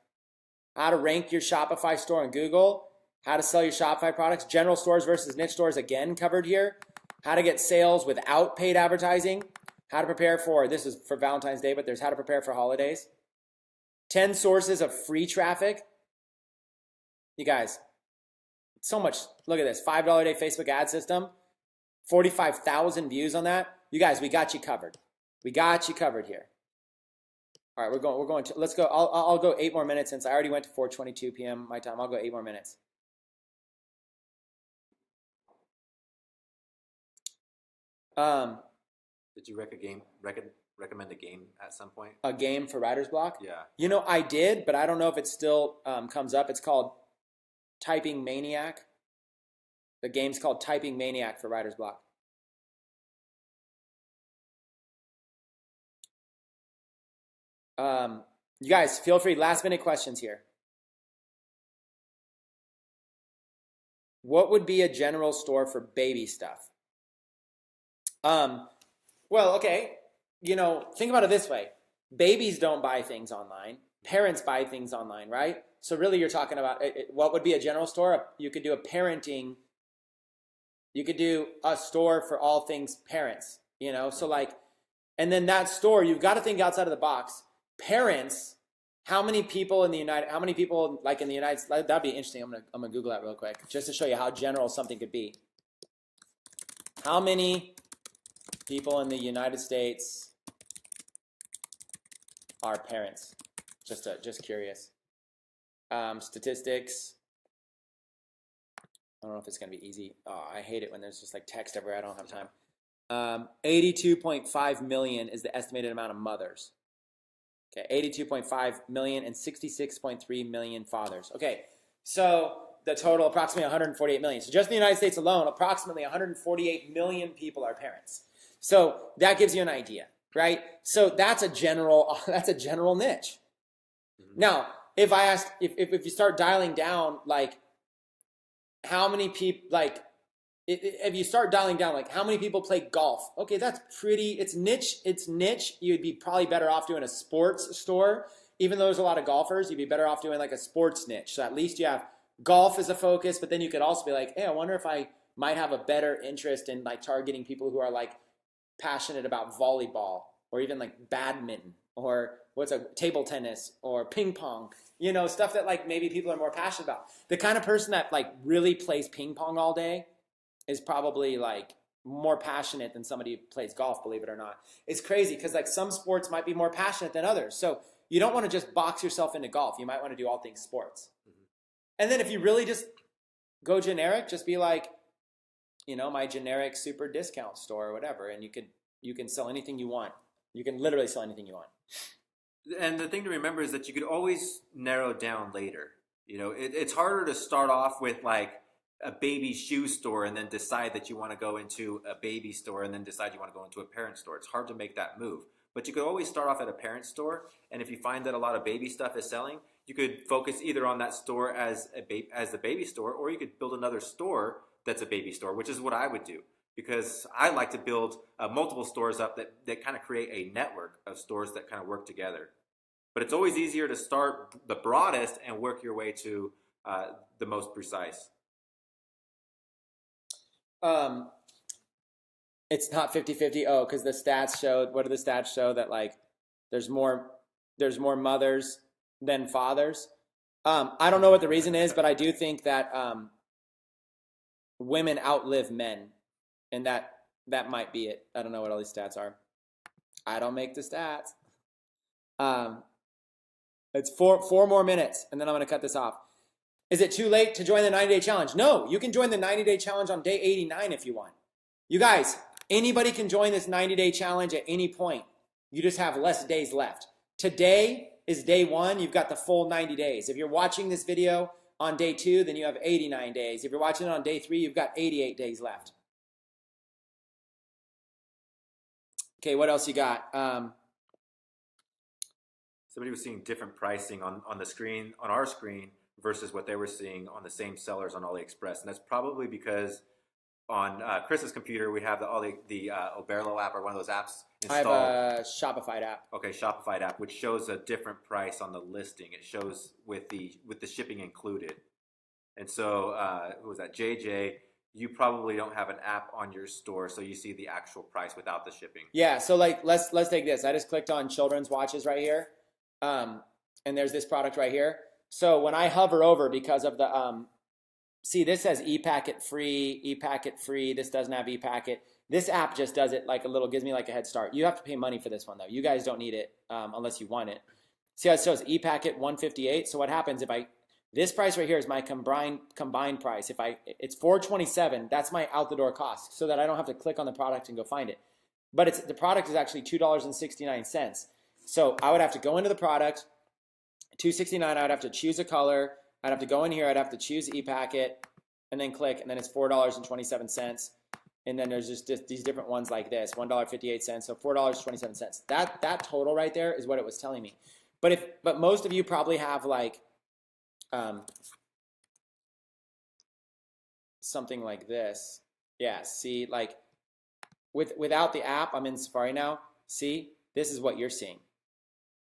Speaker 1: How to rank your Shopify store on Google. How to sell your Shopify products. General stores versus niche stores, again, covered here. How to get sales without paid advertising. How to prepare for, this is for Valentine's Day, but there's how to prepare for holidays. 10 sources of free traffic. You guys, so much. Look at this, $5 a day Facebook ad system. 45,000 views on that. You guys, we got you covered. We got you covered here. All right, we're going to, let's go. I'll go 8 more minutes since I already went to 4:22 p.m. my time. I'll go 8 more minutes.
Speaker 2: Did you recommend a game at some point?
Speaker 1: A game for writer's block?
Speaker 2: Yeah.
Speaker 1: You know, I did, but I don't know if it still comes up. It's called Typing Maniac. The game's called Typing Maniac for writer's block. You guys, feel free. Last minute questions here. What would be a general store for baby stuff? Well, okay. You know, think about it this way. Babies don't buy things online. Parents buy things online, right? So really you're talking about what would be a general store? You could do a parenting. You could do a store for all things parents, you know? So like, and then that store, you've got to think outside of the box. Parents, how many people in the United States, that'd be interesting. I'm gonna Google that real quick just to show you how general something could be. How many people in the United States are parents? Just curious. Statistics. I don't know if it's gonna be easy. Oh, I hate it when there's just like text everywhere. I don't have time. 82.5 million is the estimated amount of mothers. Okay, 82.5 million and 66.3 million fathers. Okay, so the total approximately 148 million. So just in the United States alone, approximately 148 million people are parents. So that gives you an idea, right? So that's a general niche. Mm-hmm. Now, if I ask, if you start dialing down, like how many people, like if you start dialing down, like how many people play golf? Okay, that's pretty, it's niche. You'd be probably better off doing a sports store. Even though there's a lot of golfers, you'd be better off doing like a sports niche. So at least you have golf as a focus, but then you could also be like, hey, I wonder if I might have a better interest in like targeting people who are like passionate about volleyball or even like badminton or table tennis or ping pong, you know, stuff that like maybe people are more passionate about. The kind of person that like really plays ping pong all day is probably like more passionate than somebody who plays golf, believe it or not. It's crazy because like some sports might be more passionate than others. So you don't want to just box yourself into golf. You might want to do all things sports. Mm-hmm. And then if you really just go generic, just be like, you know, my generic super discount store or whatever. And you can sell anything you want. You can literally sell anything you want.
Speaker 2: And the thing to remember is that you could always narrow down later. You know, it's harder to start off with like a baby shoe store and then decide that you want to go into a baby store and then decide you want to go into a parent store. It's hard to make that move. But you could always start off at a parent store, and if you find that a lot of baby stuff is selling, you could focus either on that store as the baby store, or you could build another store that's a baby store, which is what I would do. Because I like to build multiple stores up that kind of create a network of stores that kind of work together. But it's always easier to start the broadest and work your way to the most precise.
Speaker 1: It's not 50-50. Oh, because the stats showed, what do the stats show? That like there's more mothers than fathers. I don't know what the reason is, but I do think that women outlive men, and that might be it. I don't know what all these stats are. I don't make the stats. It's four more minutes, and then I'm going to cut this off. Is it too late to join the 90-day challenge? No, you can join the 90-day challenge on day 89 if you want. You guys, Anybody can join this 90-day challenge at any point. You just have less days left. Today is day 1. You've got the full 90 days. If you're watching this video on day 2, then you have 89 days. If you're watching it on day 3, you've got 88 days left. Okay, what else you got?
Speaker 2: Somebody was seeing different pricing on the screen, on our screen, versus what they were seeing on the same sellers on Aliexpress. And that's probably because on Chris's computer, we have the Oberlo app, or one of those apps installed.
Speaker 1: I have a Shopify app.
Speaker 2: Okay, Shopify app, which shows a different price on the listing. It shows with the shipping included. And so, who was that? JJ, you probably don't have an app on your store, so you see the actual price without the shipping.
Speaker 1: Yeah, so like let's take this. I just clicked on children's watches right here. And there's this product right here. So when I hover over, because of the see, this says ePacket free, this doesn't have ePacket. This app just does it like gives me like a head start. You have to pay money for this one though. You guys don't need it unless you want it. See how it shows ePacket 158. So what happens if this price right here is my combined price. It's $427, that's my out the door cost, so that I don't have to click on the product and go find it. But the product is actually $2.69. So I would have to go into the product, $269, I would have to choose a color, I'd have to go in here, I'd have to choose ePacket, and then click, and then it's $4.27. And then there's just these different ones like this, $1.58, so $4.27. That total right there is what it was telling me. But most of you probably have like something like this. Yeah, see, like without the app, I'm in Safari now. See, this is what you're seeing.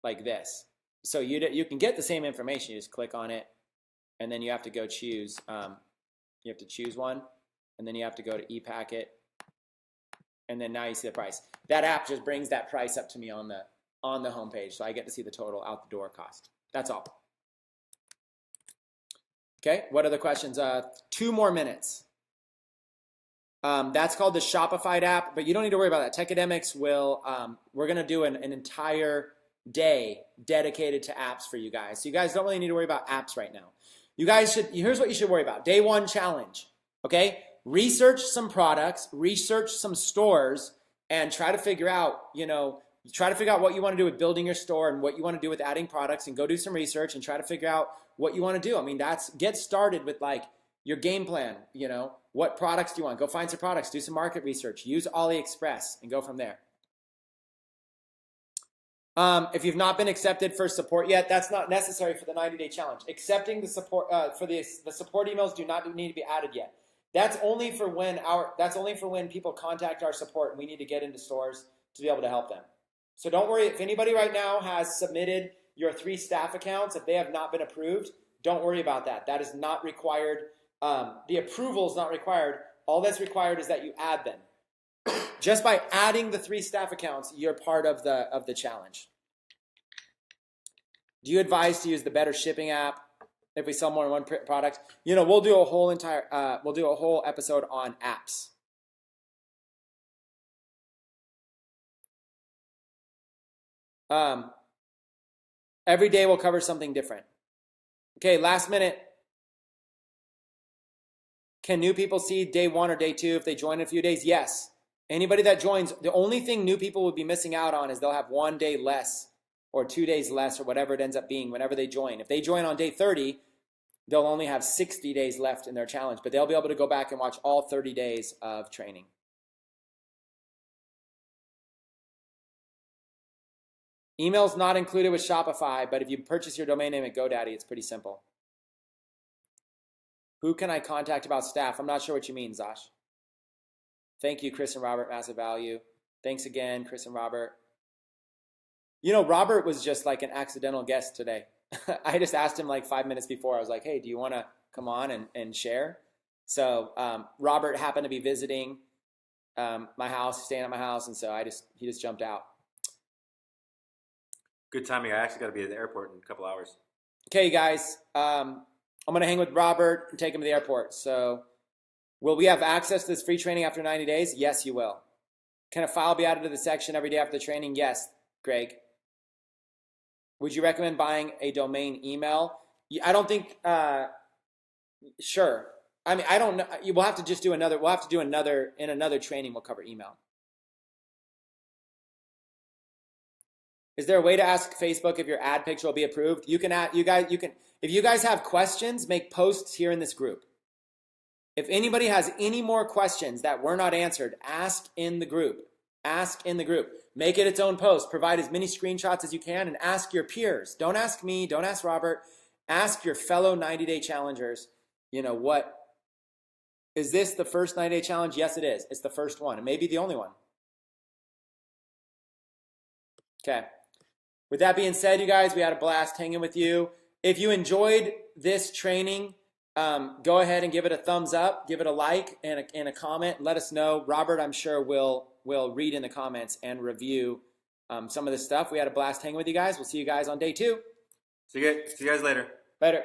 Speaker 1: Like this. So you can get the same information. You just click on it, and then you have to go choose. You have to choose one, and then you have to go to ePacket, and then now you see the price. That app just brings that price up to me on the homepage, so I get to see the total out the door cost. That's all. Okay. What other questions? 2 more minutes. That's called the Shopify app, but you don't need to worry about that. Tecademics will. We're gonna do an entire day dedicated to apps for you guys. So you guys don't really need to worry about apps right now. You guys should, here's what you should worry about. Day 1 challenge, okay? Research some products, research some stores, and try to figure out, what you want to do with building your store and what you want to do with adding products, and go do some research and try to figure out what you want to do. I mean, get started with like your game plan, what products do you want? Go find some products, do some market research, use Aliexpress, and go from there. If you've not been accepted for support yet, that's not necessary for the 90-day challenge. Accepting the support for the support emails do not need to be added yet. That's only for when people contact our support and we need to get into stores to be able to help them. So don't worry, if anybody right now has submitted your 3 staff accounts, if they have not been approved, don't worry about that. That is not required. The approval is not required. All that's required is that you add them. Just by adding the 3 staff accounts, you're part of the challenge. Do you advise to use the Better Shipping app if we sell more than one product? We'll do a whole episode on apps. Every day we'll cover something different. Okay, last minute. Can new people see day 1 or day 2 if they join in a few days? Yes. Anybody that joins, the only thing new people would be missing out on is they'll have 1 day less or 2 days less or whatever it ends up being whenever they join. If they join on day 30, they'll only have 60 days left in their challenge, but they'll be able to go back and watch all 30 days of training. Email's not included with Shopify, but if you purchase your domain name at GoDaddy, it's pretty simple. Who can I contact about staff? I'm not sure what you mean, Zosh. Thank you, Chris and Robert. Massive value. Thanks again, Chris and Robert. Robert was just like an accidental guest today. I just asked him like 5 minutes before. I was like, hey, do you want to come on and share? So Robert happened to be visiting my house, staying at my house, and so he just jumped out.
Speaker 2: Good timing. I actually got to be at the airport in a couple hours.
Speaker 1: Okay, guys. I'm going to hang with Robert and take him to the airport. So will we have access to this free training after 90 days? Yes, you will. Can a file be added to the section every day after the training? Yes, Greg. Would you recommend buying a domain email? I don't think, sure. I mean, I don't know. We'll have to just do another, in another training, we'll cover email. Is there a way to ask Facebook if your ad picture will be approved? You can if you guys have questions, make posts here in this group. If anybody has any more questions that were not answered, ask in the group. Ask in the group. Make it its own post. Provide as many screenshots as you can and ask your peers. Don't ask me. Don't ask Robert. Ask your fellow 90-day challengers, what? Is this the first 90-day challenge? Yes, it is. It's the first one. It may be the only one. Okay. With that being said, you guys, we had a blast hanging with you. If you enjoyed this training, go ahead and give it a thumbs up, give it a like and a comment. Let us know. Robert, I'm sure will read in the comments and review some of this stuff. We had a blast hanging with you guys. We'll see you guys on day 2.
Speaker 2: See you guys later.
Speaker 1: Later.